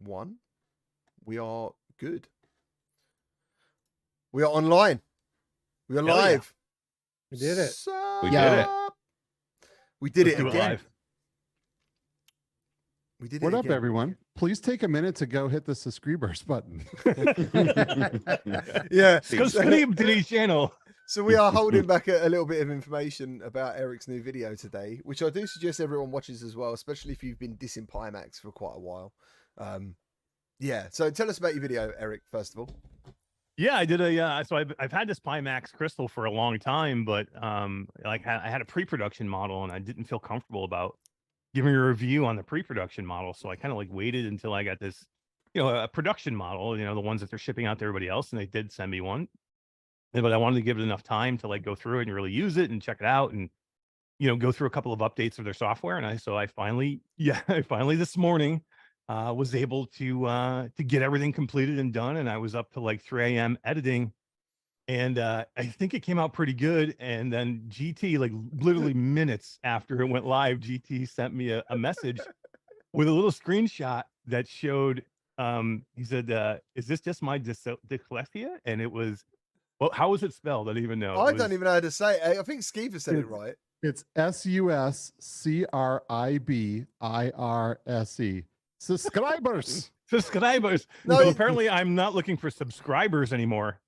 1. We are good. We are online. We are live. We did it. We did it. We did Let's it do again. live. We did it What up, again. everyone? Please take a minute to go hit the subscribers button. Yeah. Subscribe to the channel. So we are holding back a little bit of information about Eric's new video today, which I do suggest everyone watches as well, especially if you've been dissing Pimax for quite a while. Yeah. So tell us about your video, Eric, first of all. Yeah, I did so I've had this Pimax Crystal for a long time, but I had a pre-production model and I didn't feel comfortable about giving a review on the pre-production model. So I kind of waited until I got this, a production model, the ones that they're shipping out to everybody else. And they did send me one, but I wanted to give it enough time to go through it and really use it and check it out and, go through a couple of updates of their software. And I finally this morning was able to get everything completed and done. And I was up to 3 a.m. editing. And I think it came out pretty good. And then GT, literally minutes after it went live, GT sent me a message with a little screenshot that showed, he said, is this just my dyslexia? And it was, well, how was it spelled? I don't even know. I don't even know how to say it. I think Skeever said it right. It's SUSCRIBIRSE. Subscribers. Subscribers. No, So apparently I'm not looking for subscribers anymore.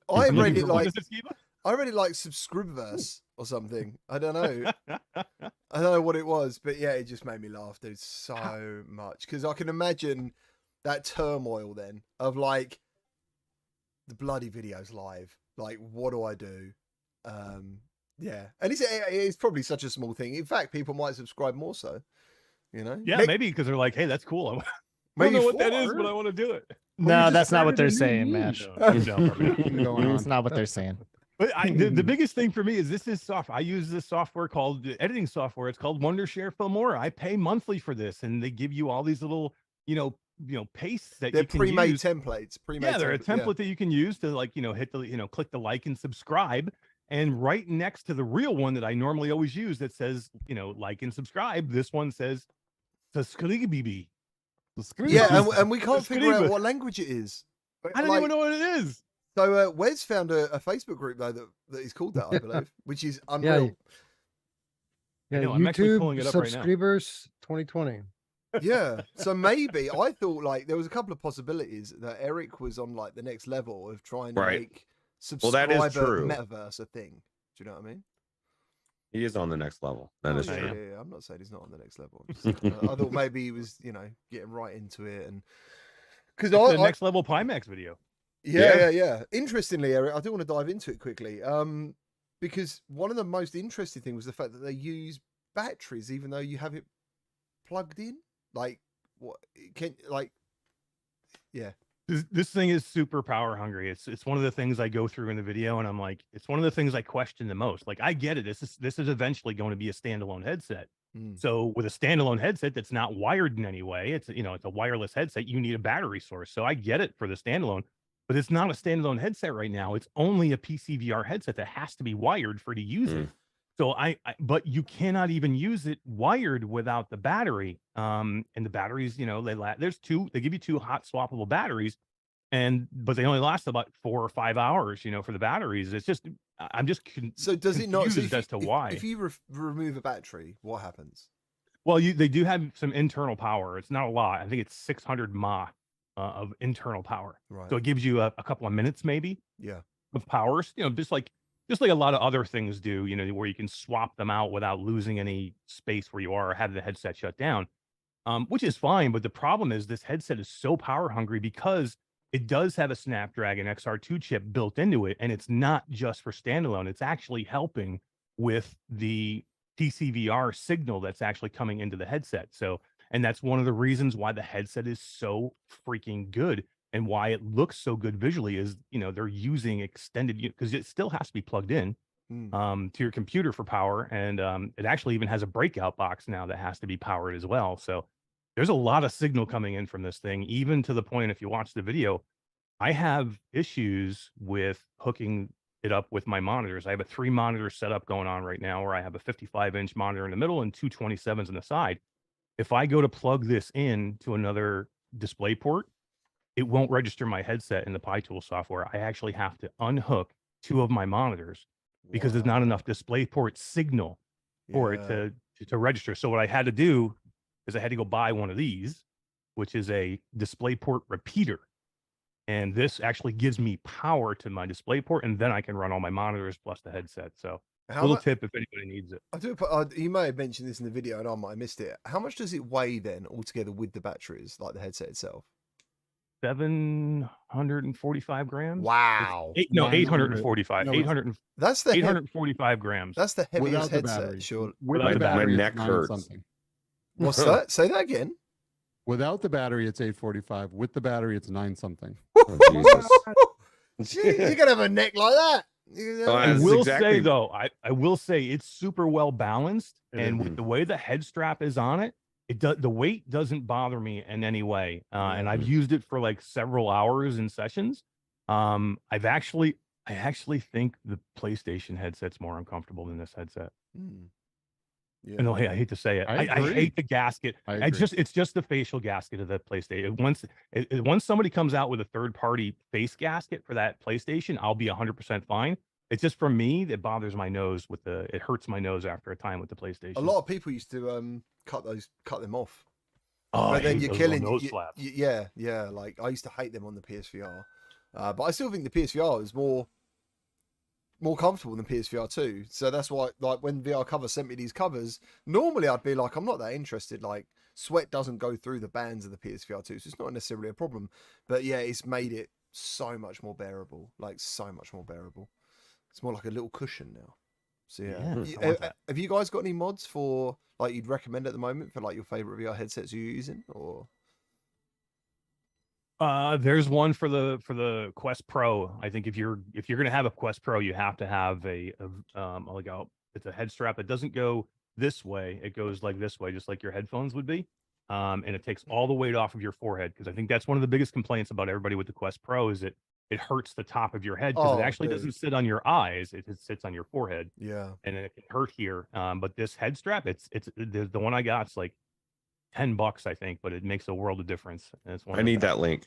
I read it What is it, Skeever? I read it like Subscribverse or something. I don't know. I don't know what it was, but yeah, it just made me laugh, dude, so much. Because I can imagine that turmoil then of the bloody video's live. What do I do? Yeah. And it's probably such a small thing. In fact, people might subscribe more so, Yeah, maybe because they're like, hey, that's cool. I Maybe don't know what that is, 4. but I want to do it. No, that's not what they're saying, Mash. No, That's not what they're saying. But the biggest thing for me is this is software. I use this software called editing software. It's called Wondershare Filmora. I pay monthly for this, and they give you all these little, pastes that They're you can pre-made use. templates. Yeah, they're a template that you can use to hit the click the like and subscribe. And right next to the real one that I normally always use that says like and subscribe, this one says subscribe. Yeah, and we can't figure out what language it is. I don't even know what it is. So Wes found a Facebook group though that is called that, I believe, which is unreal. Yeah, know, I'm actually pulling YouTube it up right now. subscribers 2020. Yeah, so maybe I thought there was a couple of possibilities that Eric was on the next level of trying to make that is true. metaverse a thing. Do you know what I mean? He is on the next level. That is true. Yeah, I'm not saying he's not on the next level. I thought maybe he was, getting right into it, and because the next level Pimax video. Yeah. Interestingly, Eric, I do want to dive into it quickly. Because one of the most interesting things was the fact that they use batteries, even though you have it plugged in. This thing is super power hungry. It's one of the things I go through in the video, and I'm like, it's one of the things I question the most. I get it. This is eventually going to be a standalone headset. So with a standalone headset that's not wired in any way, it's a wireless headset. You need a battery source. So I get it for the standalone, but it's not a standalone headset right now. It's only a PC VR headset that has to be wired for to use it. So but you cannot even use it wired without the battery. And the batteries, they give you 2 hot swappable batteries, but they only last about 4 or 5 hours, for the batteries. It's just, I'm just so does it not? So as to why? If you remove a battery, what happens? Well, they do have some internal power. It's not a lot. I think it's 600 mAh of internal power. Right. So it gives you a couple of minutes maybe. Yeah. Of powers, just like a lot of other things do, where you can swap them out without losing any space where you are or have the headset shut down, which is fine. But the problem is this headset is so power hungry because it does have a Snapdragon XR2 chip built into it. And it's not just for standalone. It's actually helping with the TCVR signal that's actually coming into the headset. And that's one of the reasons why the headset is so freaking good. And why it looks so good visually is, they're using extended, because it still has to be plugged in to your computer for power. And it actually even has a breakout box now that has to be powered as well. So there's a lot of signal coming in from this thing, even to the point, if you watch the video, I have issues with hooking it up with my monitors. I have a 3 monitor setup going on right now where I have a 55-inch monitor in the middle and 2 27s on the side. If I go to plug this in to another DisplayPort, it won't register my headset in the PyTool software. I actually have to unhook 2 of my monitors because there's not enough DisplayPort signal for it to register. So what I had to do is I had to go buy one of these, which is a DisplayPort repeater. And this actually gives me power to my DisplayPort, and then I can run all my monitors plus the headset. So little tip if anybody needs it. You may have mentioned this in the video and I might have missed it. How much does it weigh then altogether with the batteries, like the headset itself? 745 grams. Wow. 845. No, 800. That's the 845 grams. That's the heaviest Without the headset. battery. Sure. Without the battery, My it's neck 9 hurts. something. What's that? Say that again. Without the battery, it's 845. With the battery, it's 9 something. Oh, Jesus. You're gonna have a neck like that. I That's will exactly- say though, I will say it's super well balanced, It and is. with the way the head strap is on it, the weight doesn't bother me in any way. And I've used it for like several hours in sessions. I actually think the PlayStation headset's more uncomfortable than this headset. Yeah. And I hate to say it. I I agree. hate the gasket. I It's agree. just the facial gasket of the PlayStation. Once somebody comes out with a third party face gasket for that PlayStation, I'll be 100% fine. It's just for me that bothers my nose it hurts my nose after a time with the PlayStation. A lot of people used to cut them off. Oh, But I then hate you're those little killing nose flaps. yeah. Like I used to hate them on the PSVR, but I still think the PSVR is more comfortable than PSVR 2. So that's why, like, when VR Cover sent me these covers, normally I'd be like, I'm not that interested. Like, sweat doesn't go through the bands of the PSVR 2, so it's not necessarily a problem. But yeah, it's made it so much more bearable. Like, so much more bearable. It's more like a little cushion now. So yeah. I want that. Have you guys got any mods for, like, you'd recommend at the moment for like your favorite VR headsets you're using, or? There's one for the Quest Pro. I think if you're gonna have a Quest Pro, you have to have it's a head strap that doesn't go this way. It goes like this way, just like your headphones would be. And it takes all the weight off of your forehead, because I think that's one of the biggest complaints about everybody with the Quest Pro is it hurts the top of your head, because it actually doesn't sit on your eyes. It sits on your forehead. Yeah. And it can hurt here. But this head strap, it's the one I got. It's like $10, I think, but it makes a world of difference. And it's one I of the need best. that link.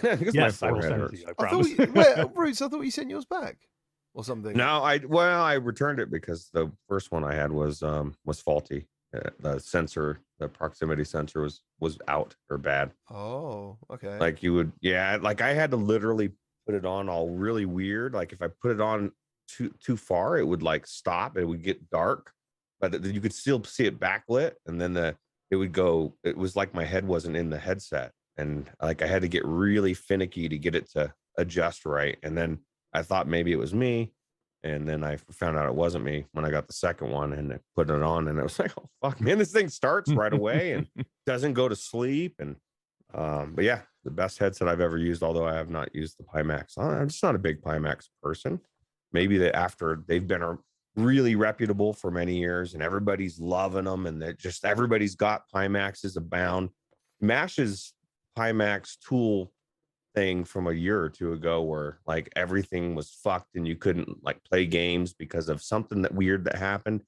Because Yes, my I will forehead send it hurts. to you. I I promise. thought Bruce, I thought you sent yours back or something. No, I returned it because the first one I had was faulty. The proximity sensor was out or bad. Oh, okay. Like like I had to literally put it on all really weird. Like if I put it on too far, it would like stop. It would get dark, but you could still see it backlit, and then it would go. It was like my head wasn't in the headset, and like I had to get really finicky to get it to adjust right. And then I thought maybe it was me, and then I found out it wasn't me when I got the second one and I put it on, and it was like, oh fuck, man, this thing starts right away and doesn't go to sleep. And but yeah, the best headset I've ever used, although I have not used the Pimax. I'm just not a big Pimax person. Maybe that after they've been really reputable for many years and everybody's loving them, and that just everybody's got Pimaxes abound. Mash's Pimax tool thing from a year or two ago, where like everything was fucked and you couldn't like play games because of something weird that happened,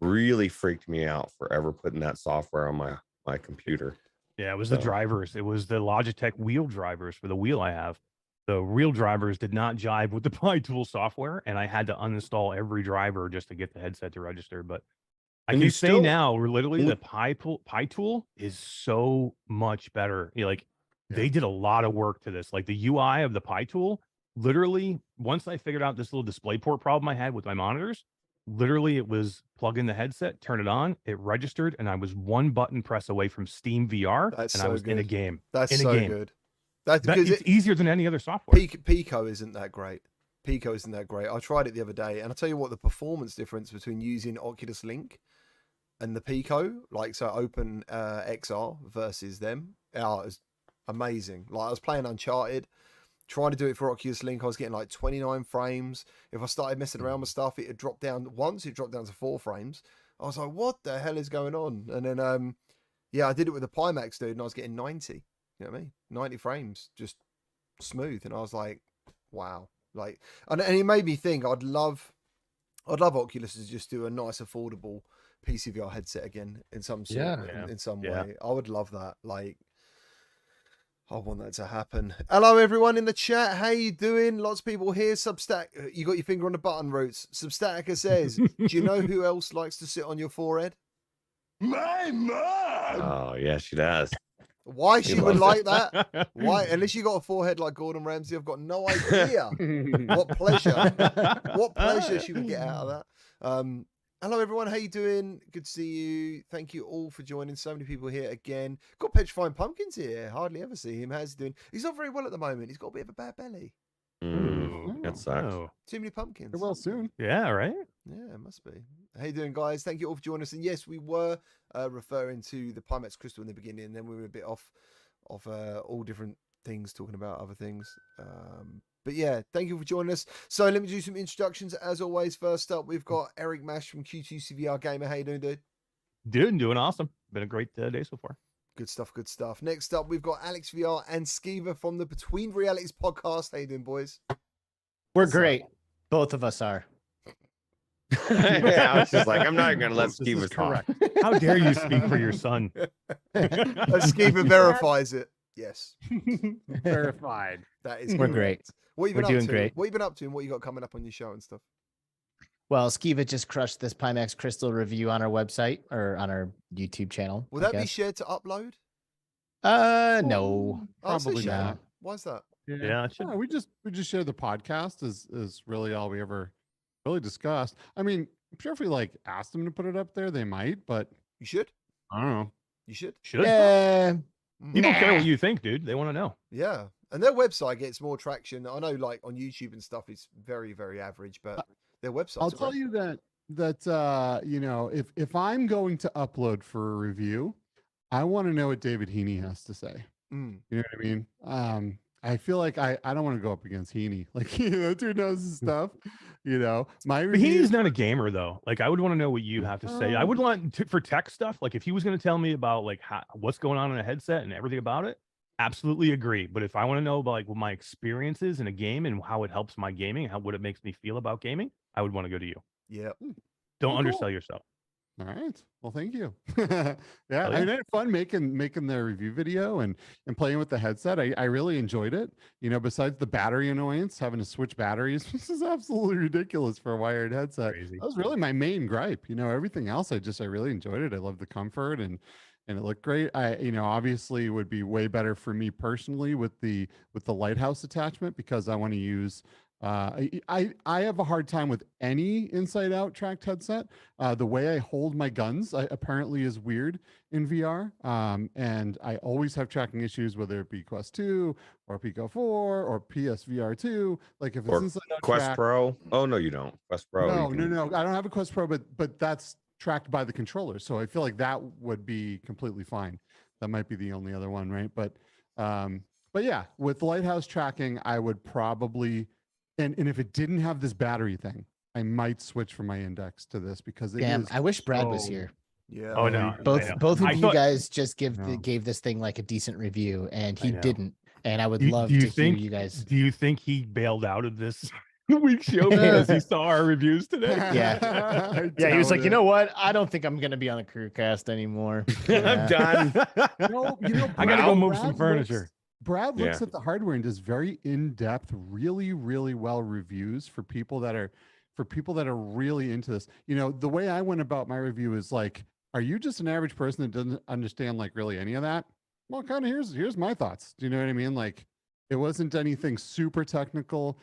really freaked me out forever putting that software on my computer. Yeah, it was the drivers. It was the Logitech wheel drivers for the wheel I have. The real drivers did not jive with the PyTool software, and I had to uninstall every driver just to get the headset to register. But I And can you say still- now, literally, the PyTool is so much better. They did a lot of work to this. Like the UI of the PyTool, literally, once I figured out this little DisplayPort problem I had with my monitors, literally it was plug in the headset, turn it on, it registered, and I was one button press away from Steam VR, That's and so I was in a good. game. That's in a so game. good. That's because It's easier than any other software. Pico isn't that great. Pico isn't that great. I tried it the other day, and I'll tell you what, the performance difference between using Oculus Link and the Pico, like so Open XR versus them, is amazing. Like I was playing Uncharted, trying to do it for Oculus Link, I was getting like 29 frames. If I started messing around with stuff, it had dropped down. Once it dropped down to 4 frames. I was like, what the hell is going on? And then yeah, I did it with the Pimax, dude, and I was getting 90. You know what I mean? 90 frames, just smooth. And I was like, wow. Like, and it made me think I'd love Oculus to just do a nice, affordable PCVR headset again in some sort, in some way. I would love that. Like, I want that to happen. Hello, everyone in the chat. How you doing? Lots of people here. Substack, you got your finger on the button, Roots. Substatica says, do you know who else likes to sit on your forehead? My mom. Oh yeah, she does. Why He she would loves like that? Why? Unless you got a forehead like Gordon Ramsay, I've got no idea what pleasure she would get out of that. Hello, everyone. How you doing? Good to see you. Thank you all for joining. So many people here again. Got Petrifying Pumpkins here. Hardly ever see him. How's he doing? He's not very well at the moment. He's got a bit of a bad belly. That sucks. Oh. Too many pumpkins. Well, soon. Yeah, right. Yeah, it must be. How you doing, guys? Thank you all for joining us. And yes, we were referring to the Pimax Crystal in the beginning, and then we were a bit off all different things, talking about other things. But yeah, thank you for joining us. So let me do some introductions. As always, first up, we've got Eric Mash from Q2CVR Gamer. How you doing, dude? Doing awesome. Been a great day so far. Good stuff, good stuff. Next up, we've got Alex VR and Skiva from the Between Realities podcast. How you doing, boys? We're great. Both of us are. Yeah, I was just like, I'm not even gonna let This is Steve talk. correct. How dare you speak for your son? Skiva verifies it. Yes, Verified. that is We're correct. great. What you We're been up doing to? great. What you been up to and what you got coming up on your show and stuff? Well, Skiva just crushed this Pimax Crystal review on our website or on our YouTube channel. Will I that be guess. shared to upload? No. Oh, say Probably share. not. Why is that? Yeah, it should. We just share the podcast is really all we ever really discussed. I mean, I'm sure if we like asked them to put it up there, they might, but You should. I don't know. You should. Should. Yeah. People care Nah. what you think, dude. They want to know. Yeah, and their website gets more traction. I know, like on YouTube and stuff, it's very, very average, but their website. I'll tell you that you know, if I'm going to upload for a review, I want to know what David Heaney has to say. Mm. You know what I mean? I feel like I don't want to go up against Heaney. Like, you know, dude knows his stuff. You know, my But he's reviews. not a gamer though. Like I would want to know what you have to say. I would want for tech stuff. Like if he was going to tell me about like what's going on in a headset and everything about it, absolutely agree. But if I want to know about like what my experience is in a game and how it helps my gaming, what it makes me feel about gaming, I would want to go to you. Yeah. Don't Cool. undersell yourself. All right. Well, thank you. Yeah, yeah. I had fun making the review video and playing with the headset. I really enjoyed it. You know, besides the battery annoyance, having to switch batteries, this is absolutely ridiculous for a wired headset. Crazy. That was really my main gripe. You know, everything else, I really enjoyed it. I love the comfort and it looked great. You know, obviously it would be way better for me personally with the lighthouse attachment because I want to use. I have a hard time with any inside out tracked headset. The way I hold my guns apparently is weird in VR. And I always have tracking issues, whether it be Quest 2 or Pico 4 or PSVR 2. Like if it's Or inside out Quest tracked- Pro. Oh no, you don't. Quest Pro. No, you can- no. I don't have a Quest Pro, but that's tracked by the controller. So I feel like that would be completely fine. That might be the only other one, right? But yeah, with lighthouse tracking, I would probably and if it didn't have this battery thing, I might switch from my index to this because it Damn, is I wish Brad was so- here. Yeah. Oh no. I know. Both of I you thought- guys just No. gave this thing like a decent review, and I he know. didn't. And I would Do- love do you to hear think- you guys. Do you think he bailed out of this week's show because he saw our reviews today? Yeah. I Yeah, he was doubt like, you it. know what? I don't think I'm gonna be on the CruCast anymore. I'm done. No, you know, I gotta go Brad move some looks- furniture. Brad looks Yeah. at the hardware and does very in-depth, really, really well reviews for people that are really into this. You know, the way I went about my review is like, are you just an average person that doesn't understand like really any of that? Well, kind of here's my thoughts. Do you know what I mean? Like, it wasn't anything super technical.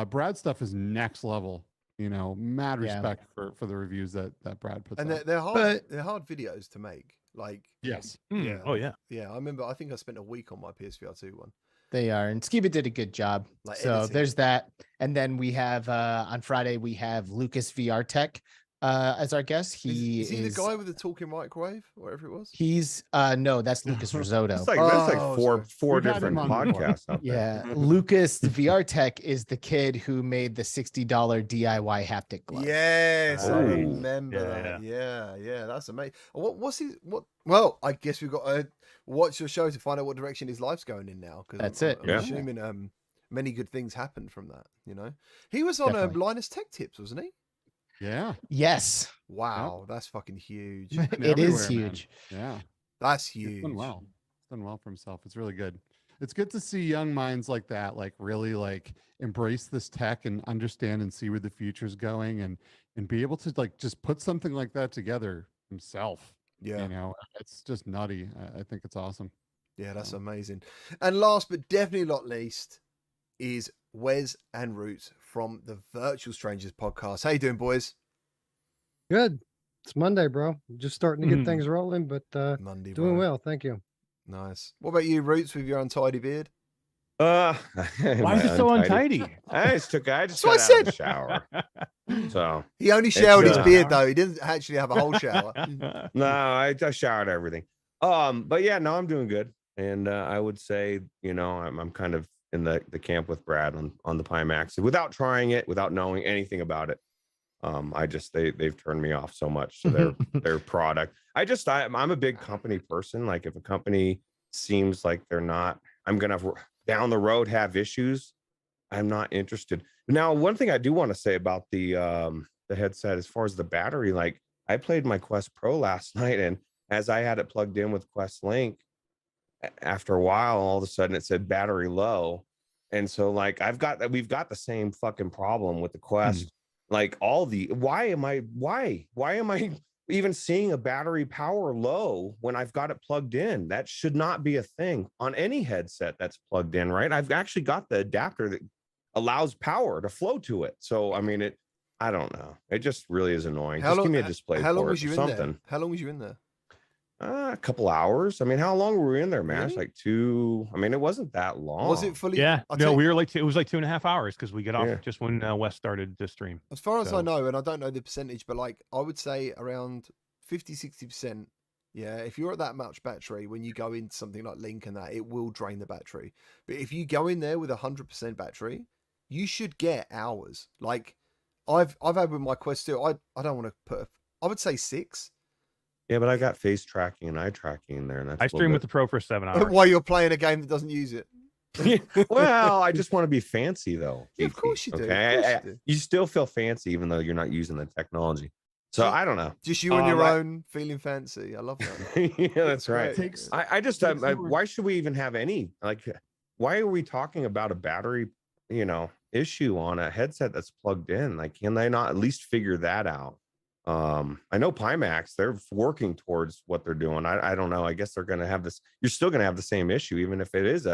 Brad's stuff is next level. You know, mad Yeah. respect for the reviews that Brad puts And out. they're hard. But- They're hard videos to make. Like, Yes. Yeah. Oh yeah. yeah, I remember. I think I spent a week on my PSVR 2 one. They are, and Skiba did a good job. Like So editing. there's that, and then we have on Friday we have Lucas VR Tech as our guest. Is he the guy with the talking microwave, whatever it was? He's no, that's Lucas Risotto. It's like that's like Oh, four sorry. We've had different him on before. podcasts out there. Yeah, Lucas VR Tech is the kid who made the $60 DIY haptic glove. Yes, I Oh. remember that. Yeah, that's amazing. What's his what? Well, I guess we've got to watch your show to find out what direction his life's going in now. Because That's I'm, it. I'm Yeah. assuming many good things happened from that. You know, he was on Definitely. Linus Tech Tips, wasn't he? Yeah. Yes, Wow, that's fucking huge. it is everywhere, man. huge. That's He's huge. done well. He's done well for himself. It's really good. it's good to see young minds like that, like really like embrace this tech and understand and see where the future's going, and be able to like just put something like that together himself. Yeah. You know, it's just nutty. I think it's awesome. Yeah, that's So, amazing. And last but definitely not least is Wes and Roots from the Virtual Strangers podcast. How you doing, boys? Good. It's Monday, bro. Just starting to get Mhm. things rolling, but Monday, doing bro. well. Thank you. Nice. What about you, Roots, with your untidy beard? Why is it so untidy? I just got That's what out I of the shower. So He only showered his uh, beard, though. He didn't actually have a whole shower. no, I showered everything. But yeah, no, I'm doing good. And I would say, you know, I'm kind of in the camp with Brad on the Pimax without trying it, without knowing anything about it. They've turned me off so much to their product. I'm a big company person. Like if a company seems like they're not, I'm gonna down the road have issues, I'm not interested. Now, one thing I do want to say about the headset, as far as the battery, like I played my Quest Pro last night, and as I had it plugged in with Quest Link, after a while, all of a sudden it said battery low. And so like we've got the same fucking problem with the Quest. Like why am I even seeing a battery power low when I've got it plugged in? That should not be a thing on any headset that's plugged in, right? I've actually got the adapter that allows power to flow to it. So I mean I don't know. It just really is annoying. Just give me a display How long port was you or in something. there? How long was you in there? A couple hours. I mean, how long were we in there, Mash? Really? Like 2. I mean, it wasn't that long. Was it fully? Yeah, I'll no, tell you- we were like it was like 2.5 hours because we get off Yeah. just when Wes started to stream. As far as I So- know, and I don't know the percentage, but like I would say around 50-60%. Yeah, if you're at that much battery, when you go into something like Link and that, it will drain the battery. But if you go in there with 100% battery, you should get hours. Like I've had with my Quest 2, I don't want to put, I would say 6. Yeah, but I got face tracking and eye tracking in there, and that's I a little stream with the bit- Pro for 7 hours. While you're playing a game that doesn't use it. Well, I just want to be fancy though. Yeah, of JT, course you do. Okay, Of course you do. you still feel fancy even though you're not using the technology. So I don't know. Just you on your I- own feeling fancy. I love that. Yeah, that's right. It takes I just takes over- why should we even have any like? Why are we talking about a battery, issue on a headset that's plugged in? Like, can they not at least figure that out? I know Pimax, they're working towards what they're doing. I don't know. I guess they're going to have this. You're still going to have the same issue, even if it is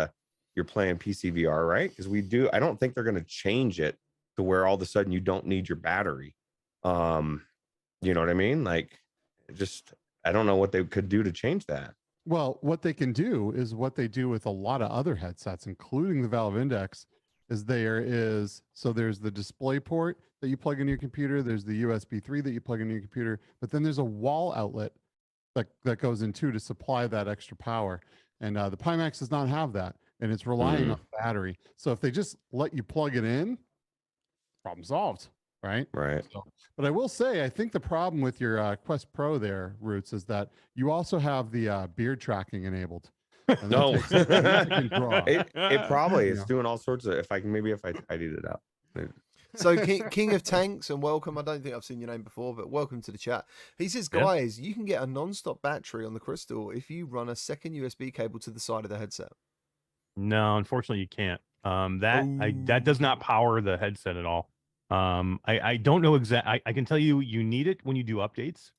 you're playing PC VR, right? Because I don't think they're going to change it to where all of a sudden you don't need your battery. You know what I mean? Like, I don't know what they could do to change that. Well, what they can do is what they do with a lot of other headsets, including the Valve Index, is there's the display port that you plug into your computer, there's the USB 3 that you plug into your computer, but then there's a wall outlet that goes in too to supply that extra power. And the Pimax does not have that, and it's relying on battery. So if they just let you plug it in, problem solved, right? Right. But I will say, I think the problem with your Quest Pro there, Roots, is that you also have the beard tracking enabled. And No. that's a significant draw. It probably is Yeah. doing all sorts of. If I tidied it up. So King of Tanks, and welcome. I don't think I've seen your name before, but welcome to the chat. He says, Yeah. guys, you can get a non-stop battery on the Crystal if you run a second USB cable to the side of the headset. No, unfortunately, you can't. That does not power the headset at all. I don't know exactly. I can tell you need it when you do updates.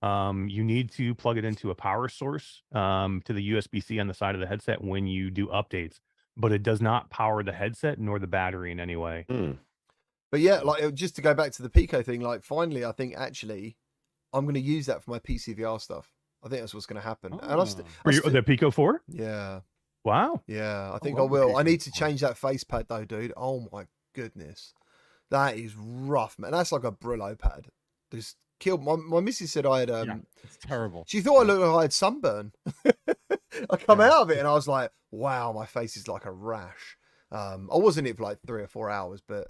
You need to plug it into a power source to the USB-C on the side of the headset when you do updates, but it does not power the headset nor the battery in any way. But yeah, like just to go back to the Pico thing, like finally, I think actually I'm going to use that for my PCVR stuff. I think that's what's going to happen. And For the Pico 4? yeah, Wow. yeah, I think I love the will. I Pico need to 4. change that face pad though, dude. Oh my goodness, that is rough, man. That's like a Brillo pad. Just killed my missus said I had Yeah, it's terrible. she thought I looked like I had sunburn. I come out of it and I was like, wow, my face is like a rash. I was in it for like 3 or 4 hours, but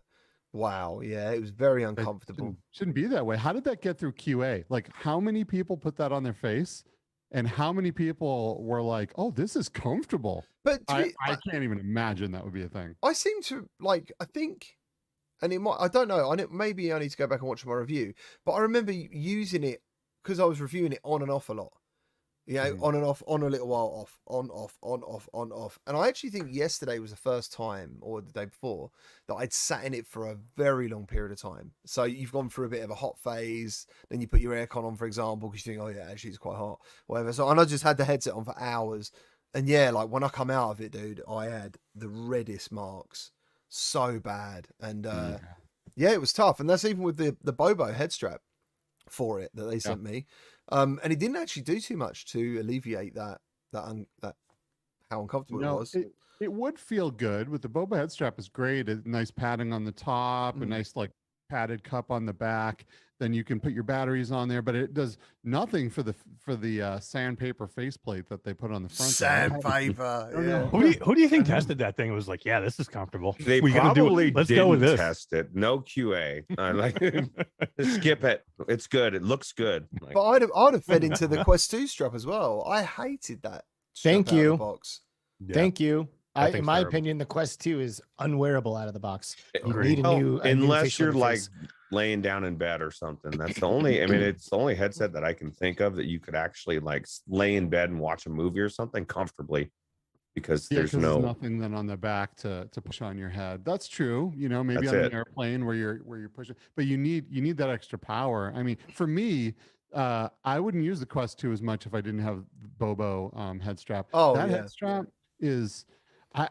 wow, yeah, it was very It uncomfortable. shouldn't be that way. How did that get through QA? Like, how many people put that on their face, and how many people were like, "Oh, this is comfortable"? But to I me, can't even imagine that would be a thing. I seem to like. I think, and it might. I don't know. Maybe I need to go back and watch my review. But I remember using it because I was reviewing it on and off a lot. Yeah, Mhm. on and off, on a little while, off, on, off, on, off, on, off. And I actually think yesterday was the first time, or the day before, that I'd sat in it for a very long period of time. So you've gone through a bit of a hot phase, then you put your aircon on, for example, because you think, oh yeah, actually it's quite hot, whatever. So, and I just had the headset on for hours. And yeah, like when I come out of it, dude, I had the reddest marks. So bad. And yeah, it was tough. And that's even with the Bobo head strap for it that they sent me. And it didn't actually do too much to alleviate that how uncomfortable it was. It would feel good with the boba head strap is great. A nice padding on the top, a nice like padded cup on the back. Then you can put your batteries on there, but it does nothing for the sandpaper faceplate that they put on the front. Sandpaper, yeah. Who do you think tested that thing? It was like, yeah, this is comfortable. They We gotta do it. probably Let's didn't go with this. test it. No QA. I like just skip it. It's good. It looks good. Like, But I'd have fed into the Quest 2 strap as well. I hated that. strap Thank out of the you. box. Yeah. Thank you. I In think my so. opinion, the Quest 2 is unwearable out of the box. You Agreed. need a well, new unless facial you're like interface. laying down in bed or something. That's the only. I mean, it's the only headset that I can think of that you could actually like lay in bed and watch a movie or something comfortably, because Yeah, there's 'cause no. nothing then on the back to push on your head. That's true. You know, maybe That's on it. an airplane where you're pushing, but you need that extra power. I mean, for me, I wouldn't use the Quest 2 as much if I didn't have Bobo head strap. Oh, That yeah. head strap is,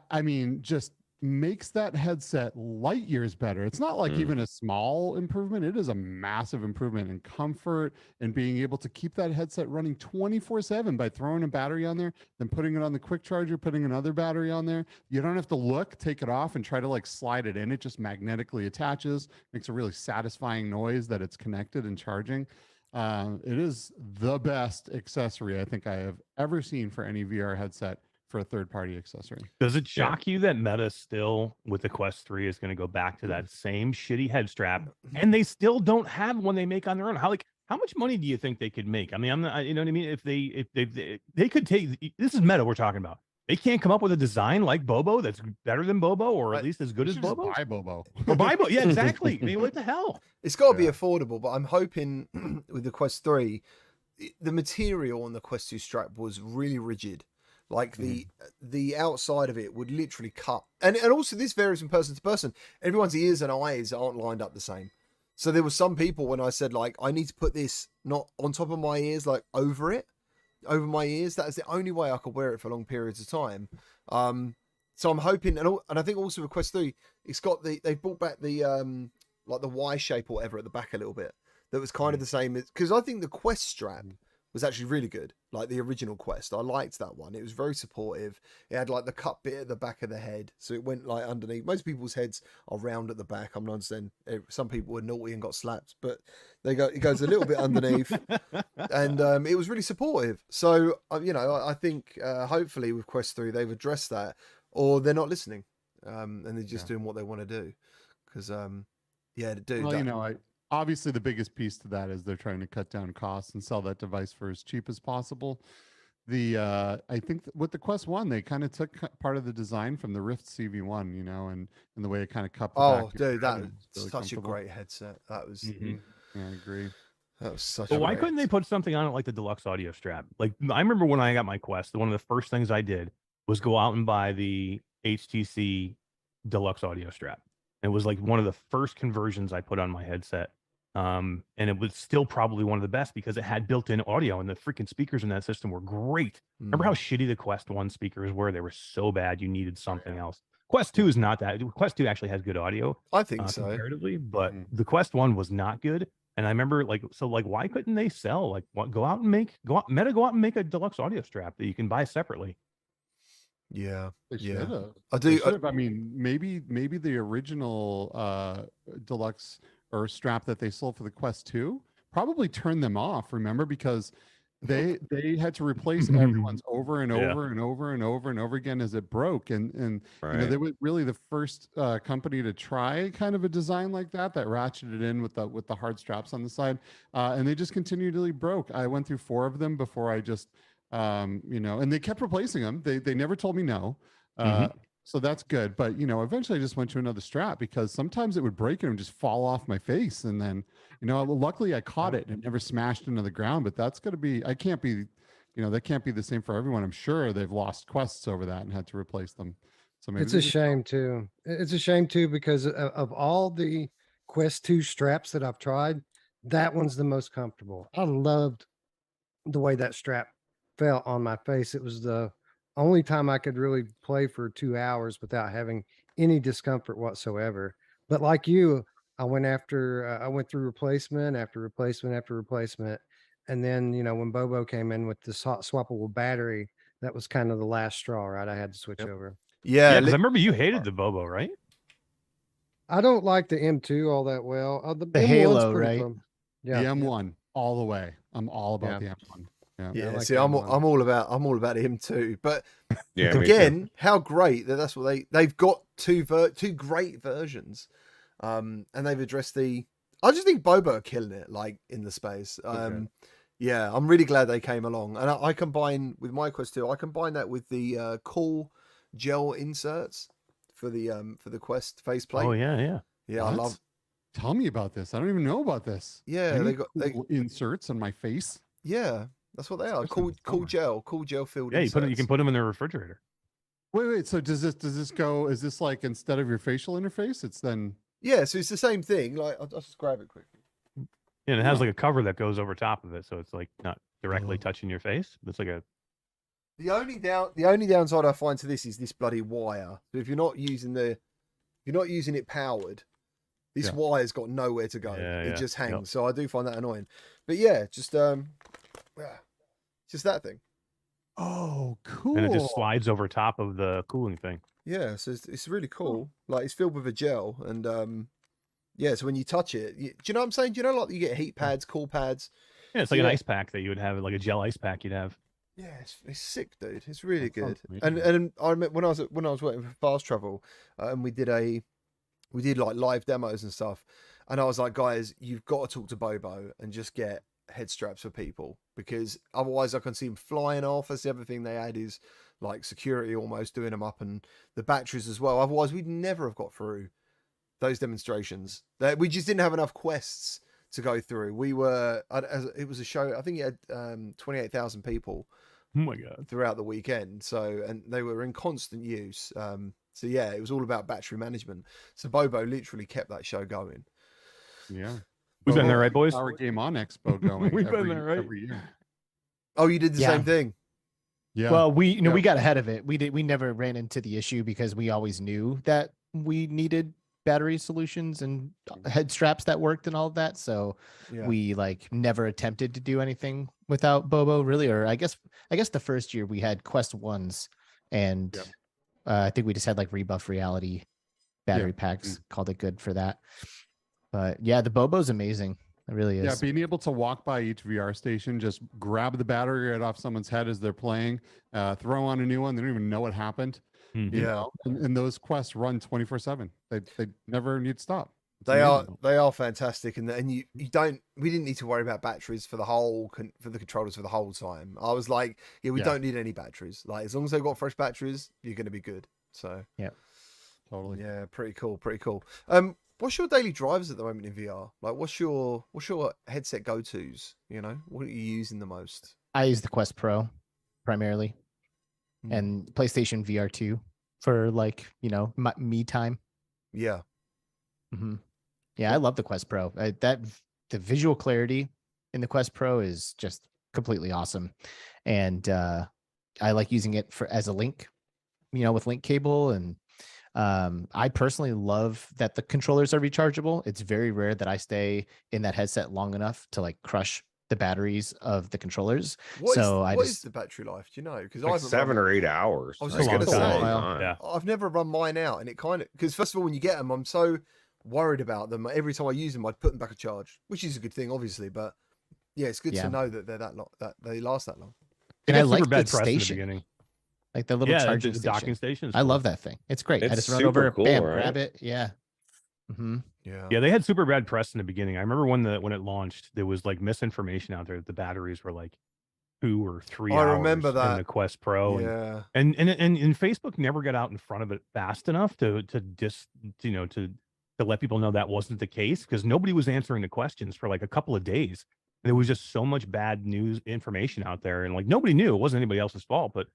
I mean, just makes that headset light years better. It's not like even a small improvement. It is a massive improvement in comfort and being able to keep that headset running 24/7 by throwing a battery on there, then putting it on the quick charger, putting another battery on there. You don't have to look, take it off and try to like slide it in. It just magnetically attaches, makes a really satisfying noise that it's connected and charging. It is the best accessory I think I have ever seen for any VR headset for a third-party accessory. Does it shock you that Meta still, with the Quest 3, is going to go back to that same shitty head strap, and they still don't have one they make on their own? How much money do you think they could make? I mean, I'm not, you know what I mean? If they could take, this is Meta we're talking about. They can't come up with a design like Bobo that's better than Bobo, or at least as good You as should just Bobo. buy Bobo. Or buy Bobo. Yeah, exactly. I mean, what the hell? It's got to be Yeah. affordable, but I'm hoping with the Quest 3, the material on the Quest 2 strap was really rigid. Like the outside of it would literally cut. And also this varies from person to person. Everyone's ears and eyes aren't lined up the same. So there were some people when I said like, I need to put this not on top of my ears, like over my ears. That is the only way I could wear it for long periods of time. So I'm hoping, and I think also with Quest 3, it's got they've brought back the like the Y shape or whatever at the back a little bit. That was kind of the same as, because I think the Quest strap was actually really good, like the original Quest. I liked that one. It was very supportive. It had like the cut bit at the back of the head, so it went like underneath. Most people's heads are round at the back. I'm not understanding. Some people were naughty and got slapped, but it goes a little bit underneath, and it was really supportive. So you know, I think hopefully with Quest 3 they've addressed that, or they're not listening, and they're just doing what they want to do. Because yeah, dude. Well, you know, obviously the biggest piece to that is they're trying to cut down costs and sell that device for as cheap as possible. I think with the Quest 1, they kind of took part of the design from the Rift CV1, you know, and the way it kind of cupped the back Oh, of your dude, head, that and was it's really such a comfortable. great headset. That was Yeah, I agree. that was such. But a why great couldn't they put something on it like the deluxe audio strap? Like I remember when I got my Quest, one of the first things I did was go out and buy the HTC deluxe audio strap. It was like one of the first conversions I put on my headset. And it was still probably one of the best because it had built-in audio and the freaking speakers in that system were great. Remember how shitty the Quest 1 speakers were? They were so bad you needed something else. Quest 2 is not that. Quest 2 actually has good audio. I think so. Comparatively, but the Quest 1 was not good. And I remember why couldn't they sell Meta go out and make a deluxe audio strap that you can buy separately? Yeah, They yeah. should have. I They do. should have. I mean, maybe the original deluxe or strap that they sold for the Quest 2 probably turned them off. Remember, because they had to replace everyone's over and Yeah. over and over and over and over again as it broke. And you know, Right. they were really the first company to try kind of a design like that ratcheted in with the hard straps on the side, and they just continually broke. I went through 4 of them before I just you know, and they kept replacing them. They never told me no. So that's good. But, you know, eventually I just went to another strap because sometimes it would break and it would just fall off my face. And then, you know, luckily I caught it and it never smashed into the ground. But that's going to be, I can't be That can't be the same for everyone. I'm sure they've lost quests over that and had to replace them. So maybe It's they a just shame too. It's a shame too because of all the Quest 2 straps that I've tried, that one's the most comfortable. I loved the way that strap felt on my face. It was the only time I could really play for 2 hours without having any discomfort whatsoever. But like you, I went through replacement after replacement after replacement. And then, when Bobo came in with the swappable battery, that was kind of the last straw, right? I had to switch over. Yeah, Yeah, because I remember you hated the Bobo, right? I don't like the M2 all that well. The The M1's Halo, pretty right? fun. the Yeah. M1 all the way. I'm all about the M1. Yeah. Yeah, I like see, the I'm M1. all about him too. But Yeah, me too. again, how great that's what they've got two great versions, and they've addressed the. I just think Bobo are killing it, like in the space. Yeah, I'm really glad they came along, and I combine with my Quest 2. I combine that with the cool gel inserts for the Quest faceplate. Oh yeah. Yeah, I What? love. Tell me about this. I don't even know about this. Yeah, I they need got cool inserts on my face. yeah, that's what they are. Especially in the summer. Cool gel filled. Yeah, you inserts. can put them in the refrigerator. Wait. So does this go? Is this like instead of your facial interface, it's then? Yeah, so it's the same thing. Like I'll just grab it quickly. And it has Huh. like a cover that goes over top of it, so it's like not directly Oh. touching your face. It's like a The only downside I find to this is this bloody wire. So if you're not using it powered, this Yeah. wire's got nowhere to go. Yeah, it yeah, just yep. hangs. So I do find that annoying. But yeah, just that thing. Oh, cool. and it just slides over top of the cooling thing. Yeah, so it's really cool. Like it's filled with a gel, and yeah. So when you touch it, do you know what I'm saying? Do you know like you get heat pads, cool pads? Yeah, it's So like an yeah. ice pack that you would have, like a gel ice pack you'd have. Yeah, it's sick, dude. It's really That sounds good. amazing. And I remember when I was working for Fast Travel, and we did like live demos and stuff, and I was like, guys, you've got to talk to Bobo and just get head straps for people, because otherwise I can see them flying off. That's the other thing they had is like security almost doing them up, and the batteries as well. Otherwise we'd never have got through those demonstrations. We just didn't have enough quests to go through. It was a show, I think it had 28,000 people Oh my god. throughout the weekend, so, and they were in constant use. So yeah, it was all about battery management. So Bobo literally kept that show going. Yeah. We've been there, right, boys? Our Game On Expo going. We've been every, there, right? every year. Oh, you did the Yeah. same thing. Yeah. Well, we Yeah. we got ahead of it. We never ran into the issue because we always knew that we needed battery solutions and head straps that worked and all of that. So Yeah. we like never attempted to do anything without Bobo really. Or I guess the first year we had Quest 1s and Yep. I think we just had like Rebuff Reality battery packs, called it good for that. But yeah, the Bobo's amazing. It really is. Yeah, being able to walk by each VR station, just grab the battery right off someone's head as they're playing, throw on a new one. They don't even know what happened. Mhm. You Yeah. know? And those quests run 24/7. They never need to stop. It's They amazing. are fantastic, and we didn't need to worry about batteries for the controllers for the whole time. I was like, yeah, we Yeah. don't need any batteries. Like as long as they've got fresh batteries, you're going to be good. So Totally. yeah, pretty cool. What's your daily drivers at the moment in VR? Like, what's your headset go tos? You know, what are you using the most? I use the Quest Pro primarily Hmm. and PlayStation VR 2 for like, me time. Yeah, hmm Yeah, I love the Quest Pro. The visual clarity in the Quest Pro is just completely awesome, and I like using it as a link, with link cable. And I personally love that the controllers are rechargeable. It's very rare that I stay in that headset long enough to like crush the batteries of the controllers. what is just the battery life? Do you know? Because Like 7 or 8 hours. I was Like, just gonna it's a long say, time. Yeah. I've never run mine out, and it kind of, because first of all, when you get them, I'm so worried about them. Every time I use them, I'd put them back a charge, which is a good thing, obviously. But yeah, it's good Yeah. to know that they're that long, that they last that long. They And I got like super bad the press in the station, beginning. like the little Yeah, charging the station. docking station. is I cool. love that thing. It's great. I It's just run super over, cool, bam, right? grab it. Yeah. hmm Yeah, Yeah, they had super bad press in the beginning. I remember when it launched, there was like misinformation out there that the batteries were like 2 or 3 I hours remember in that. the Quest Pro. yeah. And Facebook never got out in front of it fast enough to just to let people know that wasn't the case, because nobody was answering the questions for like a couple of days. there was just so much bad news information out there, and like nobody knew. It wasn't anybody else's fault, but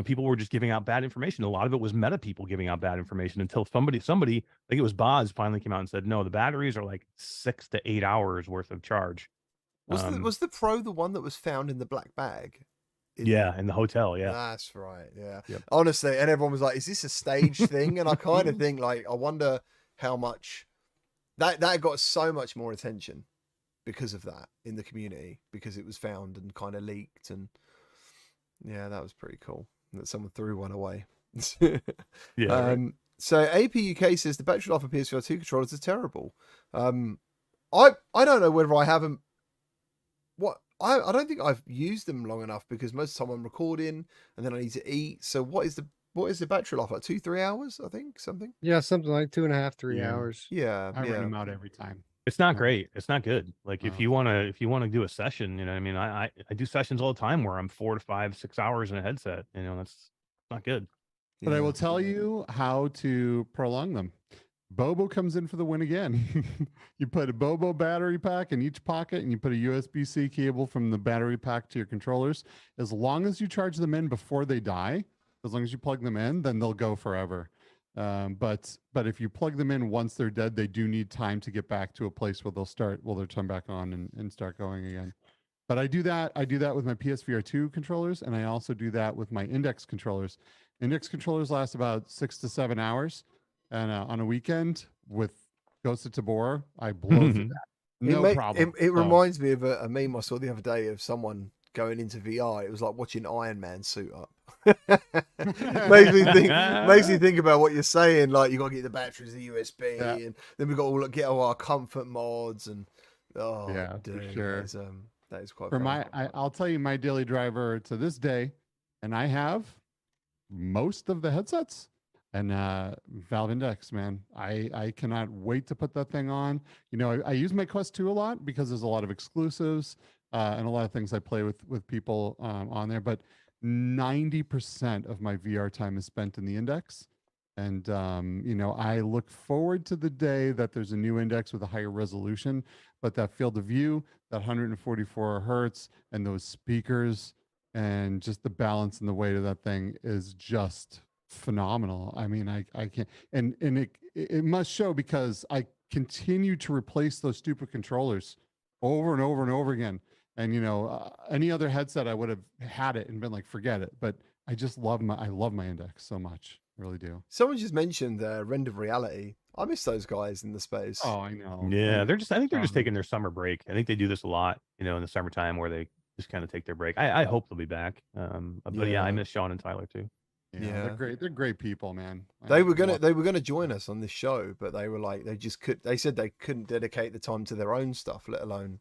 people were just giving out bad information. A lot of it was Meta people giving out bad information until somebody, I think it was Boz, finally came out and said, no, the batteries are like 6 to 8 hours worth of charge. Was the Pro the one that was found in the black bag? Yeah, in the hotel. Yeah, that's right. Yeah, yep. Honestly, and everyone was like, "Is this a stage thing?" And I kind of think, like, I wonder how much that got so much more attention because of that in the community, because it was found and kind of leaked, and yeah, that was pretty cool that someone threw one away. Yeah. Right. So AP UK says the battery life of PSVR 2 controllers is terrible. I don't know whether I haven't. I don't think I've used them long enough, because most of the time I'm recording and then I need to eat. So what is the battery life, like 2-3 hours? I think something. Yeah, something like 2.5, 3 Yeah. hours. Yeah, I run them out every time. It's not great. It's not good. Like if No. you want to do a session, I mean, I do sessions all the time where I'm 4 to 5, 6 hours in a headset. That's not good. But I will tell you how to prolong them. Bobo comes in for the win again. You put a Bobo battery pack in each pocket, and you put a USB-C cable from the battery pack to your controllers. As long as you charge them in before they die, as long as you plug them in, then they'll go forever. But if you plug them in once they're dead, they do need time to get back to a place where they'll turn back on and start going again. But I do that with my PSVR 2 controllers, and I also do that with my Index controllers. Index controllers last about 6 to 7 hours. And on a weekend with Ghost of Tabor, I blow through that. No problem. It reminds me of a meme I saw the other day of someone going into VR. It was like watching Iron Man suit up. makes me think about what you're saying. Like, you got to get the batteries, the USB, and then we got to get all our comfort mods, and yeah, dude, for sure. That is quite. For fun. I'll tell you, my daily driver to this day, and I have most of the headsets. And Valve Index, man, I cannot wait to put that thing on. I use my Quest 2 a lot because there's a lot of exclusives and a lot of things I play with people on there. But 90% of my VR time is spent in the Index. And, I look forward to the day that there's a new Index with a higher resolution. But that field of view, that 144 hertz, and those speakers, and just the balance and the weight of that thing is just phenomenal. I mean, I can't, and it must show, because I continue to replace those stupid controllers over and over and over again. And any other headset, I would have had it and been like, forget it. But I just love my Index so much. I really do. Someone just mentioned Rend of Reality. I miss those guys in the space. Oh, I know. Yeah, I think they're just taking their summer break. I think they do this a lot, in the summertime, where they just kind of take their break. I hope they'll be back. But yeah, I miss Sean and Tyler too. Yeah, they're great. They're great people, man. They were gonna join us on this show, but they were like, they said they couldn't dedicate the time to their own stuff, let alone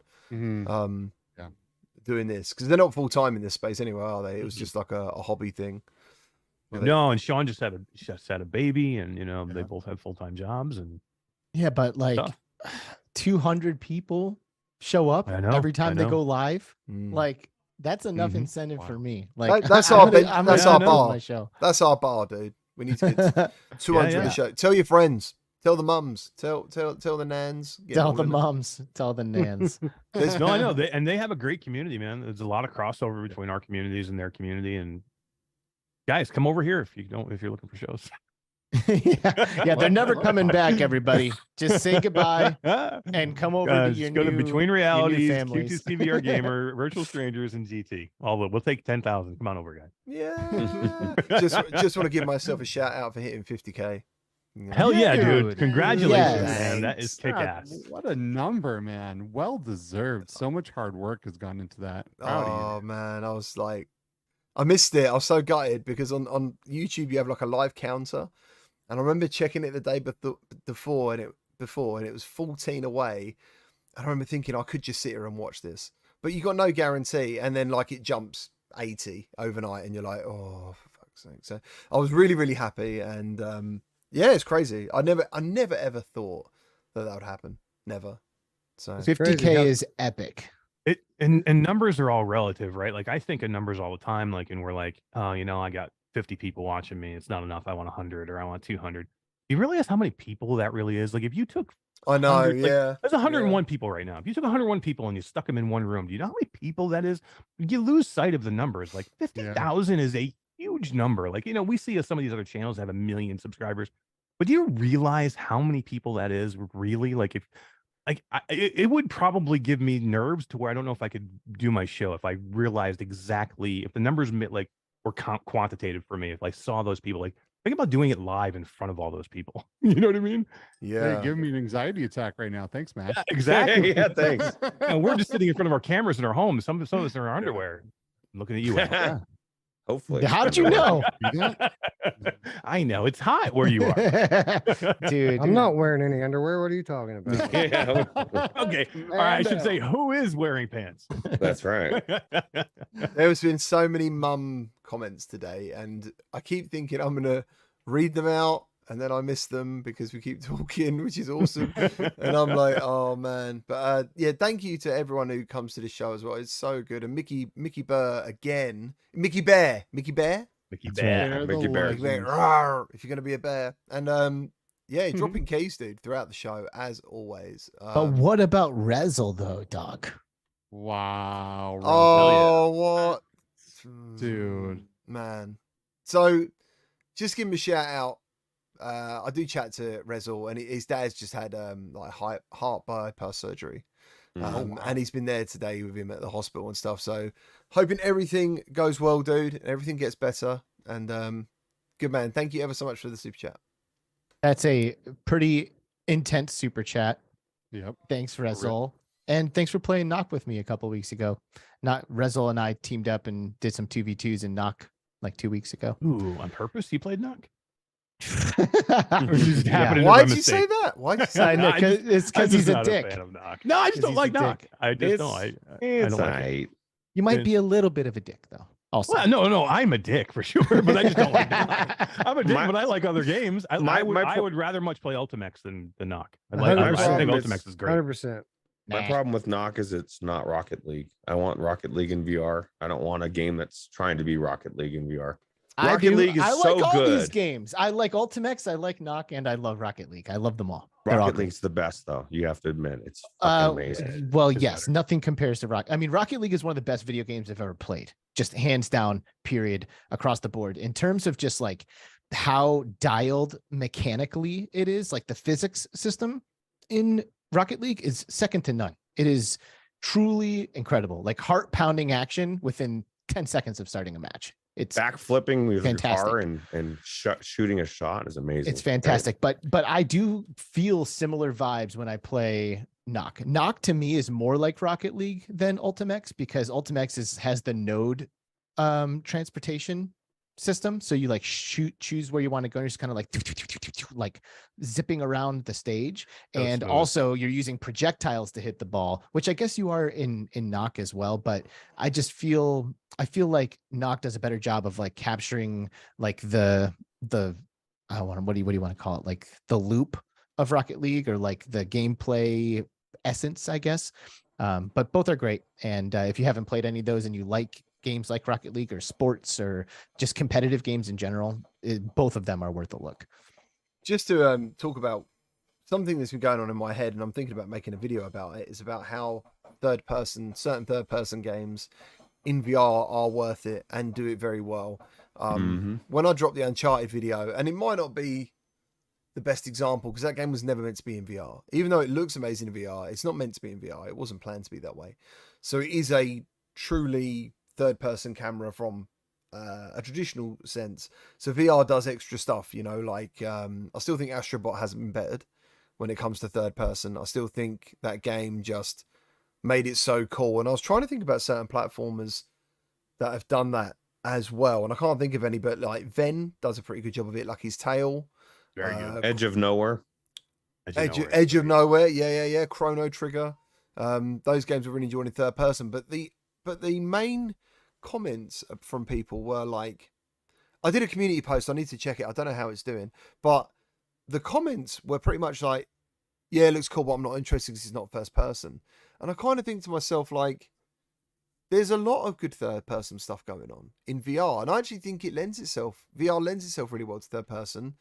doing this, because they're not full time in this space anyway, are they? It was just like a hobby thing. No, and Sean just had a baby, and they both have full-time jobs, and but like 200 people show up every time they go live. Like, that's enough incentive for me. Like, that's our bar. My show. That's our bar, dude. We need to get 200 in the show. Tell your friends. Tell the mums. Tell the nans. Tell the mums. Tell the nans. No, I know. They have a great community, man. There's a lot of crossover between our communities and their community. And guys, come over here if you're looking for shows. yeah, they're never coming back. Everybody, just say goodbye and come over to your go to Between Realities, families. Q2 CVR Gamer, Virtual Strangers, and GT. We'll take 10,000. Come on over, guys. Yeah. just want to give myself a shout out for hitting 50K. Hell yeah, dude! Congratulations, Yes. man. That is kick ass. What a number, man. Well deserved. So much hard work has gone into that. Proud of you. Man, I was like, I missed it. I was so gutted, because on YouTube you have like a live counter. And I remember checking it the day before, and it was 14 away. And I remember thinking I could just sit here and watch this, but you got no guarantee. And then like it jumps 80 overnight, and you're like, oh, for fuck's sake. So I was really, really happy. And yeah, it's crazy. I never ever thought that would happen. Never. So 50K is epic. And numbers are all relative, right? Like, I think of numbers all the time, like, and we're like, oh, I got 50 people watching me. It's not enough. I want 100, or I want 200. you realize how many people that really is? Like if you took I know, 100, like, yeah. there's 101 people right now. If you took 101 people and you stuck them in one room, do you know how many people that is? You lose sight of the numbers. Like 50,000 is a huge number. Like, we see some of these other channels have 1 million subscribers, but do you realize how many people that is really? Like if, like it would probably give me nerves to where I don't know if I could do my show if I realized exactly if the numbers were quantitative for me. If I saw those people, like think about doing it live in front of all those people. You know what I mean? Hey, Yeah. you're giving me an anxiety attack right now. Thanks, Matt. Yeah, exactly. Yeah, thanks. We're just sitting in front of our cameras in our homes. Some of us are in our underwear, looking at you. Al. Hopefully. How did you know? I know it's hot where you are, Dude, I'm not wearing any underwear. What are you talking about? Yeah, Okay, all right. I should say, who is wearing pants? that's right. There's been so many mum comments today, and I keep thinking I'm gonna read them out, and then I miss them because we keep talking, which is awesome. And I'm like, oh man. But yeah, thank you to everyone who comes to the show as well. It's so good. And Mickey Bear again. Mickey Bear. Mickey They're Bear. Mickey the Bear. Mickey Bear. legends. Rawr, if you're gonna be a bear. And yeah, dropping keys, dude, throughout the show as always. but what about Rezel though, dog? Wow. Rob. Oh, what? Dude. Man. So just give him a shout out. I do chat to Rezel, and his dad's just had like heart bypass surgery. And he's been there today with him at the hospital and stuff. So hoping everything goes well, dude, and everything gets better. And good man. Thank you ever so much for the super chat. That's a pretty intense super chat. Yep. Thanks, Rezel. And thanks for playing Knock with me a couple weeks ago. Rezel and I teamed up and did some 2v2s in Knock like 2 weeks ago. Ooh, on purpose? You played Knock? Yeah. Just happened Why'd by you mistake? say that? Why'd you say I know, that? it's I'm because he's just a not dick. fan of Knock. No, I just 'Cause don't he's like a Knock. dick. I just don't. I It's don't like it. aight. You might be a little bit of a dick though. Also, Well, no, I'm a dick for sure, but I just don't like Knock. I'm a dick, My- but I like other games. I my would rather much play Ultimax than Knock. I 100%. think It's- Ultimax is great. 100%. My Nah. problem with Knock is it's not Rocket League. I want Rocket League in VR. I don't want a game that's trying to be Rocket League in VR. I Rocket do. League is I like so all these good. games. I like Ultimax, I like Knock, and I love Rocket League. I love them all. They're all Rocket great. League's the best, though. You have to admit, it's fucking amazing. Well, It's yes, better. nothing compares to Rocket. I mean, Rocket League is one of the best video games I've ever played. Just hands down, period, across the board. In terms of just like how dialed mechanically it is, like the physics system in Rocket League is second to none. It is truly incredible. Like heart-pounding action within 10 seconds of starting a match. It's Backflipping with your car fantastic. and shooting a shot is amazing. It's fantastic, but I do feel similar vibes when I play Knock. Knock to me is more like Rocket League than Ultimax because Ultimax has the node transportation system. So you like choose where you want to go. And you're just kind of like zipping around the stage. So And smooth. also you're using projectiles to hit the ball, which I guess you are in Knock as well. But I feel like Knock does a better job of like capturing like the what do you want to call it? Like the loop of Rocket League or like the gameplay essence, I guess. But both are great. And if you haven't played any of those and you like games like Rocket League or sports or just competitive games in general, both of them are worth a look. Just to talk about something that's been going on in my head, and I'm thinking about making a video about it, is about how certain third person games in VR are worth it and do it very well. When I dropped the Uncharted video, and it might not be the best example because that game was never meant to be in VR, even though it looks amazing in VR, it's not meant to be in VR. It wasn't planned to be that way. So it is a truly third person camera from a traditional sense. So VR does extra stuff, you know, like I still think Astrobot hasn't been bettered when it comes to third person. I still think that game just made it so cool. And I was trying to think about certain platformers that have done that as well, and I can't think of any, but like Ven does a pretty good job of it, like his tail. Very good. Edge of Nowhere. Edge of Nowhere, yeah. Chrono Trigger. Those games were really enjoying in third person, but the main comments from people were like, I did a community post, I need to check it, I don't know how it's doing, but the comments were pretty much like, yeah, it looks cool, but I'm not interested because it's not first person. And I kind of think to myself, like, there's a lot of good third person stuff going on in VR, and I actually think VR lends itself really well to third person,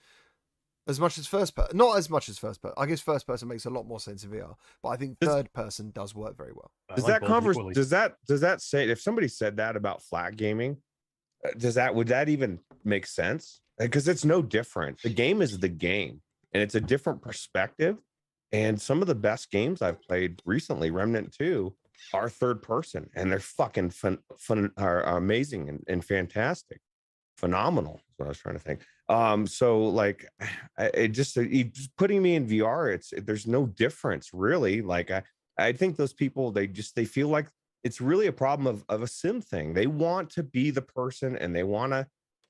as much as first person. Not as much as first person. I guess first person makes a lot more sense in VR, but I think third person does work very well. Does that does that say, if somebody said that about flat gaming, would that even make sense? Because it's no different. The game is the game, and it's a different perspective. And some of the best games I've played recently, Remnant 2, are third person, and they're fucking are amazing and fantastic, phenomenal. Is what I was trying to think. So like, putting me in VR, there's no difference really. Like I think those people, they feel like it's really a problem of a sim thing. They want to be the person, and they want to,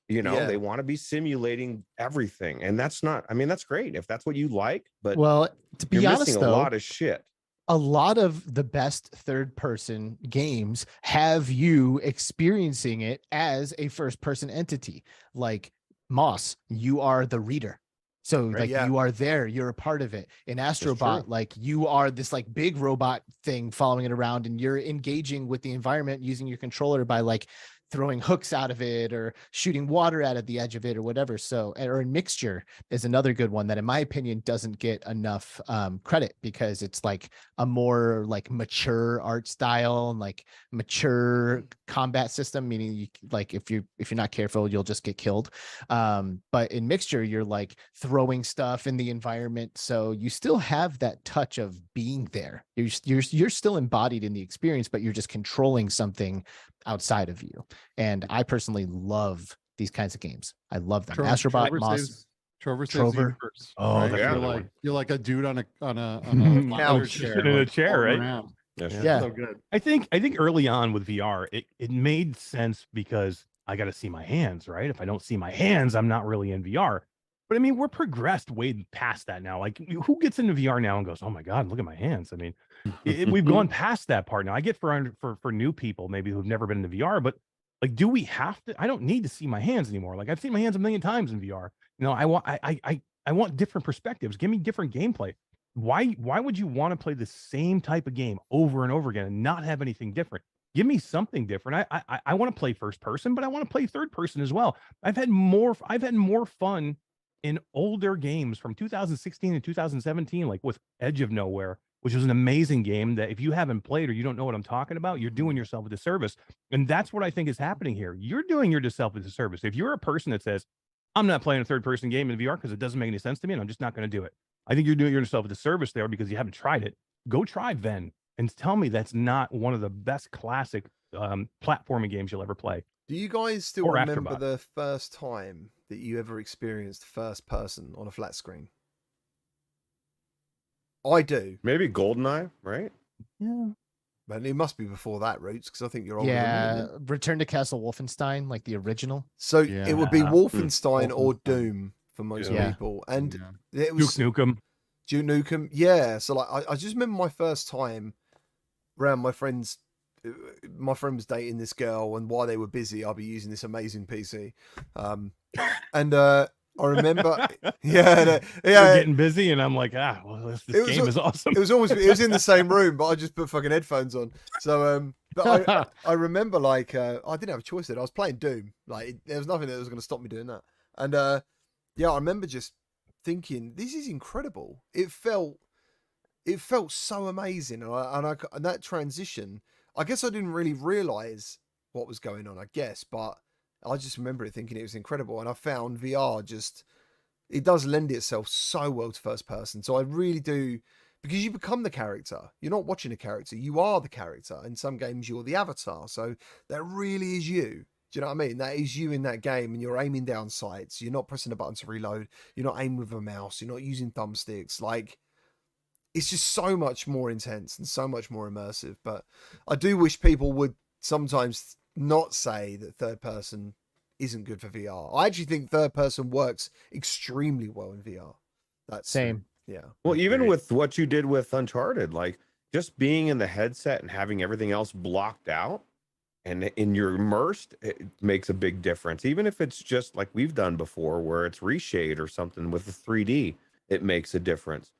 they want to be simulating everything, and that's not. I mean, that's great if that's what you like, but well, to be honest, missing though, a lot of shit. A lot of the best third person games have you experiencing it as a first person entity. Like Moss, you are the reader. So Right, you are there, you're a part of it. In Astrobot, like you are this like big robot thing following it around, and you're engaging with the environment using your controller by like throwing hooks out of it or shooting water out at the edge of it or whatever. So, or in Mixture is another good one that in my opinion doesn't get enough credit, because it's like a more like mature art style and like mature combat system, meaning you, like if you're not careful, you'll just get killed. But in Mixture, you're like throwing stuff in the environment, so you still have that touch of being there. You're still embodied in the experience, but you're just controlling something outside of you. And I personally love these kinds of games. I love them. Astrobot, Moss, Trover. Oh, right? that's You're like a dude on a couch in a chair, right? Yeah. So good. I think early on with VR, it made sense because I got to see my hands, right? If I don't see my hands, I'm not really in VR. But I mean, we're progressed way past that now. Like, who gets into VR now and goes, "Oh my God, look at my hands"? I mean, we've gone past that part now. I get for new people maybe who've never been into VR, but like, do we have to? I don't need to see my hands anymore. Like, I've seen my hands a million times in VR. I want different perspectives. Give me different gameplay. Why would you want to play the same type of game over and over again and not have anything different? Give me something different. I want to play first person, but I want to play third person as well. I've had more fun in older games from 2016 and 2017, like with Edge of Nowhere, which was an amazing game that if you haven't played or you don't know what I'm talking about, you're doing yourself a disservice. And that's what I think is happening here. You're doing yourself a disservice. If you're a person that says, I'm not playing a third person game in VR because it doesn't make any sense to me and I'm just not going to do it, I think you're doing yourself a disservice there because you haven't tried it. Go try Ven and tell me that's not one of the best classic platforming games you'll ever play. Do you guys still Or remember Astrobot. the first time that you ever experienced first person on a flat screen? I do. Maybe GoldenEye, right? Yeah. But it must be before that, Roots, because I think you're older than me. Yeah. Isn't it? Return to Castle Wolfenstein, like the original. So it would be Yeah. Wolfenstein or Wolfenstein. Doom for most Yeah. people. And Yeah. it was Duke Nukem. Duke Nukem. Yeah. So like I just remember my first time around my friends. My friend was dating this girl, and while they were busy, I'll be using this amazing PC. And I remember, We're getting busy, and I'm like, well, this game is awesome. It was in the same room, but I just put fucking headphones on. So, but I remember like I didn't have a choice then. I was playing Doom. Like there was nothing that was going to stop me doing that. And I remember just thinking, this is incredible. It felt so amazing, and that transition. I guess I didn't really realize what was going on, I guess, but I just remember it thinking it was incredible. And I found VR it does lend itself so well to first person. So I really do, because you become the character. You're not watching a character, you are the character. In some games, you're the avatar. So that really is you. Do you know what I mean? That is you in that game, and you're aiming down sights. You're not pressing a button to reload. You're not aiming with a mouse. You're not using thumbsticks. Like, it's just so much more intense and so much more immersive. But I do wish people would sometimes not say that third person isn't good for VR. I actually think third person works extremely well in VR. That's Same. Yeah. Well, even with what you did with Uncharted, like just being in the headset and having everything else blocked out and you're immersed, it makes a big difference. Even if it's just like we've done before where it's reshade or something with the 3D, it makes a difference.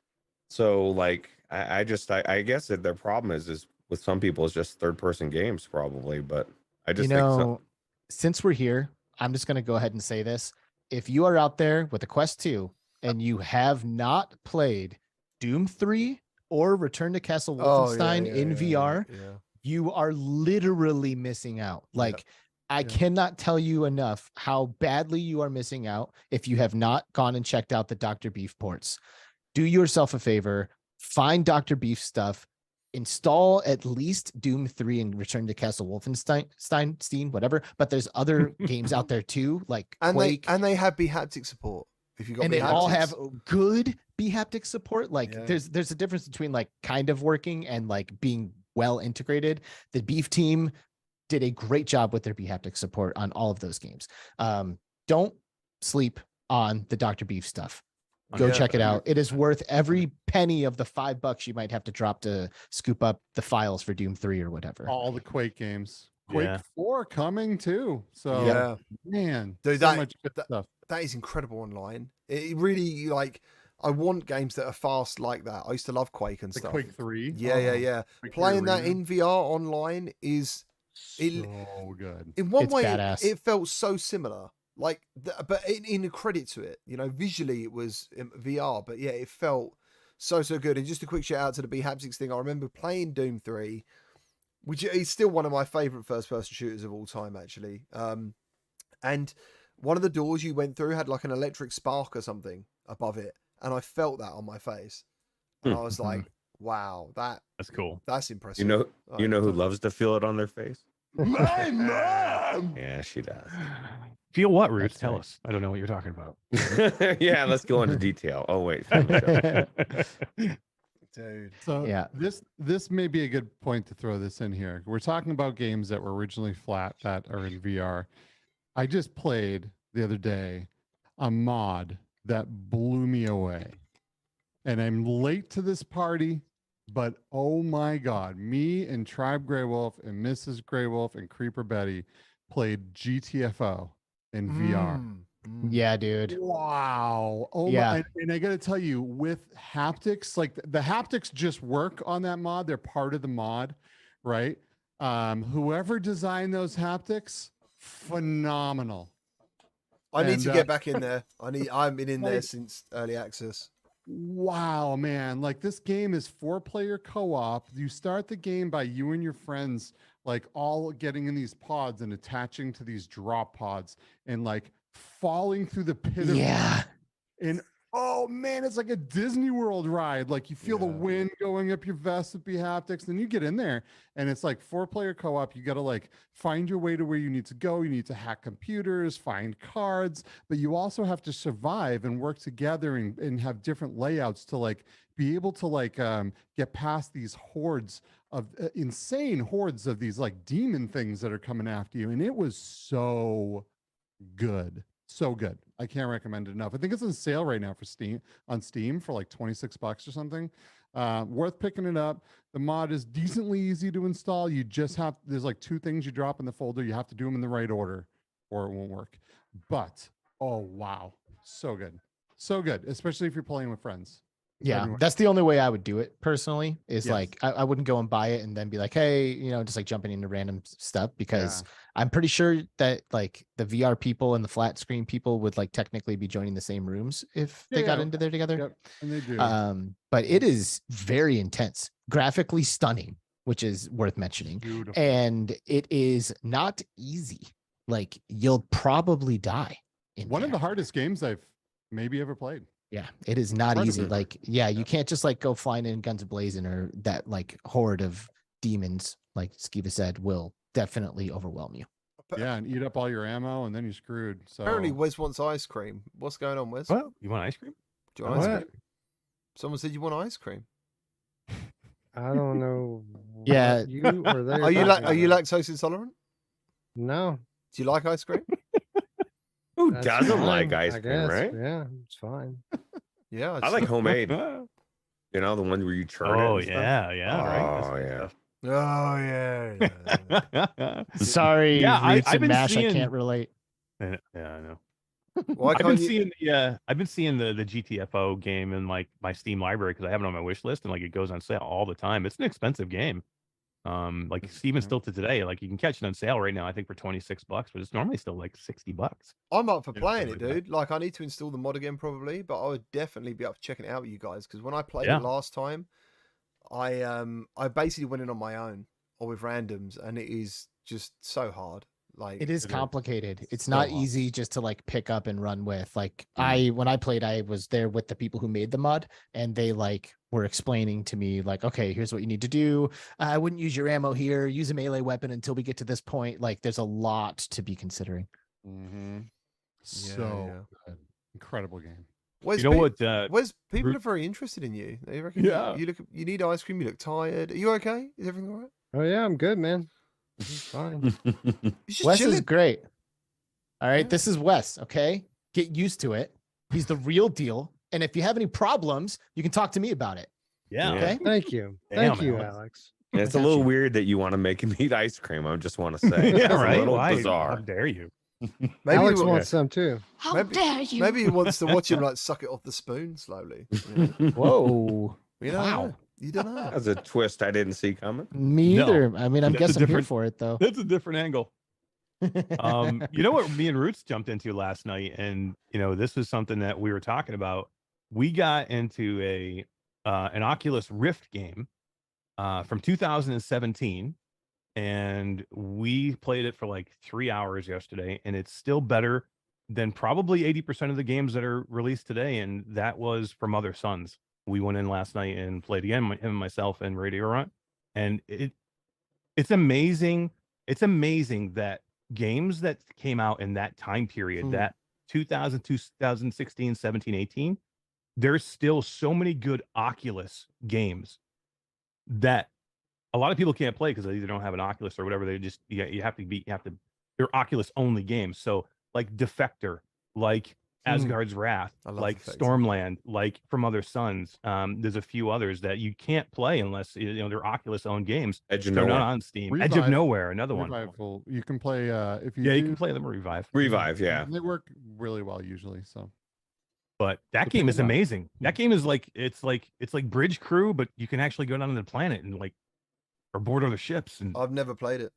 So like, I guess that their problem is with some people is just third person games probably, but I just think so. Since we're here, I'm just going to go ahead and say this. If you are out there with a Quest 2 and you have not played Doom 3 or Return to Castle Oh, Wolfenstein in VR, yeah. you are literally missing out. Like, I cannot tell you enough how badly you are missing out if you have not gone and checked out the Dr. Beef ports. Do yourself a favor, find Dr. Beef stuff, install at least Doom 3 and Return to Castle Wolfenstein, whatever. But there's other games out there too, like Quake. They have haptic support. If you got and they all haptics. have good haptic support. Like Yeah. there's a difference between like kind of working and like being well integrated. The Beef team did a great job with their haptic support on all of those games. Don't sleep on the Dr. Beef stuff. Go check it out. It is worth every penny of the $5 you might have to drop to scoop up the files for Doom 3 or whatever. All the Quake games. Quake 4 coming too. So Yeah. man, Dude, so much good stuff. That is incredible online. It really, like, I want games that are fast like that. I used to love Quake and The stuff. Quake 3. Yeah. Quake 3 Playing that Arena. in VR online is so good. in one It's way badass. it felt so similar. Like, but in a credit to it, you know, visually it was VR, but yeah, it felt so good. And just a quick shout out to the haptics thing. I remember playing Doom 3, which is still one of my favorite first-person shooters of all time, actually. And one of the doors you went through had like an electric spark or something above it, and I felt that on my face, and I was like, "Wow, That's cool. That's impressive." You know who loves to feel it on their face? My mom. Yeah, she does. Feel what, Roots? That's Tell right. us. I don't know what you're talking about. Yeah, let's go into detail. Oh wait. Dude. So Yeah. this may be a good point to throw this in here. We're talking about games that were originally flat that are in VR. I just played the other day a mod that blew me away. And I'm late to this party, but oh my God, me and Tribe Grey Wolf and Mrs. Grey Wolf and Creeper Betty played GTFO in VR. Yeah, dude. Wow. Oh Yeah. my, and I got to tell you, with haptics, like the haptics just work on that mod. They're part of the mod, right? Whoever designed those haptics, phenomenal. I need And, to get back in there. I've been in there like- since early access. Wow, man. Like this game is 4-player co-op. You start the game by you and your friends like all getting in these pods and attaching to these drop pods and like falling through the pit of Yeah. and oh man, it's like a Disney World ride. Like you feel the Yeah. wind going up your vest with haptics, then you get in there and it's like 4-player co-op. You got to like find your way to where you need to go. You need to hack computers, find cards, but you also have to survive and work together and have different layouts to like be able to like get past these hordes of insane hordes of these like demon things that are coming after you. And it was so good. So good. I can't recommend it enough. I think it's on sale right now for Steam for like $26 or something. Worth picking it up. The mod is decently easy to install. You just have, there's like 2 things you drop in the folder. You have to do them in the right order or it won't work. But oh wow, so good. So good, especially if you're playing with friends. Yeah, Everyone. that's the only way I would do it personally. Is Yes. like I wouldn't go and buy it and then be like, hey, you know, just like jumping into random stuff because I'm pretty sure that like the VR people and the flat screen people would like technically be joining the same rooms if they got Yeah. into there together. Yep, and they do. But it is very intense, graphically stunning, which is worth mentioning, Beautiful. and it is not easy. Like you'll probably die. In One of the there. hardest games I've maybe ever played. Yeah, it is not Part of easy. it. Like, yeah, you can't just like go flying in guns blazing or that like horde of demons, like Skiva said, will definitely overwhelm you. Yeah, and eat up all your ammo, and then you're screwed. So Apparently, Wes wants ice cream. What's going on, Wes? What? You want ice cream? Do you want ice What? cream? Someone said you want ice cream. I don't know. Yeah. what you or they Are you talking are you about. lactose intolerant? No. Do you like ice cream? Who That's doesn't like fine, ice I cream, guess. right? Yeah, it's fine. Yeah, I like homemade. You know, the one where you churn it. Oh and stuff. yeah, right. Oh yeah. Oh yeah. yeah. Sorry, Yeah, Roots I've and been Mash, I seeing- can't relate. Yeah, I know. Why I've been can't you? seeing the GTFO game in like my Steam library because I have it on my wish list and like it goes on sale all the time. It's an expensive game. Like even still to today, like you can catch it on sale right now, I think for $26, but it's normally still like $60. I'm up for Yeah, playing something it, like that. dude. Like, I need to install the mod again probably, but I would definitely be up for checking it out with you guys because when I played Yeah. it last time, I basically went in on my own or with randoms, and it is just so hard. Like, It is It is. complicated. It's So not hard. easy just to like pick up and run with. Like Mm. when I played, I was there with the people who made the mod, and they like were explaining to me like, okay, here's what you need to do. I wouldn't use your ammo here. Use a melee weapon until we get to this point. Like there's a lot to be considering. Mm-hmm. Yeah, So yeah. good. Incredible game. Where's You know what? what? Where's people Ru- are very interested in you. They reckon Yeah. you look. You need ice cream. You look tired. Are you okay? Is everything all right? Oh yeah, I'm good, man. It's fine. You're just Wes is chilling. great. All right, Yeah. this is Wes. Okay, get used to it. He's the real deal. And if you have any problems, you can talk to me about it. Yeah. Okay. Thank you. Damn, Thank you, Alex. Alex. And it's a got little you. weird that you want to make him eat ice cream. I just want to say, Yeah, That's right. a little Why? How bizarre. dare you? Maybe Alex he, wants some too. How Maybe- dare you? maybe he wants to watch him like suck it off the spoon slowly. You know? Whoa. You don't Wow. know. You don't know. That's a twist I didn't see coming. Me No. either. I mean, I That's a guess I'm here different- for it though. That's a different angle. You know what me and Roots jumped into last night, and this was something that we were talking about. We got into an Oculus Rift game from 2017, and we played it for like 3 hours yesterday, and it's still better than probably 80% of the games that are released today, and that was from Other Suns. We went in last night and played again, him and myself and Radio Runt, and it's amazing. It's amazing that games that came out in that time period, that 2002, 2016, 17, 18, there's still so many good Oculus games that a lot of people can't play because they either don't have an Oculus or whatever. They just they're Oculus only games. So like Defector, like Asgard's Wrath, I love like Defector. Stormland, like From Other Suns. There's a few others that you can't play unless they're Oculus owned games. Edge of They're not Nowhere. on Steam. Edge of Revive. Nowhere, another one. Revival. You can play if you Yeah, do, you can play them Revive. Revive, yeah. They work really well usually. So But that So game pick is it up. amazing. That game is like it's like Bridge Crew, but you can actually go down to the planet and like or board other ships. And I've never played it.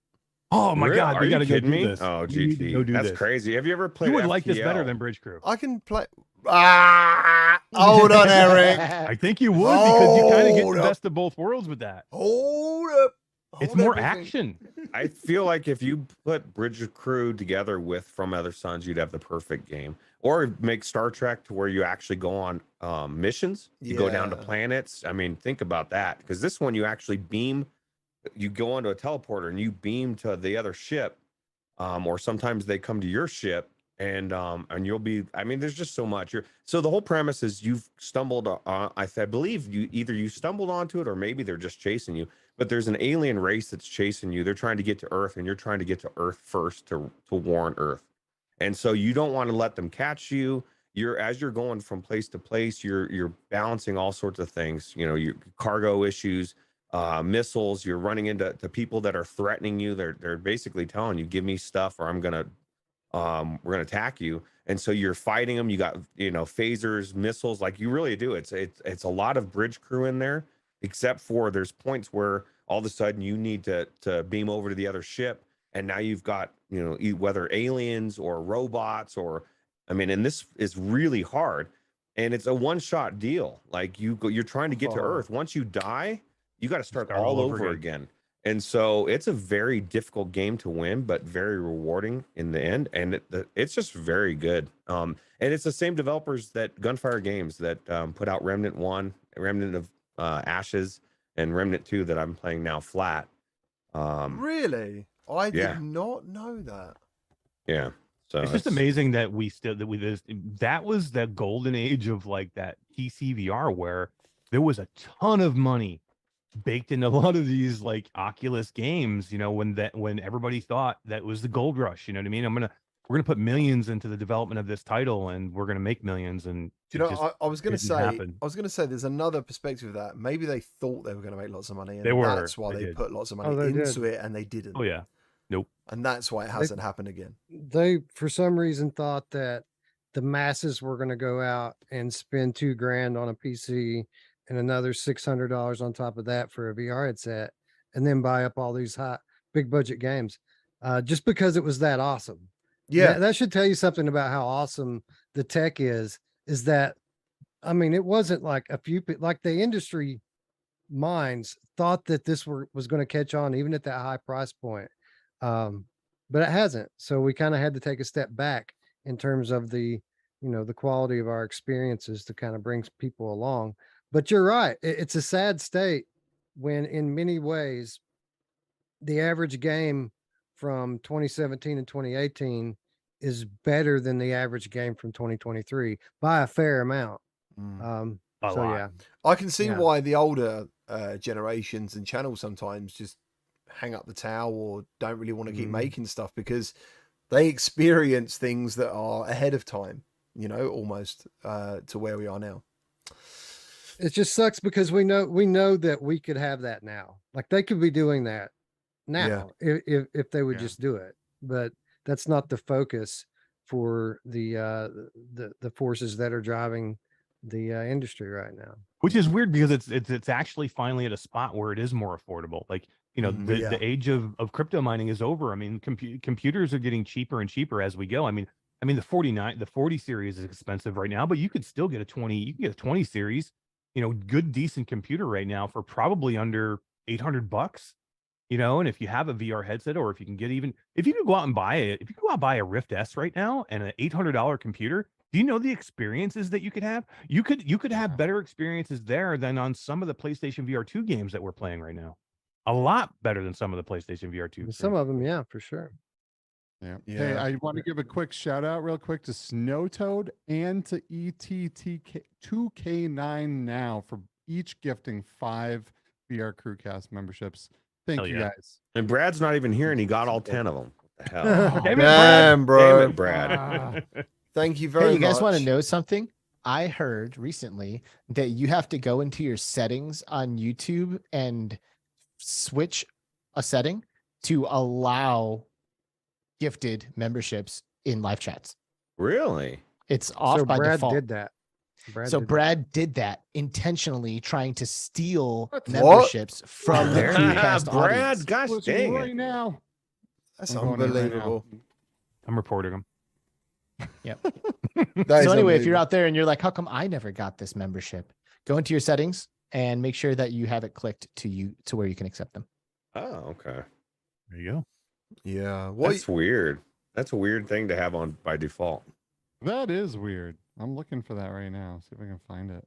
oh my Really? god, Are we you got to go kidding do me? this. Oh, We need to go GT. do That's this. crazy. Have you ever played You would like this better FTL? than Bridge Crew. I can play. Hold on, Eric. I think you would because you kind of get Hold the up. best of both worlds with that. Hold up. It's Hold more everything. action. I feel like if you put Bridge Crew together with From Other Suns, you'd have the perfect game. Or make Star Trek to where you actually go on missions. You go down to Yeah. planets. I mean, think about that. Because this one, you actually beam. You go onto a teleporter and you beam to the other ship. Or sometimes they come to your ship and you'll be. I mean, there's just so much. So the whole premise is you've stumbled. I believe you stumbled onto it or maybe they're just chasing you. But there's an alien race that's chasing you. They're trying to get to Earth, and you're trying to get to Earth first to warn Earth. And so you don't want to let them catch you. As you're going from place to place, you're balancing all sorts of things. Your cargo issues, missiles. You're running into people that are threatening you. They're basically telling you, "Give me stuff, or we're gonna attack you." And so you're fighting them. You got phasers, missiles. Like you really do. It's a lot of Bridge Crew in there. Except for there's points where all of a sudden you need to beam over to the other ship, and now you've got whether aliens or robots and this is really hard, and it's a one-shot deal. Like you're trying to get to Earth. Once you die, you got to start all over again. And so it's a very difficult game to win, but very rewarding in the end. And it's just very good. And it's the same developers that Gunfire Games that put out Remnant 1, Remnant of Ashes, and Remnant 2 that I'm playing now flat. Really? I Yeah. did not know that. Yeah. So It's just amazing that that was the golden age of like that PC VR where there was a ton of money baked into a lot of these like Oculus games, when everybody thought that was the gold rush, you know what I mean? We're gonna put millions into the development of this title and we're gonna make millions. And Do you know, I was going to didn't say, happen. there's another perspective of that. Maybe they thought they were going to make lots of money, and They were. that's why They they did. put lots of money Oh, they into did. it, and they didn't. oh yeah. Nope. And that's why it hasn't happened again. They, for some reason, thought that the masses were going to go out and spend $2,000 on a PC and another $600 on top of that for a VR headset. and then buy up all these big budget games, just because it was that awesome. Yeah. That should tell you something about how awesome the tech is that, I mean, it wasn't like like the industry minds thought that this was going to catch on even at that high price point. But it hasn't. So we kind of had to take a step back in terms of the quality of our experiences to kind of bring people along. But you're right. It's a sad state when in many ways the average game from 2017 and 2018 is better than the average game from 2023 by a fair amount. A So lot. yeah, I can see Yeah. why the older generations and channels sometimes just hang up the towel or don't really want to keep making stuff because they experience things that are ahead of time, almost to where we are now. it just sucks because we know that we could have that now. Like they could be doing that now if they would Yeah. just do it. But that's not the focus for the forces that are driving the industry right now. Which is weird because it's actually finally at a spot where it is more affordable. Like, the age of crypto mining is over. I mean, computers are getting cheaper and cheaper as we go. I mean, the 40 series is expensive right now, but you could still get a 20 series, good, decent computer right now for probably under $800. And if you have a VR headset, or if you could go out and buy it, if you go out and buy a Rift S right now and an $800 computer, do you know the experiences that you could have? You could have better experiences there than on some of the PlayStation VR 2 games that we're playing right now. A lot better than some of the PlayStation VR 2. Some of them, yeah, for sure. Yeah. Yeah. Hey, I want to give a quick shout out real quick to Snowtoad and to ETT2K9 now for each gifting 5 VR CruCast memberships. Thank Hell you yeah. guys. And Brad's not even here, and he got all 10 of them. What the hell? Damn it, Damn, bro. Damn it, Brad. Ah, Thank you very Hey, much. you guys want to know something? I heard recently that you have to go into your settings on YouTube and switch a setting to allow gifted memberships in live chats. Really? It's off So by Brad default. did that. Brad did that intentionally, trying to steal What? memberships from the There you go. CruCast Brad, audience. gosh switching dang right it. now. That's I'm going in right now. unbelievable. I'm reporting them. That So is anyway, if you're unbelievable. out there and you're like, how come I never got this membership? Go into your settings and make sure that you have it clicked to where you can accept them. Oh, okay. There you go. Yeah. That's weird. That's a weird thing to have on by default. That is weird. I'm looking for that right now. See if I can find it.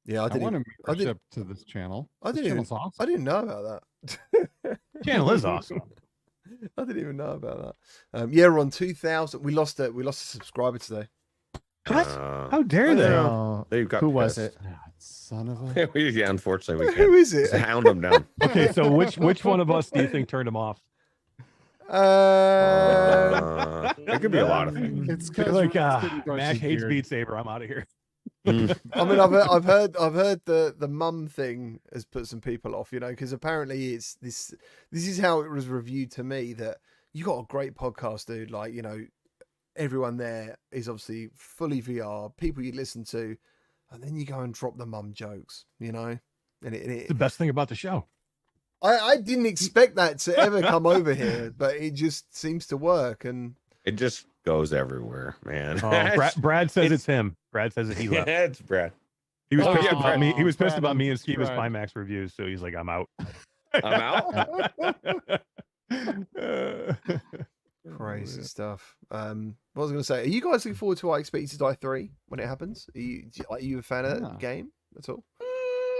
Yeah, I I didn't. want a I did- membership to this channel. I This didn't even- channel's awesome. I didn't know about that. Channel is awesome. I didn't even know about that. Yeah, we're on 2,000. We lost a subscriber today. What? Uh, How dare I they? know. Oh, They've got who was pissed. it? Ah, son of a. Yeah, unfortunately, we Who can't is it? hound them down. Okay, so which one of us do you think turned him off? It could be a lot of things. It's They're because like, brush Mash his hates beard. Beat Saber. I'm out of here. I mean, I've heard the mum thing has put some people off, because apparently it's this is how it was reviewed to me, that you got a great podcast, dude. Like, everyone there is obviously fully VR, people you listen to, and then you go and drop the mum jokes, and It's the best thing about the show. I didn't expect that to ever come over here, but it just seems to work. And It just goes everywhere, man. Oh, Brad says it's him. Brad says that he left. It's Brad. He was Oh, pissed yeah, about me. He was pissed Brad about and me and Skiba's Brad. Pimax reviews, so he's like, I'm out. I'm out. crazy stuff. What was I going to say? Are you guys looking forward to I Expect You to Die 3 when it happens? Are you a fan of that Yeah. game at all?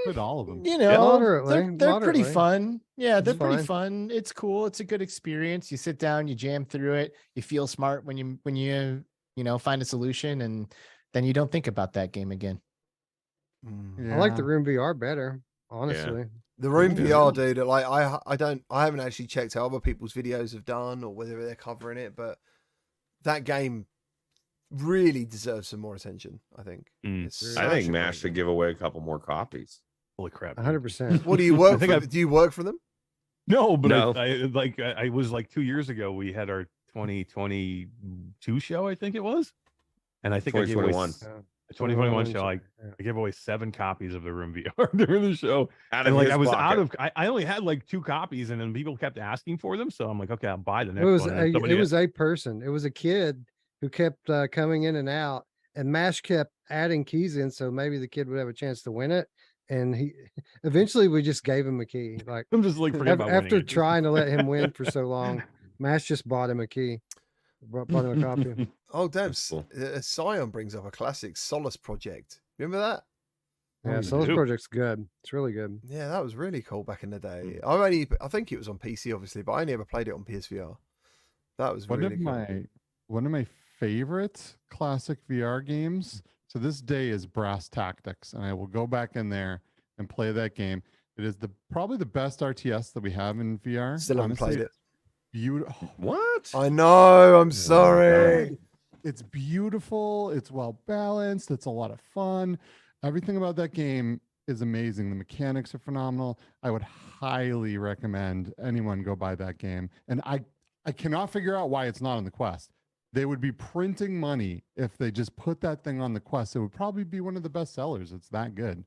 Put all of them. You know, Moderately, they're pretty moderately. fun. Yeah, they're It's pretty fine. fun. It's cool. It's a good experience. You sit down, you jam through it. You feel smart when you find a solution, and then you don't think about that game again. Mm. I like the Yeah. Room VR better, honestly. The Room Yeah. VR, dude. Like I haven't actually checked how other people's videos have done or whether they're covering it, but that game really deserves some more attention. I think. Mm. It's I such I think a Mash great should game. give away a couple more copies. Holy crap. dude. 100%. What do you work think for? I've- Do you work for them? No, but No. I was like 2 years ago. We had our 2022 show, I think it was, and I think I gave away 2021. The 2021 show, yeah. I gave away 7 copies of the Room VR during the show. Out And of like his I was pocket. out of, I only had like 2 copies, and then people kept asking for them. So I'm like, okay, I'll buy the It next was one. And then somebody it was a person. It was a kid who kept coming in and out, and Mash kept adding keys in, so maybe the kid would have a chance to win it. And he eventually we just gave him a key. Like I'm just like, forget about after winning it. trying to let him win for so long, Mash just bought him a key. Bought him a copy. Oh, damn. That's cool. Scion brings up a classic Solace project. Remember that? Yeah, Oh, so this do. project's good. It's really good. Yeah, that was really cool back in the day. Mm. I think it was on PC, obviously, but I only ever played it on PSVR. That was One really of cool. my favorite classic VR games to this day is Brass Tactics, and I will go back in there and play that game. It is probably the best RTS that we have in VR. Still haven't played it. Beautiful. What? I know. I'm God. sorry. It's beautiful. It's well balanced. It's a lot of fun. Everything about that game is amazing. The mechanics are phenomenal. I would highly recommend anyone go buy that game. And I cannot figure out why it's not on the Quest. They would be printing money if they just put that thing on the Quest. It would probably be one of the best sellers. It's that good.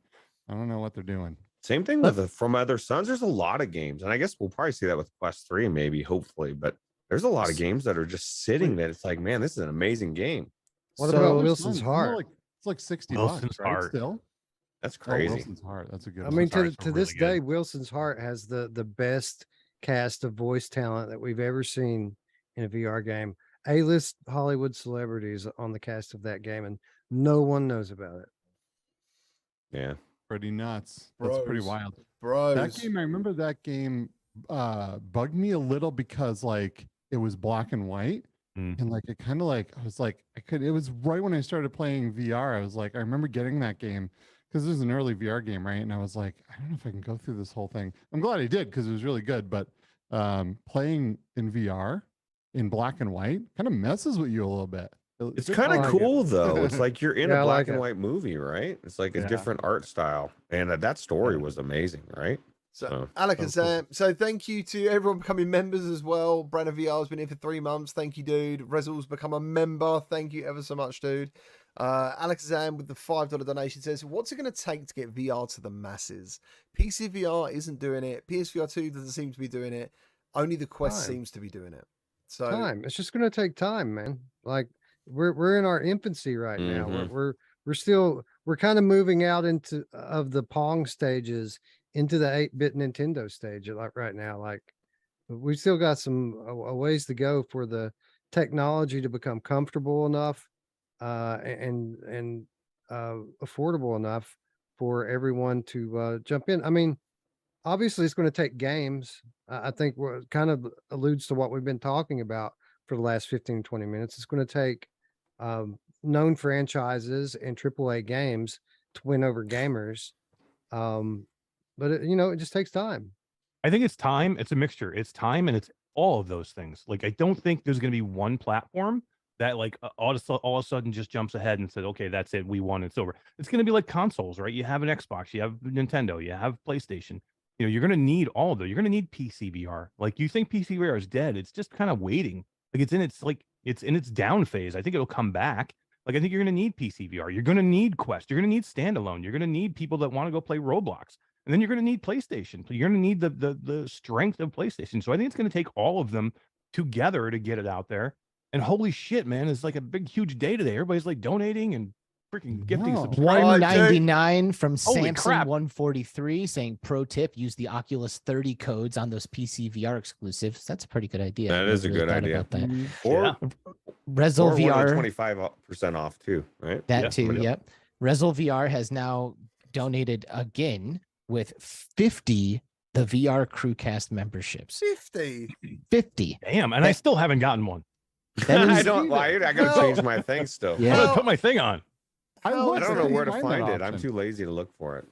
I don't know what they're doing. Same thing with the From Other Suns. There's a lot of games, and I guess we'll probably see that with Quest 3, maybe, hopefully. But there's a lot of games that are just sitting that it's like, man, this is an amazing game. What So- about Other Wilson's Suns, Heart? It's like 60 Wilson's bucks, right? Heart. Still? That's Oh, crazy. Wilson's Heart. That's a good I one. mean, Heart's to really this day, good. Wilson's Heart has the best cast of voice talent that we've ever seen in a VR game. A-list Hollywood celebrities on the cast of that game, and no one knows about it. Yeah. Pretty nuts. That's pretty Bros. wild. Bros. That game, I remember that game bugged me a little because like it was black and white. Mm. And like it kind of like I was like it was right when I started playing VR. I was like, I remember getting that game because it was an early VR game, right? And I was like, I don't know if I can go through this whole thing. I'm glad I did because it was really good. But playing in VR in black and white kind of messes with you a little bit. It's Good kind I of like it. cool though. It's like you're in Yeah, I a black like and it. white movie, right? It's like a Yeah. different art style, and that story was amazing, right? So, Oh, Alakazam. So, thank you to everyone becoming members as well. Brandon VR has been here for 3 months. Thank you, dude. Rezul's become a member. Thank you ever so much, dude. Alakazam with the $5 donation says, what's it going to take to get VR to the masses? PC VR isn't doing it. PSVR 2 doesn't seem to be doing it. Only the Quest Time. seems to be doing it. So, Time. It's just going to take time, man. Like we're in our infancy right now. Mhm. We're kind of moving out into of the Pong stages into the 8-bit Nintendo stage like right now. Like we still got a ways to go for the technology to become comfortable enough and affordable enough for everyone to jump in. I mean, obviously it's going to take games. I think what kind of alludes to what we've been talking about for the last 15, 20 minutes. It's going to take known franchises and AAA games to win over gamers. But it just takes time. I think it's time. It's a mixture. It's time and it's all of those things. Like, I don't think there's going to be one platform that like all of a sudden just jumps ahead and said, okay, that's it. We won. It's over. It's going to be like consoles, right? You have an Xbox, you have Nintendo, you have PlayStation. You're going to need all of them. You're going to need PC VR. Like, you think PC VR is dead. It's just kind of waiting. Like, it's in its down phase. I think it'll come back. Like, I think you're going to need PC VR. You're going to need Quest. You're going to need standalone. You're going to need people that want to go play Roblox. And then you're going to need PlayStation. You're going to need the strength of PlayStation. So I think it's going to take all of them together to get it out there. And holy shit, man, it's like a big, huge day today. Everybody's like donating and freaking gifting No. subscribers. $199 from Holy Samson crap. 143 saying pro tip, use the Oculus 30 codes on those PC VR exclusives. That's a pretty good idea. That I is a never good thought idea. about that. Or, Yeah. Rezel or one of the VR, 25% off too, right? that Yeah. too. Yep. Rezel VR has now donated again with 50 the VR CruCast memberships. 50. 50. Damn. And I still haven't gotten one. That I is- don't. Well, I got to No. change my thing still. Yeah. I'm Well, gonna put my thing on. I How don't know is where to that find it. I'm option? too lazy to look for it.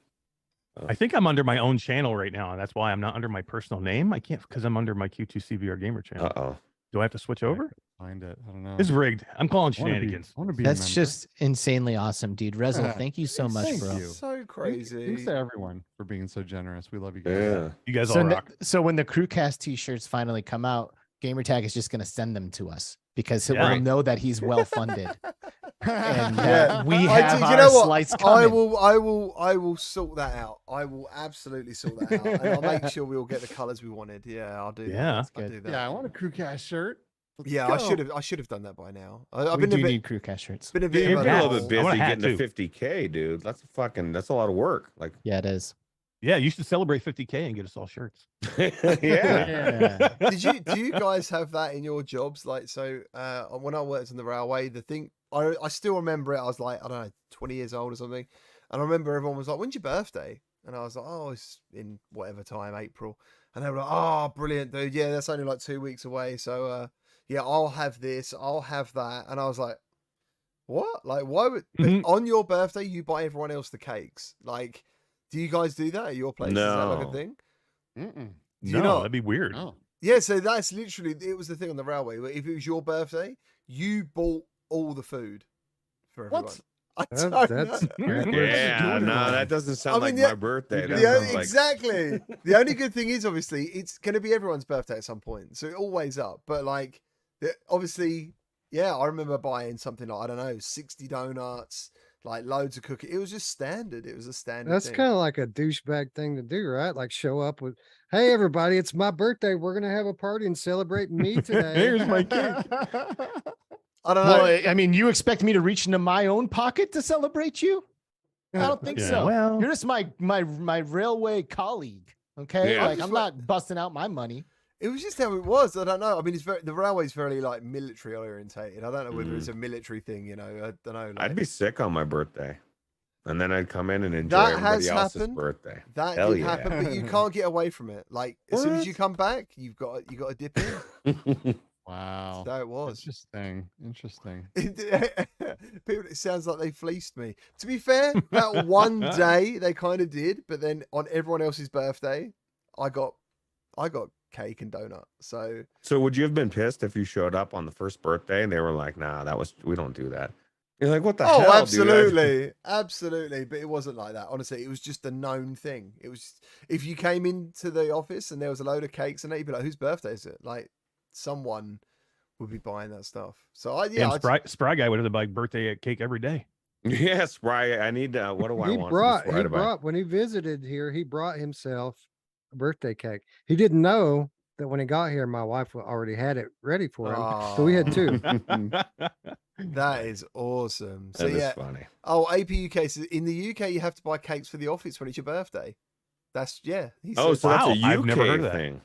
I think I'm under my own channel right now. And that's why I'm not under my personal name. I can't because I'm under my Q2CVR gamer channel. Uh-oh. Do I have to switch over? Find it. I don't know. It's rigged. I'm calling I wanna be- shenanigans. I wanna be a That's member. just insanely awesome, dude. Rezel, Yeah. thank you so much, Thank bro. you. So Thanks crazy. to everyone for being so generous. We love you guys. Yeah. You guys So, all rock. so when the CruCast t-shirts finally come out, Gamertag is just going to send them to us because Yeah. we'll know that he's well funded and Yeah. we I have do- our you know what? slice I coming. will sort that out. I will absolutely sort that out, and I'll make sure we all get the colours we wanted. Yeah, I'll do. Yeah. that. I'll do that. Yeah, I want a CruCast shirt. Let's Yeah, go. I should have done that by now. I've We been a do bit, need CruCast shirts. been a bit Yeah, of You're a a little bit I want busy a hat, getting to too. 50K, dude. That's a lot of work. Like, Yeah, it is. Yeah, you should celebrate 50K and get us all shirts. yeah. do you guys have that in your jobs? Like, so when I worked on the railway, the thing I still remember it. I was like, I don't know, 20 years old or something, and I remember everyone was like, "When's your birthday?" And I was like, "Oh, it's in whatever time, April." And they were like, "Oh, brilliant, dude. Yeah, that's only like 2 weeks away. So yeah, I'll have this, I'll have that." And I was like, "What? Like, why would but on your birthday you buy everyone else the cakes? Like, do you guys do that at your place? Is that like a No. thing?" Mm-mm. Do you No, not? that'd be weird. No. Yeah, so that's literally it was the thing on the railway. Where if it was your birthday, you bought all the food for everyone. What? I That- don't that's know. backwards. Yeah, no, that doesn't sound mean, like the- my birthday. That The sounds only, like exactly. The only good thing is obviously it's going to be everyone's birthday at some point, so it always up. But like, obviously, yeah, I remember buying something like I don't know, 60 donuts, like loads of cookies. It was just standard. It was a standard. That's thing. kind of like a douchebag thing to do, right? Like show up with, "Hey, everybody, it's my birthday. We're gonna have a party and celebrate me today." Here's my cake. I don't know. Well, I mean, you expect me to reach into my own pocket to celebrate you? I don't think Yeah, so. well. You're just my railway colleague. Okay. Yeah. Like I'm not busting out my money. It was just how it was. I don't know. I mean, it's the railway's very like military orientated. I don't know whether Mm. it's a military thing. You know, I don't know. Like, I'd be sick on my birthday, and then I'd come in and enjoy That everybody has else's happened. birthday. that Hell did yeah. happen, but you can't get away from it. Like as soon as you What? come back, you got to dip in. Wow. So it was. Interesting. Interesting. People, it sounds like they fleeced me. To be fair, that one day they kind of did, but then on everyone else's birthday, I got cake and donut. So So would you have been pissed if you showed up on the first birthday and they were like, "Nah, we don't do that." You're like, "What the hell?" oh, dude? absolutely, absolutely. But it wasn't like that. Honestly, it was just a known thing. It was if you came into the office and there was a load of cakes and you'd be like, "Whose birthday is it?" Like someone would be buying that stuff. So And Spry guy would have to buy birthday cake every day. Yes, right. I need what do I He want? brought from Spry to buy? when he visited here, he brought himself a birthday cake. He didn't know that when he got here, my wife already had it ready for him. So we had two. That is awesome. So That is yeah. funny. Oh, AP UK says in the UK you have to buy cakes for the office when it's your birthday. That's yeah. He Oh, says- so that's a Wow, I've UK never heard of that. thing.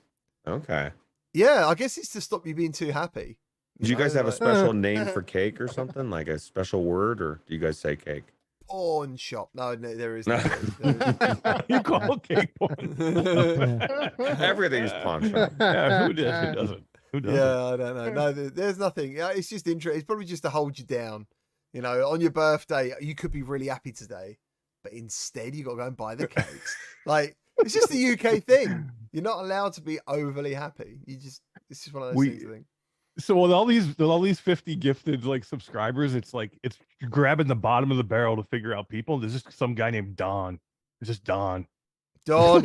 Okay. yeah. I guess it's to stop you being too happy. Do you guys know, have a like, special name for cake or something? Like a special word, or do you guys say cake? pawn shop? No, there is No. no. You call cake porn. Everything's pawn shop. Yeah, who doesn't? Who doesn't? Yeah, I don't know. No, there's nothing. Yeah, it's just interesting. It's probably just to hold you down. You know, on your birthday, you could be really happy today, but instead you got to go and buy the cakes. Like it's just a UK thing. You're not allowed to be overly happy. It's just one of those things. I think. So with all these 50 gifted like subscribers, it's like it's grabbing the bottom of the barrel to figure out people. There's just some guy named Don. It's just Don. Don.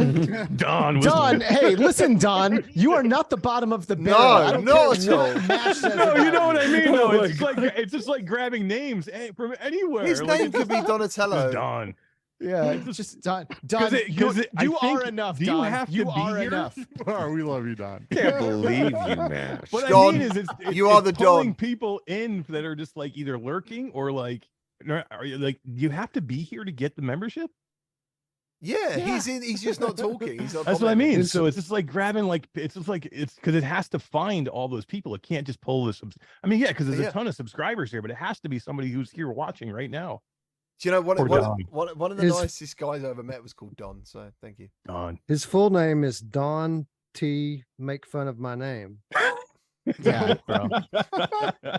Don. Don, hey, listen, Don, you are not the bottom of the barrel. I don't not care at all. what Mash says No, you about know what I mean. Oh No, my it's just like grabbing names from anywhere. His Like, name it's could be just Donatello. Don. Yeah, it's just Don. Don, it- 'cause it- I you are think- enough. do you Don. have to you be are here? enough. Oh, we love you, Don. Can't believe you, man. What Don, I mean is, it's you are it's the pulling Don. people in that are just like either lurking or like, are you like you have to be here to get the membership? Yeah, he's just not talking. He's not That's what I commenting. mean. So it's just like grabbing like it's just like it's because it has to find all those people. It can't just pull the I mean, yeah, because there's Yeah. a ton of subscribers here, but it has to be somebody who's here watching right now. Do you know one Poor of the His- nicest guys I ever met was called Don. So thank you. Don. His full name is Don T. Make fun of my name. Yeah, bro.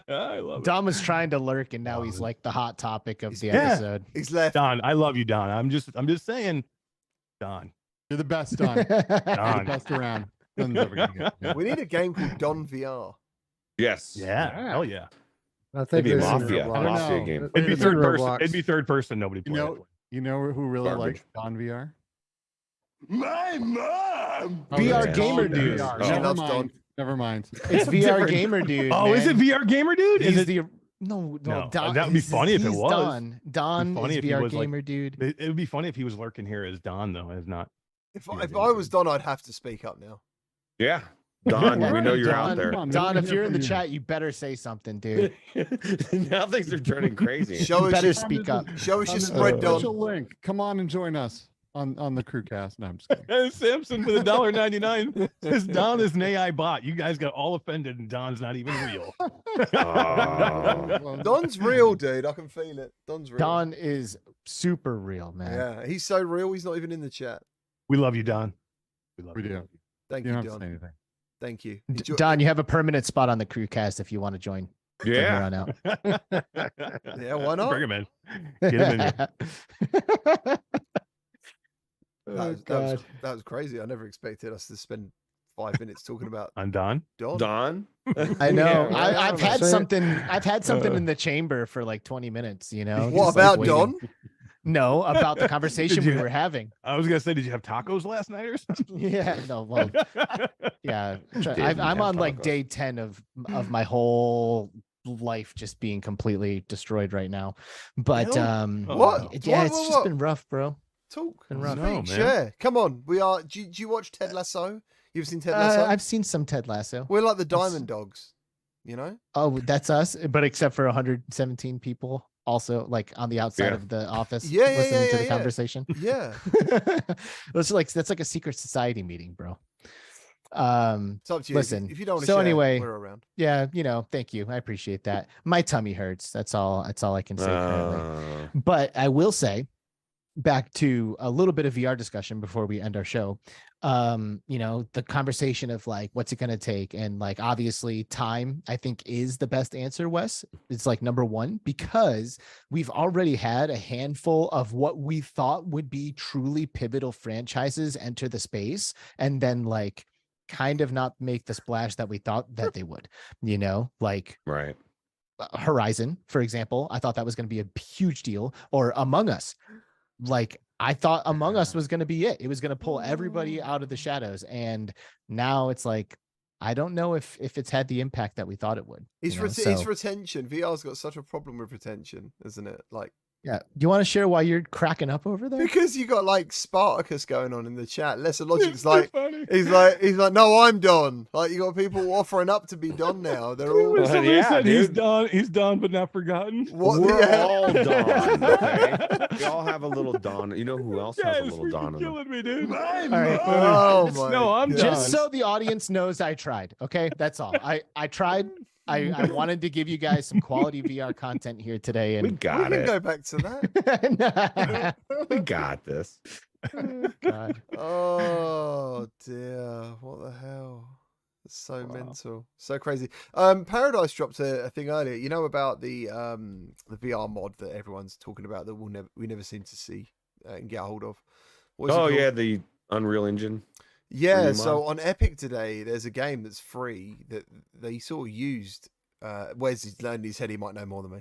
I love it. Don was trying to lurk, and now he's like the hot topic of the Yeah. episode. He's left. Don, I love you, Don. I'm just saying, Don. You're the best, Don. You're the Don. best around. Nothing's ever gonna get you. We need a game called Don VR. Yes. Yeah, hell yeah. I think Maybe a this is mafia Roblox. I don't mafia know. game. It'd be It's third in person. Roblox. It'd be third person. Nobody You play know, it. you know who really Garbage. likes Don VR? My mom. VR yeah. gamer Don dude. VR. Oh. She Never loves mind. Never mind. It's VR Different. Gamer Dude. Oh, is it man. VR Gamer Dude? He's Is it? the no. No, Don, that would be he's- funny if it he's was. Don. Don funny is if he VR was, like, Gamer Dude. It would be funny if he was lurking here as Don, though, as not. If Yeah, I was Don, I'd have to speak up now. Yeah. Don, we know you're out there. Don, if you're in the chat, you better say something, dude. Now things are turning crazy. Show You us better your, speak up. show us your On the spread, Don. special link. Come on and join us on the CruCast. No, I'm just kidding. And Samson with $1.99 says Don is an AI bot. You guys got all offended, and Don's not even real. Oh. Don's real, dude. I can feel it. Don's real. Don is super real, man. Yeah, he's so real. He's not even in the chat. We love you, Don. We love We you. do. Thank You you, don't have to say Don. anything. Thank you. Don, you have a permanent spot on the CruCast if you want to join. from here Yeah. on out. Yeah, why not? Bring him in. Get him in here. Oh, God. That was crazy. I never expected us to spend 5 minutes talking about I'm Don. Don. Don? I know. Yeah. I've had So- something. I've had something Uh. in the chamber for like 20 minutes. You know. What just, like, about waiting. Don? No, about the conversation we you- were having. I was gonna say, did you have tacos last night or something? Yeah. No. Well. Yeah. Didn't I'm have on like tacos. day 10 of my whole life just being completely destroyed right now. But Really? What? yeah, What, it's what, just what? been rough, bro. Talk. Been rough. Speak, No, man. share. Come on. We are. Do you watch Ted Lasso? You've seen Ted Lasso? I've seen some Ted Lasso. We're like the That's- Diamond Dogs. You know? Oh, that's us, but except for 117 people also like on the outside Yeah. of the office Yeah, yeah, listening yeah, to the yeah. conversation. Yeah. that's like a secret society meeting, bro. It's up to you. Listen, If you don't want to so share, anyway, we're around. yeah, thank you. I appreciate that. My tummy hurts. That's all I can say currently. But I will say, back to a little bit of VR discussion before we end our show. The conversation of like, what's it going to take? And like, obviously time, I think, is the best answer, Wes. It's like number one, because we've already had a handful of what we thought would be truly pivotal franchises enter the space and then like kind of not make the splash that we thought that they would, like Right. Horizon, for example. I thought that was going to be a huge deal, or Among Us. Like I thought Among Us was going to be it. It was going to pull everybody out of the shadows. And now it's like, I don't know if it's had the impact that we thought it would. It's, you know? it's retention. VR's got such a problem with retention, isn't it? Like, Yeah. Do you want to share why you're cracking up over there? because you got like Spartacus going on in the chat. Lesser Logic's It's like, funny. he's like, no, I'm Don. Like, you got people offering up to be Don now. They're all. Well, Somebody yeah, said he's dude. done. He's done, but not forgotten. What We're the hell? all Don. Okay? We all have a little Don. You know who else has Yeah, a it's little Don freaking in them? killing me, dude. All right. Oh my. No, I'm God. Just so the audience knows I tried. Okay. That's all. I tried. I wanted to give you guys some quality VR content here today. We And got we can it. go back to that. We got this. God. Oh dear, what the hell? It's so mental, so crazy. Paradise dropped a thing earlier. You know about the VR mod that everyone's talking about that we never seem to see and get a hold of. What is it Oh called? yeah, the Unreal Engine. Yeah, Free so mod. on Epic today, there's a game that's free that they sort of used. Wes is learning his head. He might know more than me.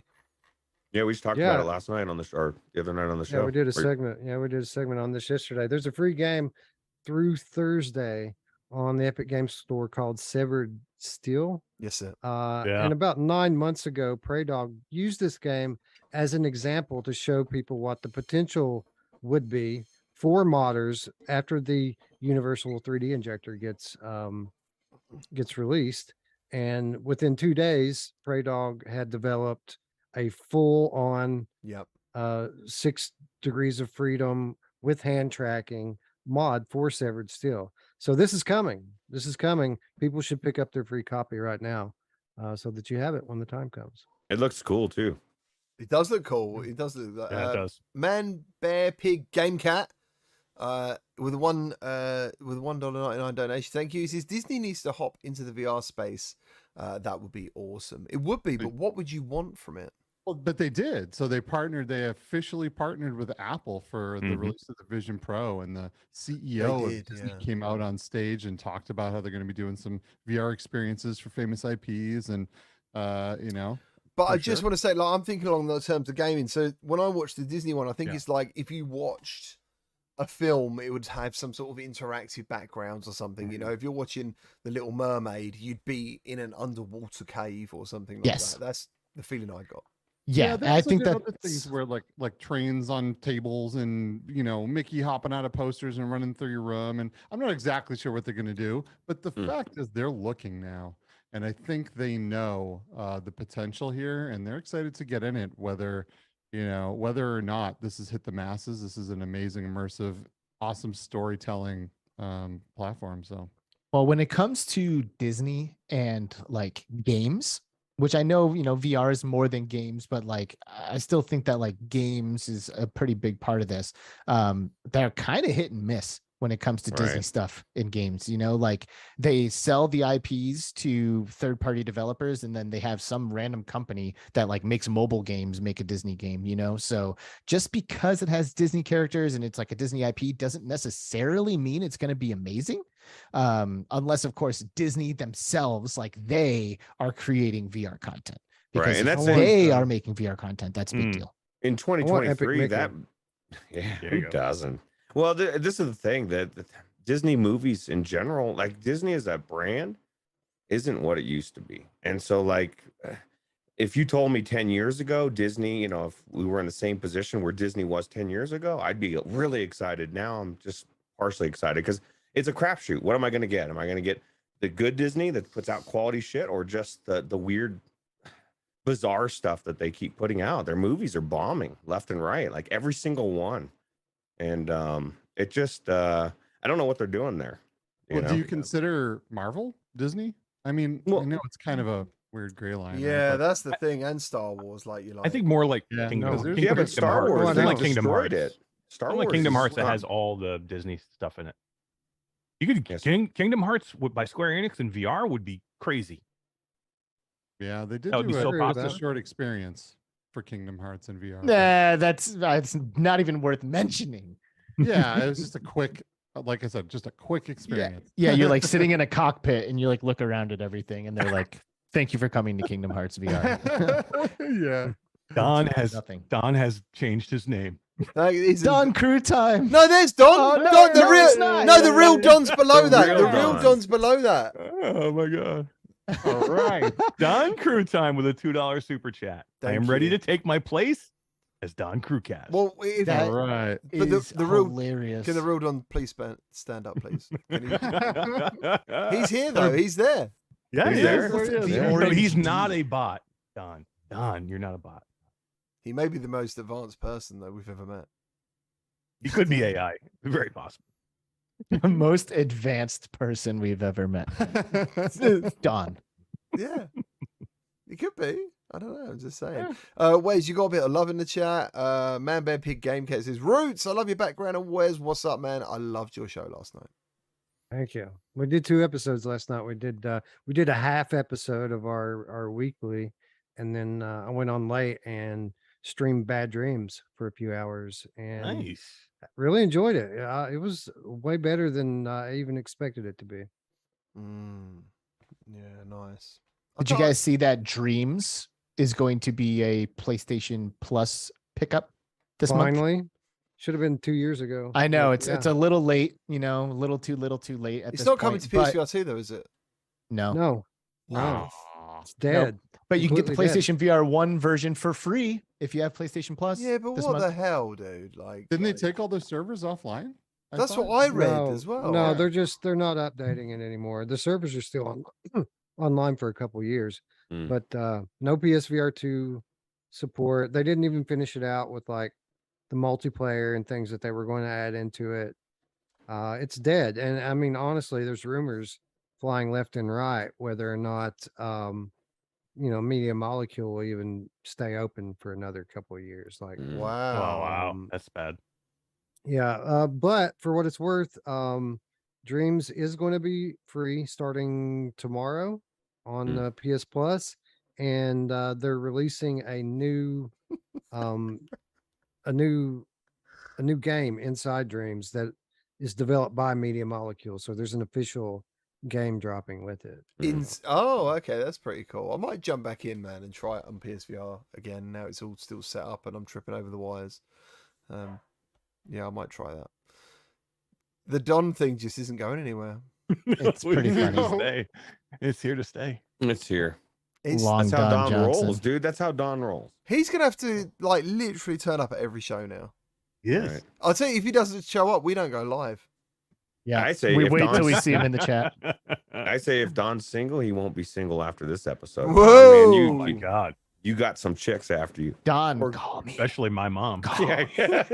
Yeah, we just talked Yeah. about it last night on the or the other night on the show. Yeah, we did a Or- segment. Yeah, we did a segment on this yesterday. There's a free game through Thursday on the Epic Games Store called Severed Steel. Yes, sir. Yeah. And about 9 months ago, Prey Dog used this game as an example to show people what the potential would be for modders after the Universal 3D injector gets released. And within 2 days, Prey Dog had developed a full-on Yep. 6 degrees of freedom with hand tracking mod for Severed Steel. So this is coming. This is coming. People should pick up their free copy right now, so that you have it when the time comes. It looks cool too. It does look cool. It does look like Yeah, it does. Man, Bear, Pig, Game Cat, with a $1.99 donation. Thank you. He says Disney needs to hop into the VR space. That would be awesome. It would be, but what would you want from it? Well, but they did. So they officially partnered with Apple for the Mhm. release of the Vision Pro, and the CEO did, of Disney yeah. came out on stage and talked about how they're going to be doing some VR experiences for famous IPs, and But I For just sure. want to say, like, I'm thinking along the terms of gaming. So when I watched the Disney one, I think Yeah. it's like if you watched a film, it would have some sort of interactive backgrounds or something. You know, if you're watching The Little Mermaid, you'd be in an underwater cave or something like Yes. that. That's the feeling I got. Yeah, they I also think did that other things where like trains on tables and Mickey hopping out of posters and running through your room. And I'm not exactly sure what they're going to do, but the fact is they're looking now, and I think they know the potential here, and they're excited to get in it. Whether or not this has hit the masses, this is an amazing, immersive, awesome storytelling platform. So, well, when it comes to Disney and like games, which I know, VR is more than games, but like I still think that like games is a pretty big part of this. They're kind of hit and miss when it comes to Disney Right. stuff in games. Like they sell the IPs to third-party developers, and then they have some random company that like makes mobile games make a Disney game. So just because it has Disney characters and it's like a Disney IP doesn't necessarily mean it's going to be amazing. Unless of course Disney themselves, like they are creating VR content, because Right, and if that's they it. are making VR content, that's a big deal. in Epic 2023. Mickey. That There who you go. doesn't? Well, this is the thing that Disney movies in general, like Disney as a brand, isn't what it used to be. And so, like, if you told me 10 years ago, Disney, if we were in the same position where Disney was 10 years ago, I'd be really excited. Now I'm just partially excited because it's a crapshoot. What am I going to get? Am I going to get the good Disney that puts out quality shit, or just the weird, bizarre stuff that they keep putting out? Their movies are bombing left and right, like every single one. And it just, I don't know what they're doing there. well, do you consider Marvel Disney? I mean, I Well- know it's kind of a weird gray line. right? Yeah, But- that's the thing. And Star Wars, like you like. I think more like Yeah, Kingdom, no, Kingdom, there's- Yeah, but Kingdom Star Hearts. Wars, Something they like Kingdom destroyed Hearts. it. Star Something Wars like Kingdom is Hearts that strong. has all the Disney stuff in it. You could Yes. Kingdom Hearts by Square Enix in VR would be crazy. Yeah, they did That would do be so a popular. short experience for Kingdom Hearts in VR. but- Nah, that's not even worth mentioning. Yeah, it was just a quick, like I said, just a quick Yeah, experience. yeah, you're like sitting in a cockpit and you like look around at everything, and they're like, "Thank you for coming to Kingdom Hearts VR." Yeah. Don has Nothing. changed his name. No, he's Don crew time. No, there's Don. Oh, no, Don, the no, real. it's not. No, the real Don's below The that. real The real Don. Don's below that. Oh my god! All right. Don Crew Time with a $2 super chat. I Thank am ready you. to take my place as Don CruCast. Well, if, That All right. But is the real- hilarious. can the real Don please stand up, please? Can he- he's here though. He's there. yeah, He's he there. is. There he is, The yeah. No, orange he's not D. a bot. Don, you're not a bot. He may be the most advanced person though we've ever met. He could be AI. Very possible. The most advanced person we've ever met. Don. Yeah, he could be. I don't know. I'm just saying. Wes, you got a bit of love in the chat. Man Bear Pig Game Cat says, Roots, I love your background. And Wes, what's up, man? I loved your show last night. Thank you. We did 2 episodes last night. We did a half episode of our weekly, and then I went on late and streamed Bad Dreams for a few hours, and Nice. really enjoyed it. It was way better than I even expected it to be. Yeah, nice. Did you guys see that Dreams is going to be a PlayStation Plus pickup this month? Finally, should have been 2 years ago. I know but it's a little late, a little too late at It's this not coming point, to but PSVR 2 though, is it? No. no, it's dead. But you can get the Completely dead. PlayStation VR 1 version for free if you have PlayStation Plus. Yeah, but this what month. the hell, dude? Like, Didn't they like- take all their servers offline? That's thought? what I read No, as well. No, Yeah. they're not updating it anymore. The servers are still on online for a couple years, Mm. but no PSVR 2 support. They didn't even finish it out with like the multiplayer and things that they were going to add into it. It's dead. And I mean, honestly, there's rumors flying left and right whether or not Media Molecule will even stay open for another couple of years. Like, Mm. Oh Wow. wow, that's bad. yeah, but for what it's worth, Dreams is going to be free starting tomorrow on PS Plus, and they're releasing a new a new game inside Dreams that is developed by Media Molecule. So there's an official game dropping with it. Oh, okay, that's pretty cool. I might jump back in, man, and try it on PSVR again. Now it's all still set up and I'm tripping over the wires. Yeah, I might try that. The Don thing just isn't going anywhere. It's pretty here to funny. stay. It's here to stay. It's here. It's, Long That's how Don Don Johnson. rolls, dude. That's how Don rolls. he's gonna have to like literally turn up at every show now. Yes. Right. I'll tell you, if he doesn't show up, we don't go live. Yeah, I say we if wait Don's- till we see him in the chat. I say if Don's single, he won't be single after this episode. Whoa! Man, Oh my God. you got some chicks after you. Don, Or- call me. Especially my mom. Yeah, yeah.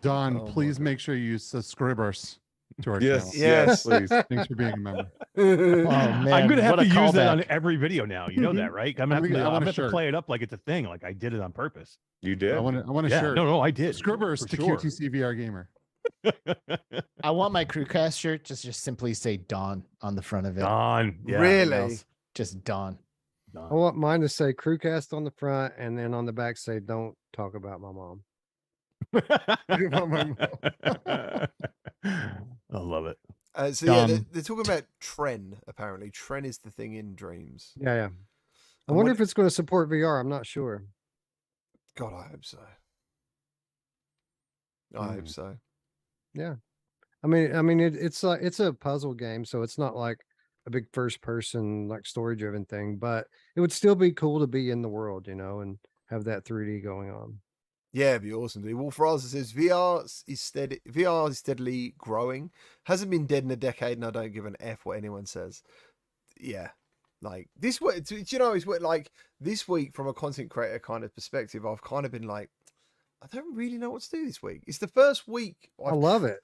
Don, Oh my please God. make sure you subscribe us to our yes, channel. yes, please. Thanks for being a member. Oh man, I'm gonna have what to a use that callback. on every video now. You know that, right? I'm I gonna want a have to shirt. play it up like it's a thing. Like I did it on purpose. You did. I want a Yeah. shirt. No, I did. Subscribers For to sure. QTC VR Gamer. I want my CruCast shirt just simply say Don on the front of it. Don. Yeah. Really? Else, just Don. Don. I want mine to say CruCast on the front, and then on the back say "Don't talk about my mom." I love it. So yeah, Done. they're talking about Tren. Apparently, Tren is the thing in Dreams. Yeah, yeah. I And wonder what- if it's going to support VR. I'm not sure. God, I hope so. I hope Mm. so. I mean, it's a puzzle game, so it's not like a big first person like story driven thing, but it would still be cool to be in the world, and have that 3D going on. Yeah, it'd be awesome. Dude. Wolf Raza says VR is steadily growing. Hasn't been dead in a decade, and I don't give an F what anyone says. Yeah, like this week, it's what, like this week from a content creator kind of perspective, I've kind of been like, I don't really know what to do this week. It's the first week. I love it.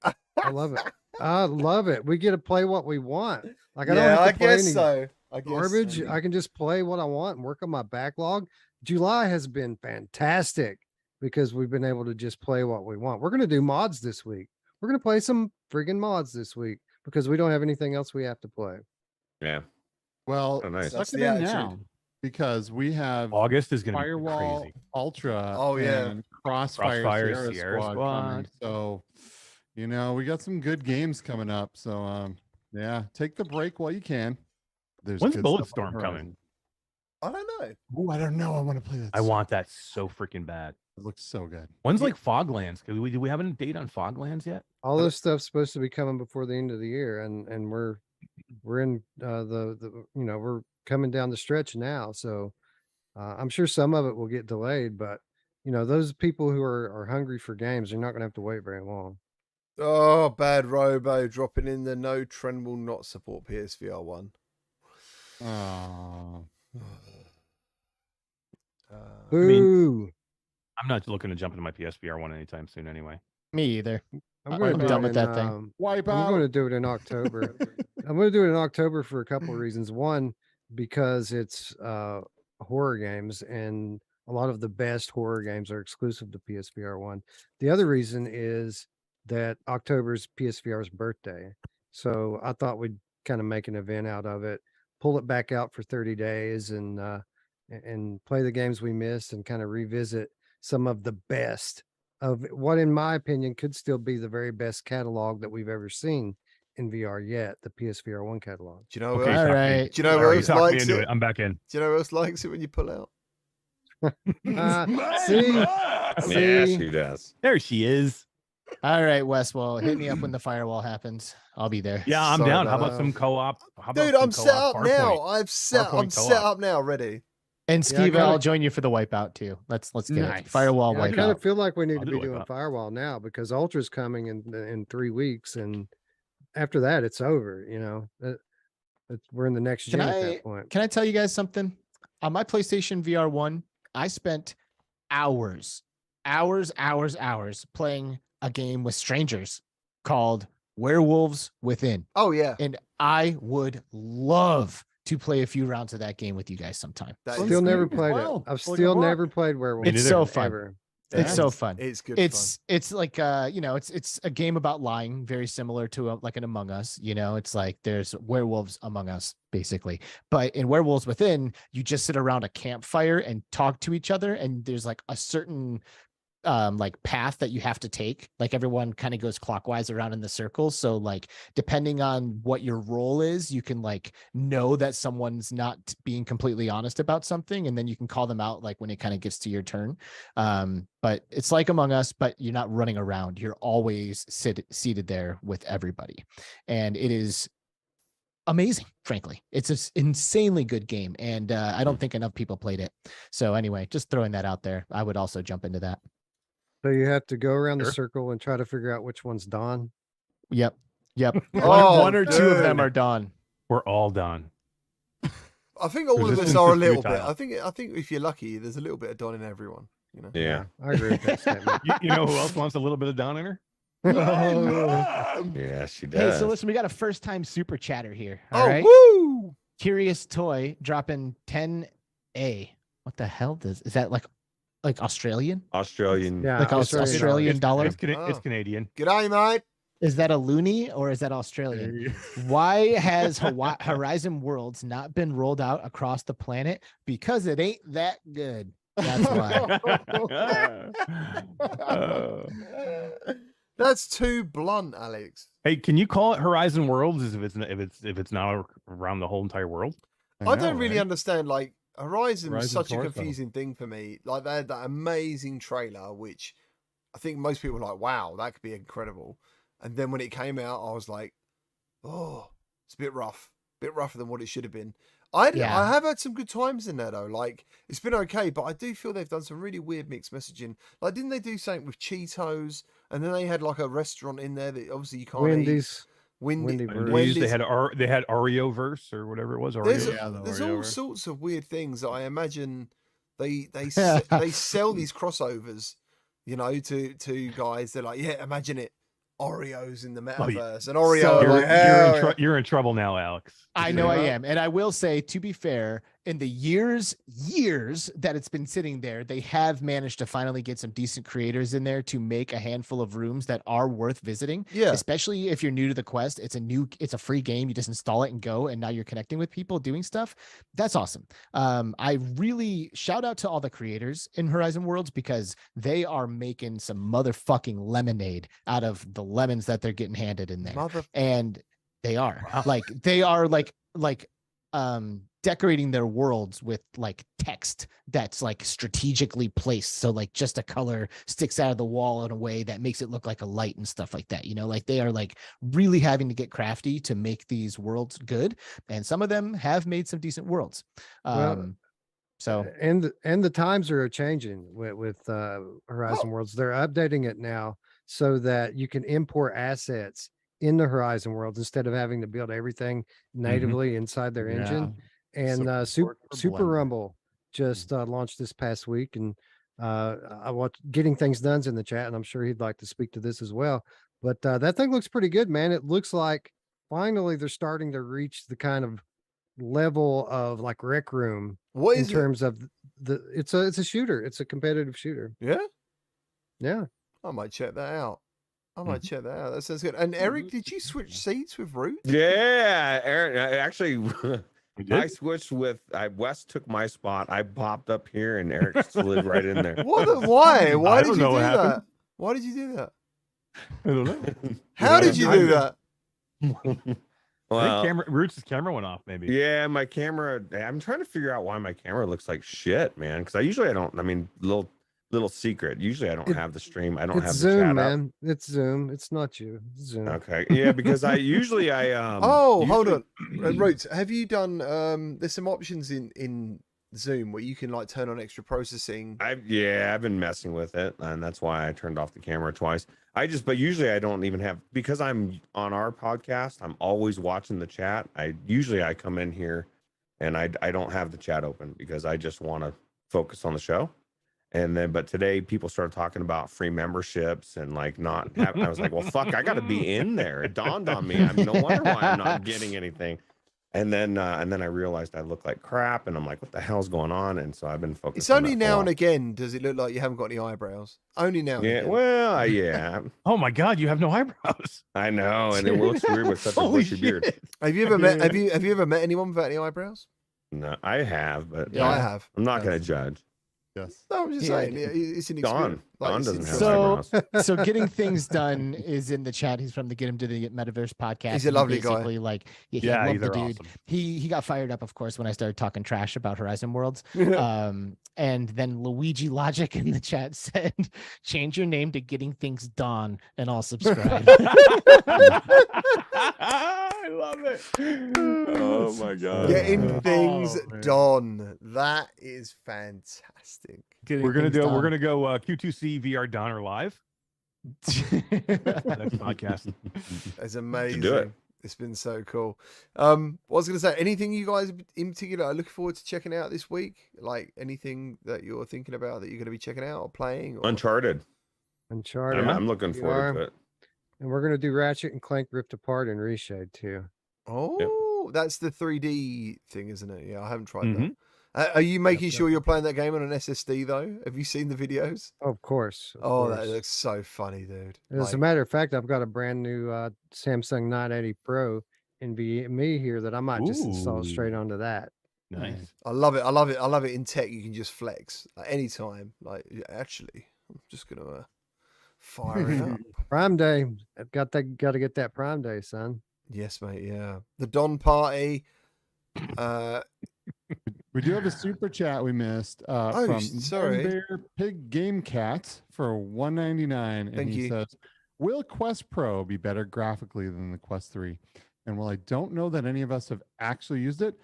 I love it. I love it. We get to play what we want. Like I don't Yeah, have to I play guess any so. I guess garbage. so. I can just play what I want and work on my backlog. July has been fantastic because we've been able to just play what we want. We're going to do mods this week. We're going to play some friggin' mods this week because we don't have anything else we have to play. Yeah. Well, Oh, nice. suck That's it the in attitude. now because we have August is gonna Firewall be crazy. Ultra. Oh, yeah. and Crossfire, Crossfire Sierra Sierra Squad. coming. Squad. So, we got some good games coming up. So, yeah, take the break while you can. There's When's good stuff on the Bulletstorm coming? horizon. I don't know. Oh, I don't know. I want to play that. I want that so freaking bad. It looks so good. When's Yeah. like Foglands? Do we have a date on Foglands yet? All this stuff's supposed to be coming before the end of the year, and we're in we're coming down the stretch now. So I'm sure some of it will get delayed, but those people who are hungry for games are not going to have to wait very long. Oh, bad Robo dropping in the no Tren will not support PSVR 1. Oh, Boo! I'm not looking to jump into my PSVR 1 anytime soon anyway. Me either. I'm I'm going to done with that thing. wipe I'm out. going to do it in October. I'm going to do it in October for a couple of reasons. One, because it's horror games, and a lot of the best horror games are exclusive to PSVR 1. The other reason is that October's PSVR's birthday. So I thought we'd kind of make an event out of it, pull it back out for 30 days and play the games we missed and kind of revisit some of the best of what, in my opinion, could still be the very best catalog that we've ever seen in VR yet, the PSVR 1 catalog. Do you know? Okay, Who else, All talk me- right. do you know who Sorry, else talk me likes into it? it. I'm back in. Do you know who else likes it when you pull out? See? Yes, See? he does. There she is. All right, Wes. Well, hit me up when the firewall happens. I'll be there. Yeah, I'm Sorry down. How about about some co-op? How about Dude, some I'm set co-op up now. Farpoint? I'm set Farpoint co-op. up now, ready. And Yeah, I Steve, gotta- I'll join you for the wipeout too. Let's get Nice. it. Firewall Yeah, I kind wipeout. of feel like we need I'll to do be it doing without- Firewall now because Ultra's coming in 3 weeks, and after that, it's over. We're in the next Can gen at I- that point. Can I tell you guys something? On my PlayStation VR 1, I spent hours playing a game with strangers called Werewolves Within. Oh yeah, And I would love to play a few rounds of that game with you guys sometime. that Still is never good. played Well, it. I've like a still rock. never played Werewolf. It's neither. so fun. Ever. It's so fun. It's good. It's like it's a game about lying, very similar to like an Among Us. It's like there's werewolves among us basically, but in Werewolves Within, you just sit around a campfire and talk to each other, and there's like a certain like path that you have to take. Like everyone kind of goes clockwise around in the circle. So like depending on what your role is, you can like know that someone's not being completely honest about something, and then you can call them out like when it kind of gets to your turn. But it's like Among Us, but you're not running around. You're always seated there with everybody, and it is amazing. Frankly, it's an insanely good game, and I don't think enough people played it. So anyway, just throwing that out there. I would also jump into that. So you have to go around the Sure. circle and try to figure out which one's Dawn. Yep. Oh, one or two of them dude. are Dawn. We're all done. I think all There's of just us are a been little bit. futile. I think if you're lucky, there's a little bit of Don in everyone. You know. Yeah. I agree with that statement. You know who else wants a little bit of Don in her? Yeah, she Hey, does. so listen, we got a first time super chatter here. Oh, All right. woo! Curious Toy dropping 10A. What the hell is that like Australian? Australian. Yeah, Like Australian dollar? It's Oh. Canadian. G'day, mate. Is that a loony or is that Australian? Why has Horizon Worlds not been rolled out across the planet? Because it ain't that good. That's why. That's too blunt, Alex. Hey, can you call it Horizon Worlds as if it's not around the whole entire world? I don't really understand. Like Horizon was Horizon such a Torso. confusing thing for me. Like they had that amazing trailer, which I think most people were like, "Wow, that could be incredible." And then when it came out, I was like, "Oh, it's a bit rougher than what it should have been." I have had some good times in there though. Like it's been okay, but I do feel they've done some really weird mixed messaging. Like didn't they do something with Cheetos, and then they had like a restaurant in there that obviously you can't eat. Wendy's. Wendy's. They had Oreo verse or whatever it was. There's, Oreo. there's all sorts of weird things that I imagine they sell these crossovers, you know, to guys. They're like, yeah, imagine it, Oreos in the metaverse, and Oreo. So You're in trouble now, Alex. I know I am. And I will say, to be fair, in the years that it's been sitting there, they have managed to finally get some decent creators in there to make a handful of rooms that are worth visiting. Yeah. Especially if you're new to the quest. It's a free game. You just install it and go, and now you're connecting with people doing stuff. That's awesome. I really shout out to all the creators in Horizon Worlds because they are making some motherfucking lemonade out of the lemons that they're getting handed in there. And they are decorating their worlds with like text that's like strategically placed. So like just a color sticks out of the wall in a way that makes it look like a light and stuff like that. You know, like they are like really having to get crafty to make these worlds good. And some of them have made some decent worlds. So and the times are changing with Horizon Worlds. They're updating it now so that you can import assets in the Horizon Worlds instead of having to build everything natively inside their engine. And Super Rumble just launched this past week, and I watched Getting Things Done's in the chat, and I'm sure he'd like to speak to this as well. But that thing looks pretty good, man. It looks like finally they're starting to reach the kind of level of like Rec Room. What is in terms of it's a shooter. It's a competitive shooter. Yeah. I might check that out. Check that out. That sounds good. And Eric, did you switch seats with Root? Yeah, Eric. Actually, I switched with. Wes took my spot. I popped up here, and Eric slid right in there. Why? Why did you do that? happened. Why did you do that? I don't know. How did you do that? I think Roots' camera went off, maybe. Yeah, my camera. I'm trying to figure out why my camera looks like shit, man. Because I don't. I mean, little secret. Usually, I don't have the stream. I don't have the Zoom, chat man. up. It's Zoom. It's not you. It's Zoom. Okay. Yeah, because I usually hold on, Roots. Have you done? There's some options in Zoom where you can like turn on extra processing. I've been messing with it, and that's why I turned off the camera twice. But usually I don't even have, because I'm on our podcast, I'm always watching the chat. I come in here and I don't have the chat open because I just want to focus on the show. And then, but today people started talking about free memberships and like not having, I was like, well, fuck, I got to be in there. It dawned on me. I mean, no wonder why I'm not getting anything. And then I realized I look like crap, and I'm like, what the hell's going on? And so I've been focused. It's only now and again does it look like you haven't got any eyebrows. Only now. And again. Well, yeah. Oh my God, you have no eyebrows. I know, and it looks weird with such a bushy beard. Have you ever met? Have you ever met anyone without any eyebrows? No, I have, but Yeah, I have. I'm not going to judge. Yes. No, I'm just Yeah, saying, it's an Don. experience. Like, Don it's doesn't have interesting. eyebrows. So getting things done is in the chat. He's from the Get Him to the Metaverse podcast. He's a and lovely guy. basically, like, he Yeah, loved the they're dude. awesome. He got fired up, of course, when I started talking trash about Horizon Worlds. And then Luigi Logic in the chat said, "Change your name to Getting Things Done, and I'll subscribe." I love it. Oh my god. Getting things man. done. That is fantastic. Getting We're gonna things do. We're done. gonna go Q2C VR Donner live. Next podcast. It's amazing. do it. It's been so cool. What I was going to say, anything you guys in particular are looking forward to checking out this week? Like anything that you're thinking about that you're going to be checking out or playing? Or... Uncharted. Uncharted. I'm looking forward to it. And we're going to do Ratchet and Clank Rift Apart and Reshade too. Oh, that's the 3D thing, isn't it? Yeah, I haven't tried Mhm. that. Are you making Yep, sure you're playing that game on an SSD though? Have you seen the videos? Of course. Oh, that looks so funny, dude. As a matter of fact, I've got a brand new Samsung 980 Pro NVMe here that I might just install straight Ooh. onto that. Nice. I love it. I love it. I love it in tech. You can just flex anytime. Like, actually, I'm just gonna fire it up. Prime Day. I've got to get that Prime Day, son. Yes, mate. Yeah, the Don party. We do have a super chat we missed from sorry. Bear Pig Game Cat for $1.99, and Thank he you. says, "Will Quest Pro be better graphically than the Quest 3?" And while I don't know that any of us have actually used it,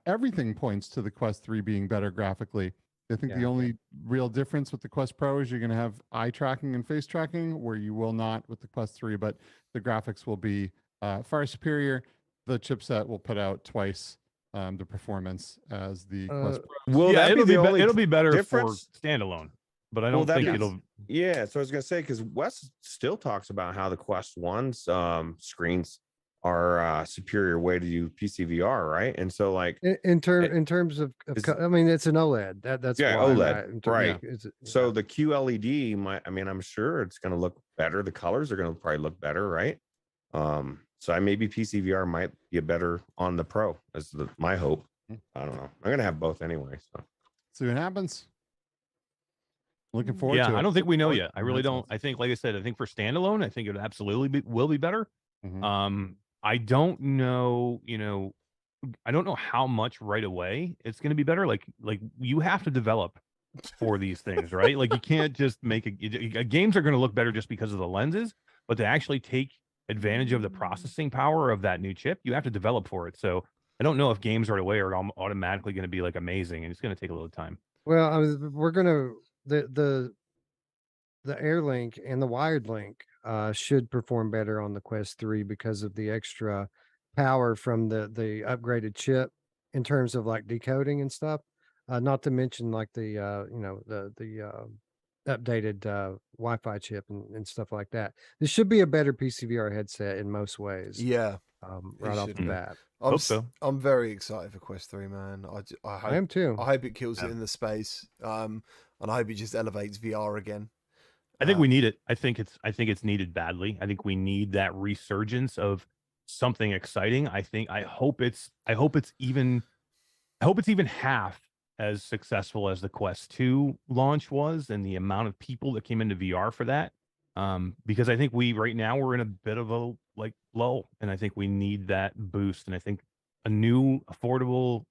everything points to the Quest 3 being better graphically. I think the only real difference with the Quest Pro is you're going to have eye tracking and face tracking, where you will not with the Quest 3, but the graphics will be far superior. The chipset will put out twice the performance as the Quest Pro. Will Yeah, that be the only it'll be better difference? for standalone, but I Will don't that think be- it'll. Yeah, so I was gonna say, because Wes still talks about how the Quest 1's screens are superior way to do PCVR, right? And so like In terms of I mean, it's an OLED. That's Yeah, why, OLED, right. It's- so the QLED I'm sure it's gonna look better. The colors are gonna probably look better, right? So maybe PCVR might be a better on the Pro, is my hope. I don't know. I'm gonna have both anyway. So See what happens. Looking forward Yeah, to it. I don't think we know Forward yet. I to really it. don't. I think, like I said, I think for standalone, I think it absolutely will be better. Mhm. I don't know, I don't know how much right away it's going to be better. Like you have to develop for these things, right? Like you can't just make games are going to look better just because of the lenses, but to actually take advantage of the processing power of that new chip, you have to develop for it. So I don't know if games right away are automatically going to be like amazing, and it's going to take a little time. Well, I mean, we're gonna the AirLink and the wired link should perform better on the Quest 3 because of the extra power from the upgraded chip in terms of like decoding and stuff. Not to mention like the the updated Wi-Fi chip and stuff like that. This should be a better PCVR headset in most ways. Yeah, right off should the be. bat. Hope so. I'm very excited for Quest 3, man. I hope I am too. I hope it kills Yeah. it in the space. And I hope it just elevates VR again. I think we need it. I think it's needed badly. I think we need that resurgence of something exciting. I hope it's even half as successful as the Quest 2 launch was, and the amount of people that came into VR for that. Because I think right now we're in a bit of a lull, and I think we need that boost. And I think a new affordable,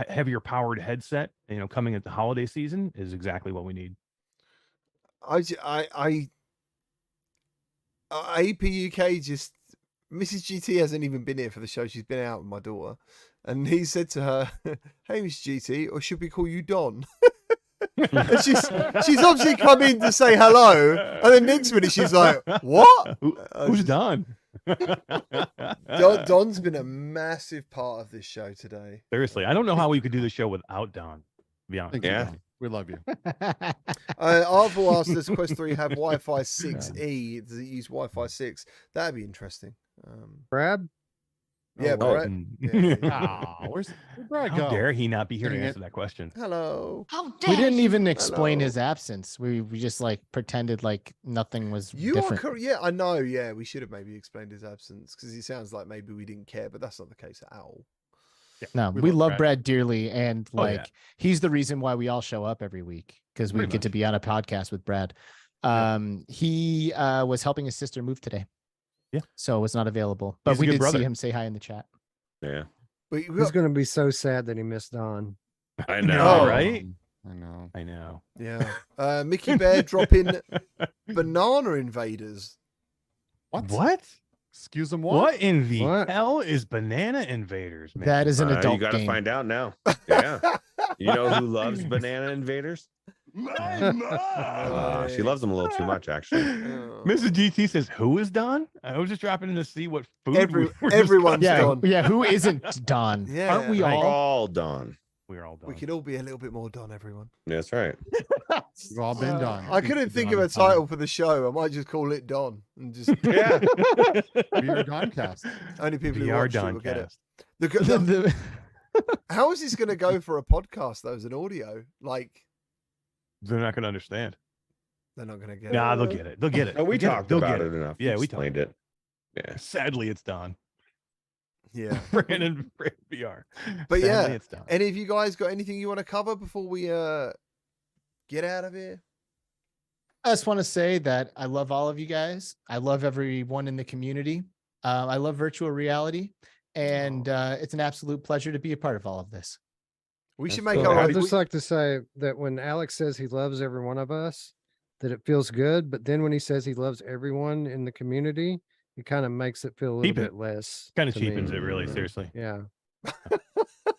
heavier powered headset, coming at the holiday season is exactly what we need. AP UK just Mrs. GT hasn't even been here for the show. She's been out with my daughter, and he said to her, "Hey, Miss GT, or should we call you Don?" And she's obviously come in to say hello, and then next minute she's like, "What? Who's Don?" Don's been a massive part of this show today. Seriously, I don't know how we could do the show without Don. To be honest. Thank you, Yeah. Don. We love you. Arvel asked, does Quest 3 have Wi-Fi 6E? Does it use Wi-Fi 6? That'd be interesting. Brad? Yeah, Oh, Brett. Mm. Yeah. Where's Brad How go? dare he not be here to Getting it. answer that question? Hello. We didn't even explain Hello. his absence. We just like pretended like nothing was You different. are correct. Yeah, I know. Yeah, we should have maybe explained his absence because he sounds like maybe we didn't care, but that's not the case at all. No, We we love love Brad. Brad dearly, and Oh, yeah. like he's the reason why we all show up every week because we Pretty get to much. be on a podcast with Brad. He was helping his sister move today. Yeah. So was not available, but He's a we good did brother. see him say hi in the chat. Yeah, We He's got, going to be so sad that he missed Don. I know, know. right? I know. I know. yeah. Mickey Bear dropping banana invaders. What? Excuse him. What in the What? hell is Banana Invaders, man? That is an adult You got to game. find out now. Yeah, you know who loves Banana Invaders? My mom. She loves them a little too much, actually. Mrs. GT says, "Who is Don?" I was just dropping in to see what food. Everyone's Yeah, Don. yeah. Who isn't Don? Yeah, Aren't we right. all? All done. We're all done. We could all be a little bit more Don, everyone. That's right. We've all been done. I couldn't think of a title for the show. I might just call it Don and just Yeah. We are Doncast. only people who VR watch it will get it. Doncast. The, how is this going to go for a podcast though as an audio? Like They're not going to understand. they're not going to get Nah, it. they'll get it. They'll get it. Oh, we They'll get talked They'll about get it enough. Yeah, we explained it. Yeah. Sadly, it's Don. Yeah. Brandon VR. But Sadly, yeah, it's Don. any of you guys got anything you want to cover before we get out of here? I just want to say that I love all of you guys. I love everyone in the community. I love virtual reality, and it's an absolute pleasure to be a part of all of this. We should That's make cool. our I'd just like to say that when Alex says he loves every one of us, that it feels good. But then when he says he loves everyone in the community, it kind of makes it feel a little Cheapen. bit less. Kind of to me, cheapens it, really. you know? Seriously. Yeah.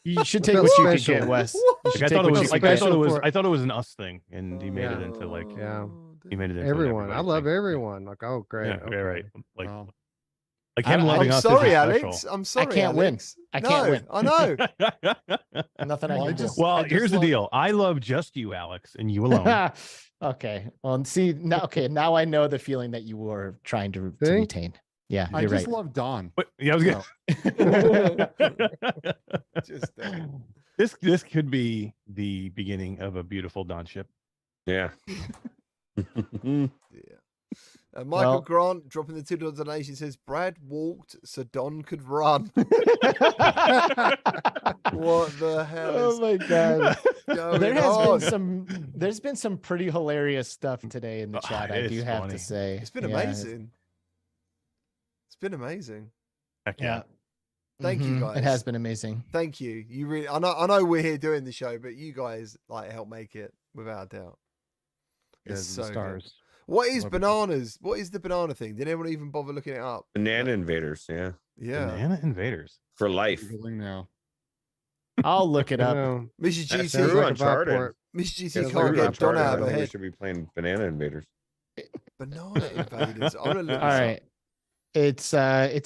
You should take Felt what you can special. get, Wes. You Like, should I take thought it what was you like can I get. thought it was for- I thought it was an us thing, and he made Yeah. it into like Yeah. he made it into an Everyone. I everybody love thing. everyone. Like, oh, great. Yeah, okay. right. Like Wow. like him I'm loving I'm us. sorry, is Alex. special. I'm sorry. can't win. Alex. I can't No, win. I know. Nothing I Well, I can do. just- Well, I just here's the love- deal. I love just you, Alex, and you alone. Okay. Well, and see now. Okay, now I know the feeling that you were trying to See? retain. Yeah, I you're just right. love Don. But yeah, I was gonna. Just This could be the beginning of a beautiful Donship. Yeah. yeah. Michael Well- Grant dropping the $2 donation says Brad walked so Don could run. What the hell Oh is my god. going There has on? been some pretty hilarious stuff today in the chat. I It's do have funny. to say. It's been Yeah, amazing. It's been amazing. Heck Yeah. Thank you, Mhm. guys. It has been amazing. Thank you. You really I know we're here doing the show, but you guys like help make it without a doubt. It's Yes, so the good. stars. What is Love it. bananas? What is the banana thing? Did anyone even bother looking it up? Banana Invaders. Yeah. Yeah. Banana Invaders. For life. Googling now. I'll look it I up. know. Mrs. That's GT, Sounds true. like a Uncharted. Viport. Mrs. GT Sounds can't like get Don Uncharted, out I of her think we head. should be playing Banana Invaders. Banana invaders. I'm gonna look All this up. right. It's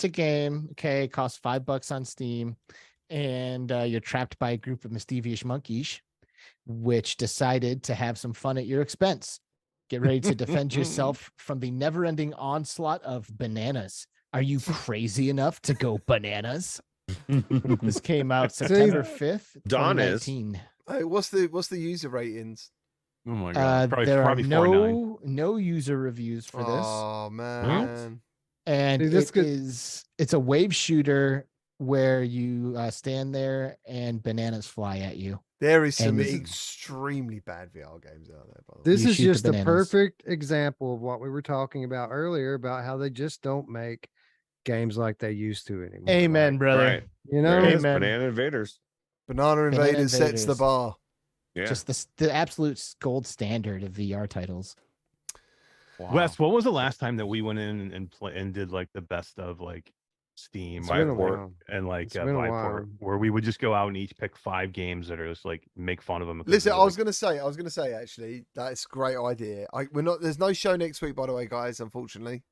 a game. Okay, it costs $5 on Steam, and you're trapped by a group of mischievous monkeys, which decided to have some fun at your expense. Get ready to defend yourself from the never-ending onslaught of bananas. Are you crazy enough to go bananas? This came out September 5th, Don is. 2019. Hey, what's the user ratings? Oh my god. There are probably 4.9. no user reviews for this. Oh man. And See, this it's a wave shooter where you stand there and bananas fly at you. There is some And- extremely bad VR games out there, by the way. This You is shoot the just the bananas. perfect example of what we were talking about earlier about how they just don't make games like they used to anymore. Amen, Like, brother. Right. you There know, it is. Amen. Banana Invaders. Banana Banana Invaders sets the Invaders. bar. Yeah. Just the absolute gold standard of VR titles. Wes, what was the last time that we went in and play and did like the best of like Steam it's been a Viport. while. and like It's been a Viport, while. where we would just go out and each pick 5 games that are just like make fun of them. Listen, I was gonna say actually, that's a great idea. There's no show next week, by the way, guys, unfortunately.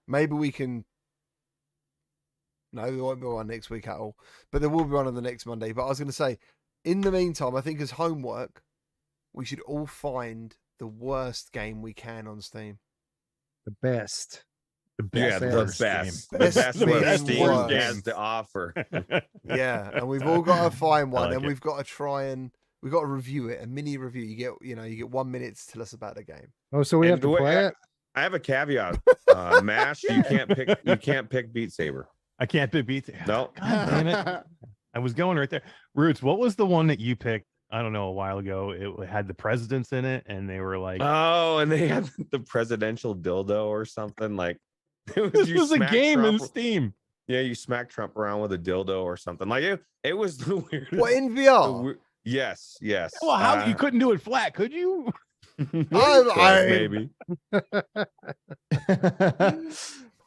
Maybe we can No, there won't be one next week at all. But there will be one on the next Monday. But I was gonna say, in the meantime, I think as homework, we should all find the worst game we can on Steam. The best. the Yeah, best. the Best best. The Best best meaning what Steam worst. has to offer. Yeah, and we've all got to find one, like and it. we've got to try and we've got to review it. A mini review. You get 1 minute to tell us about the game. Oh, so we And have to the way play it? I have a caveat. Mash, you can't pick Beat Saber. I can't beat it. No. God damn it. I was going right there. Roots, what was the one that you picked? I don't know, a while ago. It had the presidents in it, and they were like, Oh, and they had the presidential dildo or something like. It "This you was a smack game in Trump- Steam." Yeah, you smack Trump around with a dildo or something. Like it was the weirdest. What in the VR? wei- yes, yes. Well, how you couldn't do it flat, could you? maybe.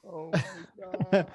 Oh my god.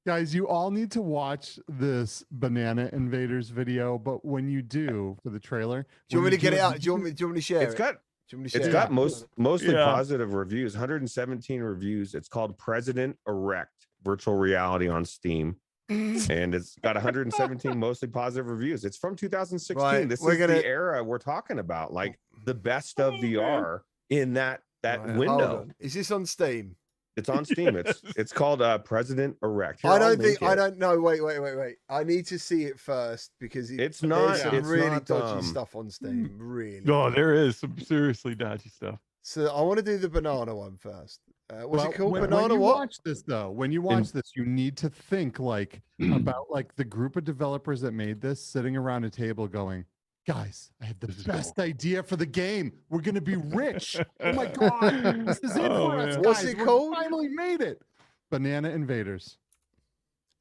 Guys, you all need to watch this Banana Invaders video, but when you do for the trailer, Do you want me to get it out? you Do you want me to share It's it? got Do you want me to share it's it? got mostly Yeah. positive reviews. 117 reviews. It's called President Erect Virtual Reality on Steam. And it's got 117 mostly positive reviews. It's from 2016. Right, This we're is gonna- the era we're talking about, like the best of VR in that Right, hold window. on. Is this on Steam? It's on Steam. It's called President Erect. Here, I I'll don't think. link I it. don't know. Wait. I need to see it first because It's there's not- some it's really not, dodgy stuff on Steam. Really. Oh, there is some seriously dodgy stuff. So I want to do the banana one first. What's Well, it called? when Banana you what? watch this though, when you watch this, you need to think like about like the group of developers that made this sitting around a table going, guys, I have the This is best idea for the game. We're gonna be rich. Oh my god, this is it Oh, for us, man. What's guys. it We're called? Finally made it. Banana Invaders.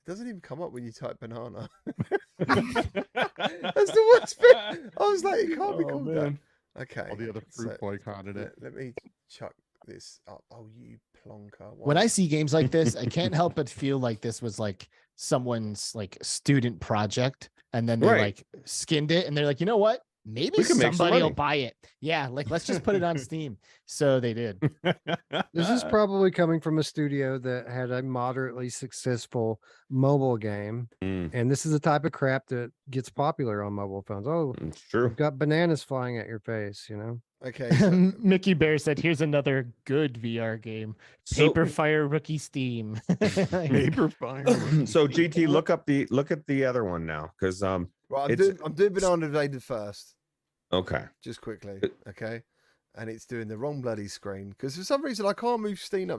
It doesn't even come up when you type banana. That's the worst bit. I was like, it can't be Oh, called man. that. Okay. All the other fruit so boycotted it. let me chuck this up. Oh, you plonker. When Why- I see games like this, I can't help but feel like this was like someone's like student project, and then they Right. like skinned it, and they're like, you know what? Maybe We can make some somebody will money." buy it. Yeah, like let's just put it on Steam. So they did. This is probably coming from a studio that had a moderately successful mobile game. Mm, And this is the type of crap that gets popular on mobile phones. Oh, it's true. you've got bananas flying at your face, you know? Okay. So, Mickey Bear said, "Here's another good VR game: So- Paper Fire Rookie Steam." Paper fire. So GT, look at the other one now, because right, It's- I'm doing Banana Invaders first, okay. just quickly. It- Okay. And it's doing the wrong bloody screen because for some reason I can't move Steam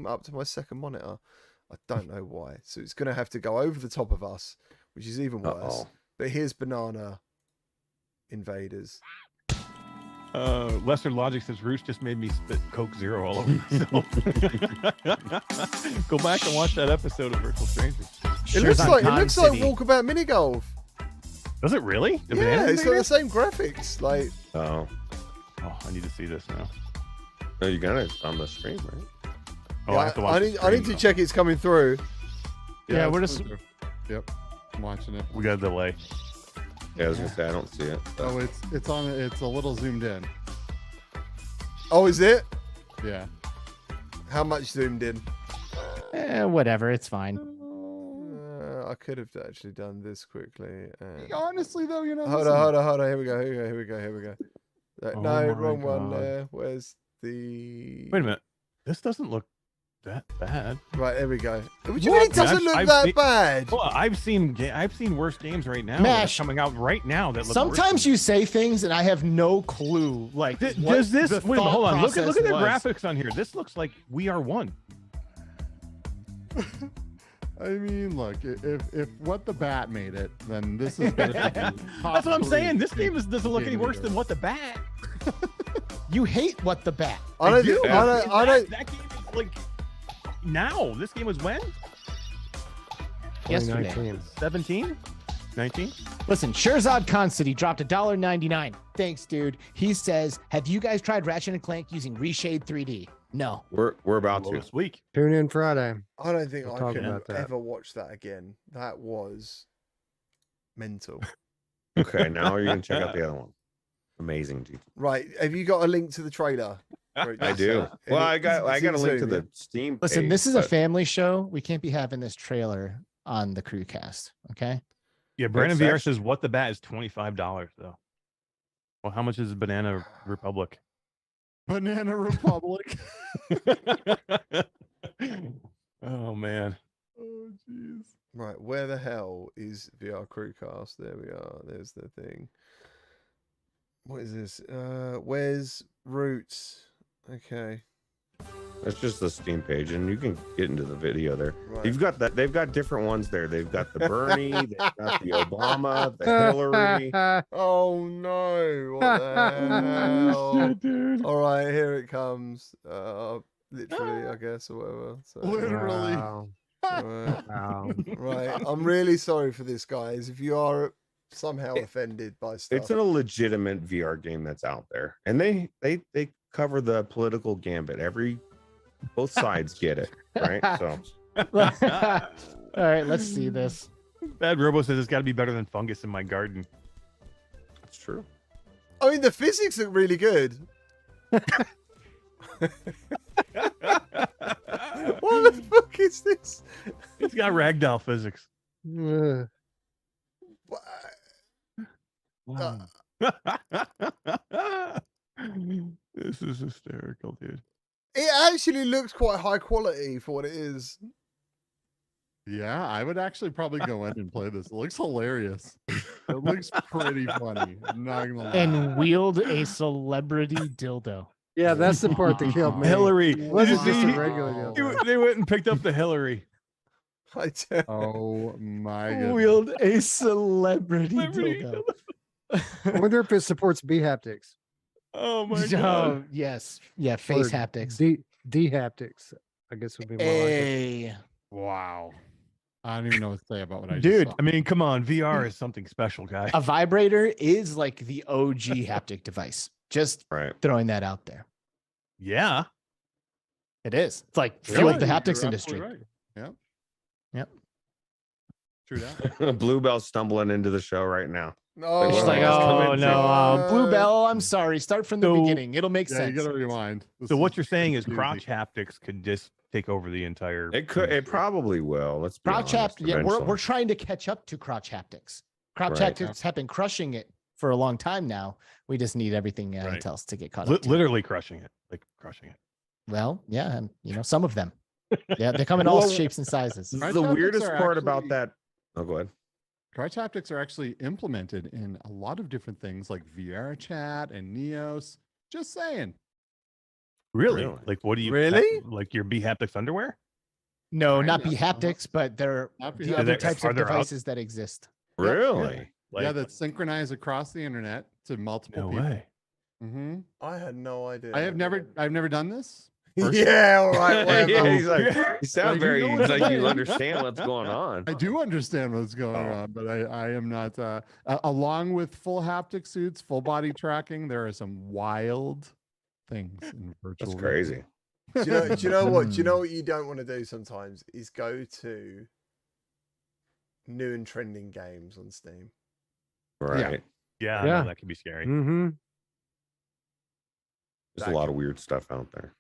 up to my second monitor. I don't know why. So it's going to have to go over the top of us, which is even worse. Uh-oh. But here's Banana Invaders. Lester Logic says Roots just made me spit Coke Zero all over myself. Go back and watch that episode of Virtual Strangers. It looks like Walkabout Mini Golf. Does it really? The Yeah, Banana it's got the Invader? same graphics. Like, Oh, Oh, I need to see this now. no, you got it on the screen, right? Oh, yeah, I have to watch. I the need screen, to though. check it's coming through. Yeah, we're it's just- coming through. Yep, I'm watching it. We got a delay. Yeah, I was gonna say I don't see it. Oh, it's on. It's a little zoomed in. Oh, is it? Yeah. How much zoomed in? Whatever, it's fine. I could have actually done this quickly. Honestly, though, you know. Hold listen, on. Here we go. Oh No, my wrong one God. there. Where's the... Wait a minute. This doesn't look that bad. Right, there we go. What do you What? mean it doesn't I've- look I've that seen- bad? Well, I've seen worse games right now. that are Mash. coming out right now. That look Sometimes you say things and I have no clue. Like, what does this? the Wait a minute, hold thought on. Look at process the was. graphics on here. This looks like We Are One. I mean, look, if What the Bat made it, then this is gonna be That's what I'm saying. This game doesn't look any worse than What the Bat. You hate What the Bat. I don't. do. I don't. That game is like now. This game was when? Yesterday. 2019. 17? 19? Listen, Shirzad Khan City dropped $1.99. Thanks, dude. He says, have you guys tried Ratchet and Clank using Reshade 3D? No. We're about to. This week. Tune in Friday. I don't think We'll I talk can about that. ever watch that again. That was mental. Okay, now you're gonna check out the other one. Amazing, GT. Right. Have you got a link to the trailer? I do. Well, I got a link to the Steam. Listen, page, this is a but- family show. We can't be having this trailer on the CruCast. Okay. Yeah, Brandon That's VR actually- says What the Bat is $25 though. Well, how much is Banana Republic? Banana Republic. Oh man. Oh, jeez. Right. Where the hell is VR CrewCast? There we are. There's the thing. What is this? Where's Roots? Okay. That's just the Steam page, and you can get into the video there. Right. You've got that. They've got different ones there. They've got the Bernie, they've got the Obama, the Hillary. Oh no! What the hell? Shit, dude. All right, here it comes. Literally, I guess, or whatever. So, Literally. Wow. right. Wow. Right. I'm really sorry for this, guys. If you are somehow offended by stuff, It's a legitimate VR game that's out there, and they cover the political gambit. Both sides get it, right? So All right, let's see this. Bad Robo says it's got to be better than fungus in my garden. that's true. I mean, the physics look really good. What the fuck is this? It's got ragdoll physics. Ugh. What? This is hysterical, dude. It actually looks quite high quality for what it is. Yeah, I would actually probably go in and play this. It looks hilarious. It looks pretty funny. I'm not gonna lie. And wield a celebrity dildo. Yeah, that's the part that killed me. Hillary. It wasn't Did you just a see- regular Oh. dildo. They went and picked up the Hillary. I tell- Oh my goodness. Wield a celebrity Celebrity dildo. I wonder if it supports B haptics. Oh my god. Oh, yes. Yeah, face Or haptics. D haptics, I guess would be more like it. Hey. Wow. I don't even know what to say about what I just Dude, saw. I mean, come on. VR is something special, guy. A vibrator is like the OG haptic device. Just Right. throwing that out there. Yeah. It is. It's like Yeah, fueled the you're haptics absolutely industry. right. Yep. Yep. True that. Bluebell's stumbling into the show right now. No, She's like, Well, it's oh coming no, Bluebell, I'm sorry. Start from the So- beginning. It'll make Yeah, sense. you gotta rewind. So what you're saying is confusing. crotch haptics could just take over the entire. It could. It industry. probably will. Let's be Crotch honest, haptics. Yeah, we're eventually. trying to catch up to crotch haptics. Crotch Right. haptics have been crushing it for a long time now. We just need everything Right. else to get caught Li- up. To. literally crushing it, like crushing it. Well, yeah, and some of them. Yeah, they come in all Well, shapes and sizes. Crotch The haptics weirdest are part about actually- that. Oh, go ahead. Crotch haptics are actually implemented in a lot of different things like VR chat and Neos. Just saying. Really? Really? Like, what do you Really? like your B haptics underwear? No, not Kinda, be haptics, but there Not be the haptics. other Are types there of out- devices that exist. Yep, Really? Like, yeah, that's synchronized across the internet to multiple no people. way. hmm I had no idea. I've never done this. Yeah, all right. Whatever. Yeah, he's like, you sound Like, very you know what like it you is. understand what's going on. I do understand what's going Oh. on, but I am not. Along with full haptic suits, full body tracking, there are some wild things in virtual. That's reality. crazy. Do you know what? Do you know what you don't want to do sometimes is go to new and trending games on Steam. Right. Yeah, Yeah. no, that could be scary. Mm-hmm. There's a lot of weird stuff out there.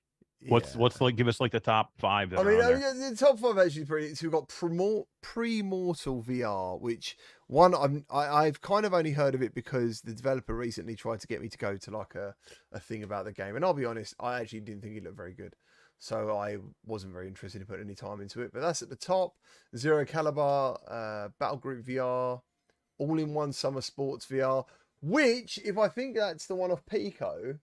What's Yeah. what's like? Give us like the top 5. That I are mean, on there. the top 5 actually is pretty. So we've got Pre-Mortal VR, which one I've kind of only heard of it because the developer recently tried to get me to go to like a thing about the game, and I'll be honest, I actually didn't think it looked very good, so I wasn't very interested in putting any time into it. But that's at the top. Zero Caliber, Battle Group VR, All-in-One Summer Sports VR, which if I think that's the one off Pico,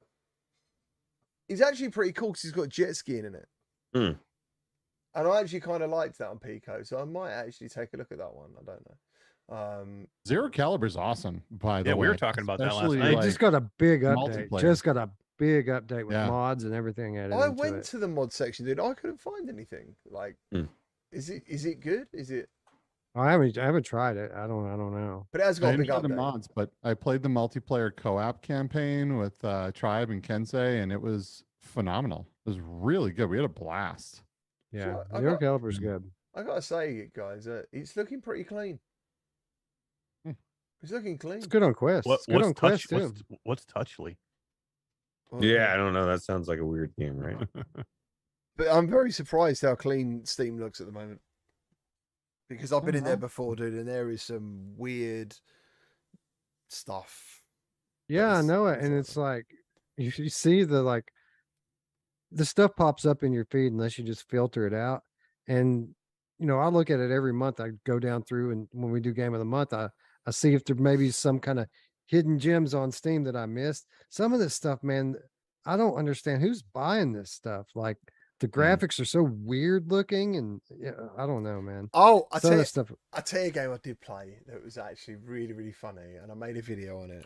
is actually pretty cool because it's got jet skiing in it. Hmm. And I actually kind of liked that on Pico, so I might actually take a look at that one. I don't know. Zero Caliber's awesome. By the Yeah, way, we were talking about that last Especially, night. They like, just got a big update. multiplayer. Just got a big update with Yeah. mods and everything added I into went it. to the mod section, dude. I couldn't find anything. Like, Hmm. is it good? Is it? I haven't tried it. I don't know. But it has I got a didn't big try the update. mods, but I played the multiplayer co-op campaign with Tribe and Kensei, and it was phenomenal. It was really good. We had a blast. Yeah, I Zero got- Caliber's good. I gotta say, guys, it's looking pretty clean. Hmm. It's looking clean. It's good on Quest. What, It's good on what's Quest too. What's Touchly? Well, Yeah, I don't know. That sounds like a weird game, right? But I'm very surprised how clean Steam looks at the moment. Because I've been in there Uh-huh. before, dude, and there is some weird stuff. Yeah, I it's- know it. it's And out it's there. like you see the stuff pops up in your feed unless you just filter it out. And I look at it every month. I go down through, and when we do game of the month, I see if there may be some kind of hidden gems on Steam that I missed. Some of this stuff, man, I don't understand who's buying this stuff. Like the Hmm. graphics are so weird looking, and yeah, I don't know, man. Oh, Some of the stuff. I tell you a game I did play that was actually really, really funny, and I made a video on it.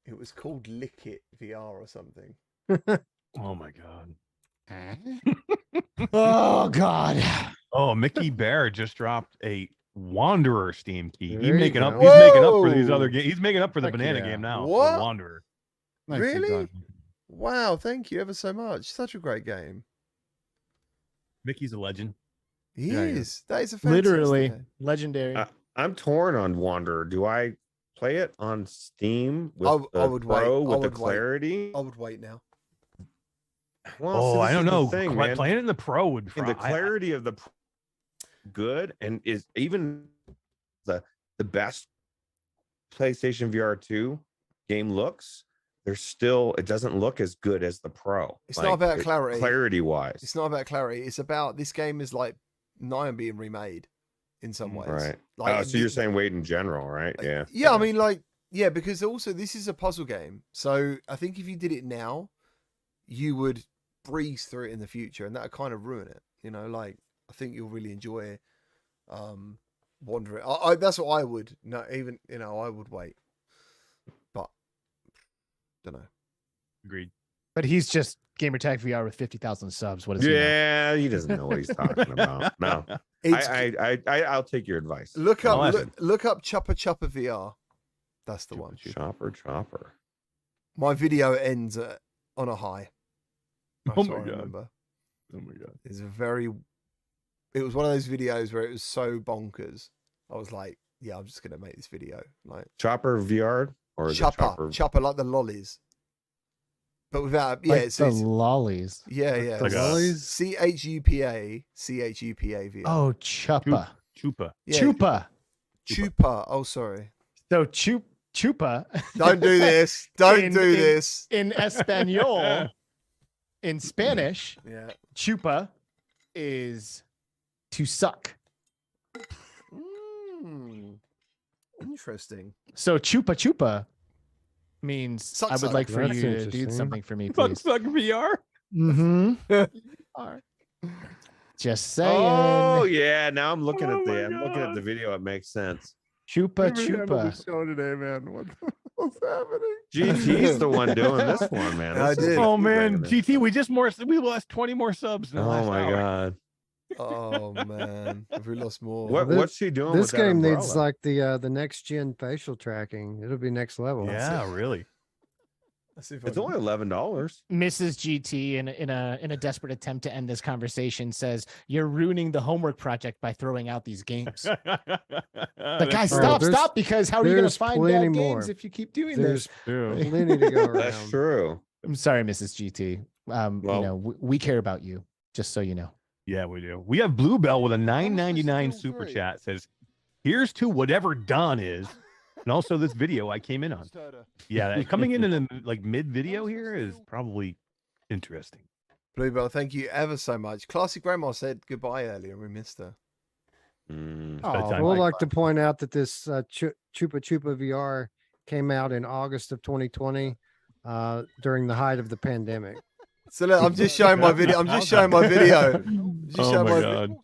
It was called Lick It VR or something. Oh my god. Oh God. Oh, Mickey Bear just dropped a Wanderer Steam key. There He's you making up. go. He's making up for these other Whoa! games. He's making up for the Heck banana yeah. game now. What? The Wanderer. Nicely Really? done. Wow, thank you ever so much. Such a great game. Mickey's a legend. He Yeah, he is. That is a fantastic Literally game. legendary. I'm torn on Wanderer. Do I play it on Steam with I the would wait. Pro I with the would wait. clarity? I would wait now. Well, Oh, see, I this don't is the know. thing, man. Playing it in the Pro would. And the clarity of the good and is even the best PlayStation VR 2 game looks. There's still it doesn't look as good as the Pro. It's not about clarity. Clarity wise, It's not about clarity. It's about this game is like nigh on being remade in some ways. right? Like, Oh, so you're saying wait in general, right? Yeah. Yeah, I mean, like, yeah, because also this is a puzzle game. So I think if you did it now, you would breeze through it in the future, and that would kind of ruin it. You know, like I think you'll really enjoy wandering. That's what I would. No, even I would wait, but don't know. Agreed. But he's just Gamertag VR with 50,000 subs. What is he? Yeah, he doesn't know what he's talking about. No, It's, I'll take your advice. look I'll up ask him. look up Chupa Chupa VR. That's the one. Chopper. My video ends on a high. Oh That's my what I God. remember. Oh my god. It was one of those videos where it was so bonkers. I was like, yeah, I'm just gonna make this video. Like Chopper VR or is it Chopper? Chopper like the lollies. But without Like it's the lollies. yeah. like a- Lollies? CHUPA VR. Oh, Chupa. Chupa. Yeah, Chupa. Chupa. Oh, sorry. So Chupa. Don't do this. Don't In- do in- this. In Espanol, in Spanish, Yeah. chupa is to suck. Interesting. So chupa chupa means Suck, I would suck. like for That's you to do interesting. something for me, Fuck please. suck VR. Mm-hmm. Just saying. Oh yeah, now I'm looking Oh at my I'm looking at God. the video. It makes sense. Chupa Every hand on the chupa. show today, man. What's happening? GT's the one doing this one, man. I This is did. Oh great, man, this. GT, we lost 20 more subs. In the Oh last my hour. god. Oh man. Have we lost more? What's she doing? This with that game needs umbrella? like the next gen facial tracking. It'll be next level. Yeah, really. Let's see if I It's can- only $11. Mrs. GT in a desperate attempt to end this conversation says you're ruining the homework project by throwing out these games. But guys, Oh, stop, there's- stop, because how are you going to there's find plenty bad more. games if you keep doing this? There's plenty to go around. That's true. I'm sorry, Mrs. GT. Well- We care about you, just so you know. Yeah, we do. We have Bluebell with a $9.99 still super free? chat. Says, "Here's to whatever Don is," and also this video I came in on. Yeah, coming in a like mid video here is probably interesting. Bluebell, thank you ever so much. Classic Grandma said goodbye earlier and we missed her. Mm. Oh, bedtime we'd like like to point out that this Chupa Chupa VR came out in August of 2020 during the height of the pandemic. So look, I'm just showing my video. I'm just showing my video. Just Oh showing my my god.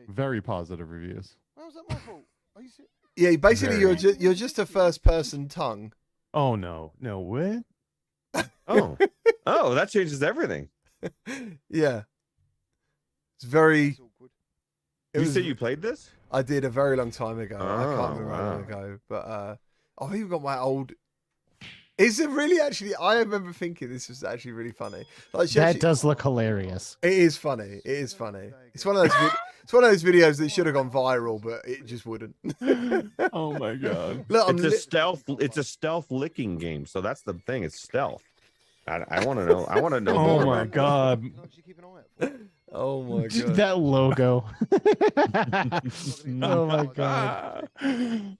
Very positive reviews. Yeah, basically Very. you're just a first person tongue. Oh no, no what? Oh. Oh, that changes everything. Yeah. It's very it You was- say you played this? I did a very long time ago. I can't Oh, remember how long wow. ago. But I've even got my old is it really actually I remember thinking this was actually really funny. Like she That actually- does look hilarious. it is funny. It is funny. It's one of those it's one of those videos that should have gone viral, but it just wouldn't. Oh my god. Look, I'm It's a stealth licking game. So that's the thing. It's stealth. I want to know. I want to know. Oh more my about god. oh my god. That logo. Oh my god.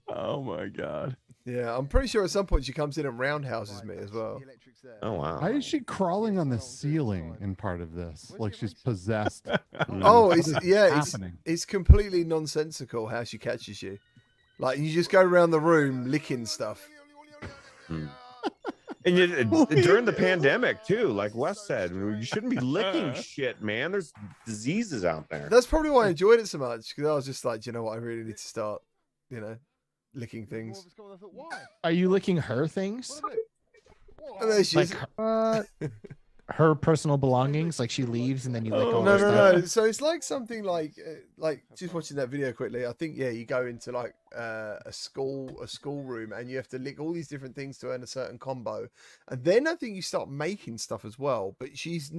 Oh my god. Yeah, I'm pretty sure at some point she comes in and roundhouses me as well. Oh wow. Why is she crawling on the ceiling in part of this? Like she's possessed. Oh, What it's is it's happening? it's completely nonsensical how she catches you. Like you just go around the room licking stuff. Hmm. And during the pandemic too, like Wes said, you shouldn't be licking shit, man. There's diseases out there. That's probably why I enjoyed it so much, because I was just like, you know what, I really need to start, licking things. Are you licking her things? And there she Like is. her personal belongings? Like she leaves and then you lick all No, her stuff? no. So it's like something like just watching that video quickly. I think you go into like a school room and you have to lick all these different things to earn a certain combo, and then I think you start making stuff as well. But she's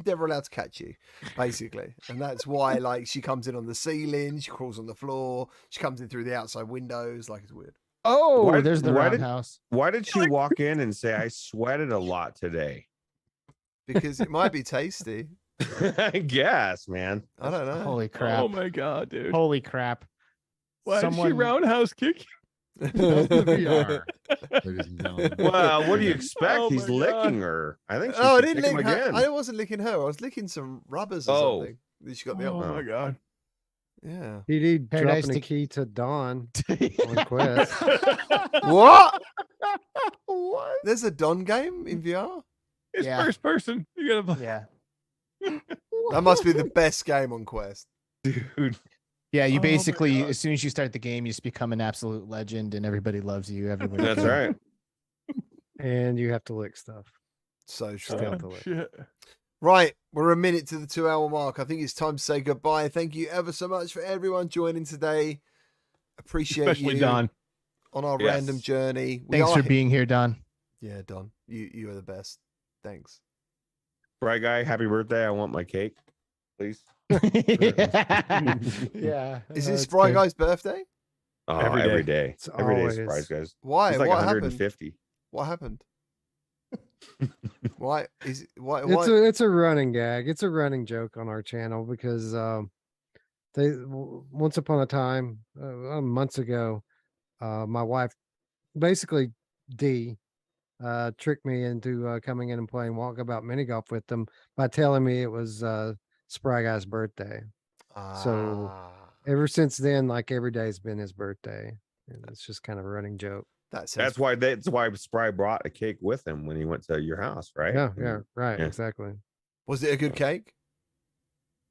never allowed to catch you, basically, and that's why like she comes in on the ceiling, she crawls on the floor, she comes in through the outside windows. Like it's weird. Oh, there's the roundhouse. Why did she walk in and say, "I sweated a lot today"? Because it might be tasty. I guess, man. I don't know. Holy crap. Oh my god, dude. Holy crap. Why did she roundhouse kick you? That's the VR, ladies and gentlemen. Well, what do you expect? Oh He's my licking her. I think she I should didn't kick him lick her. again. I wasn't licking her. I was licking some rubbers or something. That she got the Oh other. my god. Yeah. PD Paradise dropping a to- key to Dawn on Quest. What? What? There's a Don game in VR? It's Yeah. first person. You gotta. Yeah. That must be the best game on Quest. Dude. Yeah, you Oh my basically, God. as soon as you start the game, you just become an absolute legend and everybody loves you. Everybody. That's right. And you have to lick stuff. So Still true. have to lick. Shit. Right. We're a minute to the 2-hour mark. I think it's time to say goodbye. Thank you ever so much for everyone joining today. Appreciate Especially you Don. on our Yes. random journey. We Thanks are for being here, Don. Yeah, Don. You are the best. Thanks. Right, guy. Happy birthday. I want my cake, please. Yeah. Is this that's Spry good. Guy's birthday? Oh, Every every day. day. It's Every day, always- surprise, guys. Why? He's like What happened? 150. What happened? Why is it, why? It's a running gag. It's a running joke on our channel because once upon a time, months ago, my wife, basically D, tricked me into coming in and playing Walkabout mini golf with them by telling me it was Spry Guy's birthday. So ever since then, like every day's been his birthday, and it's just kind of a running joke. That's why Spry brought a cake with him when he went to your house, right? Yeah, right, Yeah. exactly. Was it a good cake?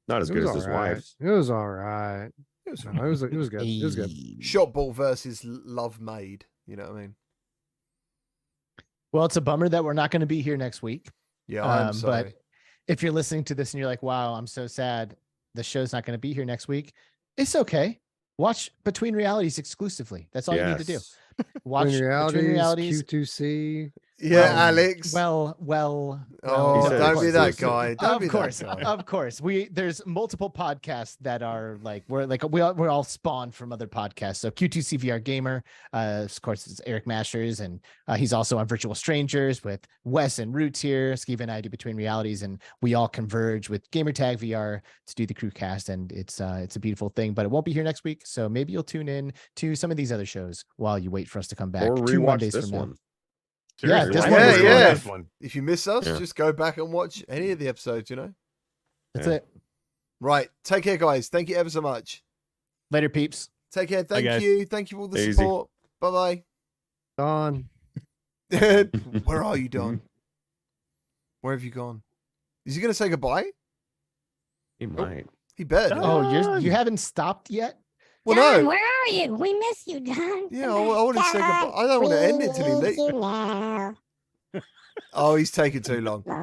Not as It good was as his all right. wife's. It was all right. It was No, it was good. It was good. Shot ball versus love made. You know what I mean? Well, it's a bummer that we're not going to be here next week. Yeah, I'm sorry. But if you're listening to this and you're like, wow, I'm so sad the show's not going to be here next week, it's okay. Watch Between Realities exclusively. That's all you need to do. Yes. Watch Between Between Realities. Q2C. Yeah, Well, Alex. Well. Oh, He said don't be it's that exclusive. guy. Don't be Of course, that guy. of course. There's multiple podcasts that are like we're all spawned from other podcasts. So Q2C VR Gamer, of course, it's Eric Masters, and he's also on Virtual Strangers with Wes and Roots here. Skiva and I do Between Realities, and we all converge with Gamertag VR to do the CruCast, and it's a beautiful thing. But it won't be here next week, so maybe you'll tune in to some of these other shows while you wait for us to come back. Or 2 rewatch Mondays this from now. one. Yeah, Seriously, this why one not was rewatch good. this one? If you miss us, Yeah. just go back and watch any of the episodes, you know? That's Yeah. it. Right. Take care, guys. Thank you ever so much. Later, peeps. Take care. Thank guys. you. Thank you for all the Easy. support. Bye Dawn. bye. Where are you, Don? Where have you gone? Is he going to say goodbye? He might. He better. do. Oh, you haven't stopped yet? Well, Don, no. where are you? We miss you, Don. Yeah, I want to say goodbye. I don't want to end it till he leaves. leaves. Oh, he's taking too long.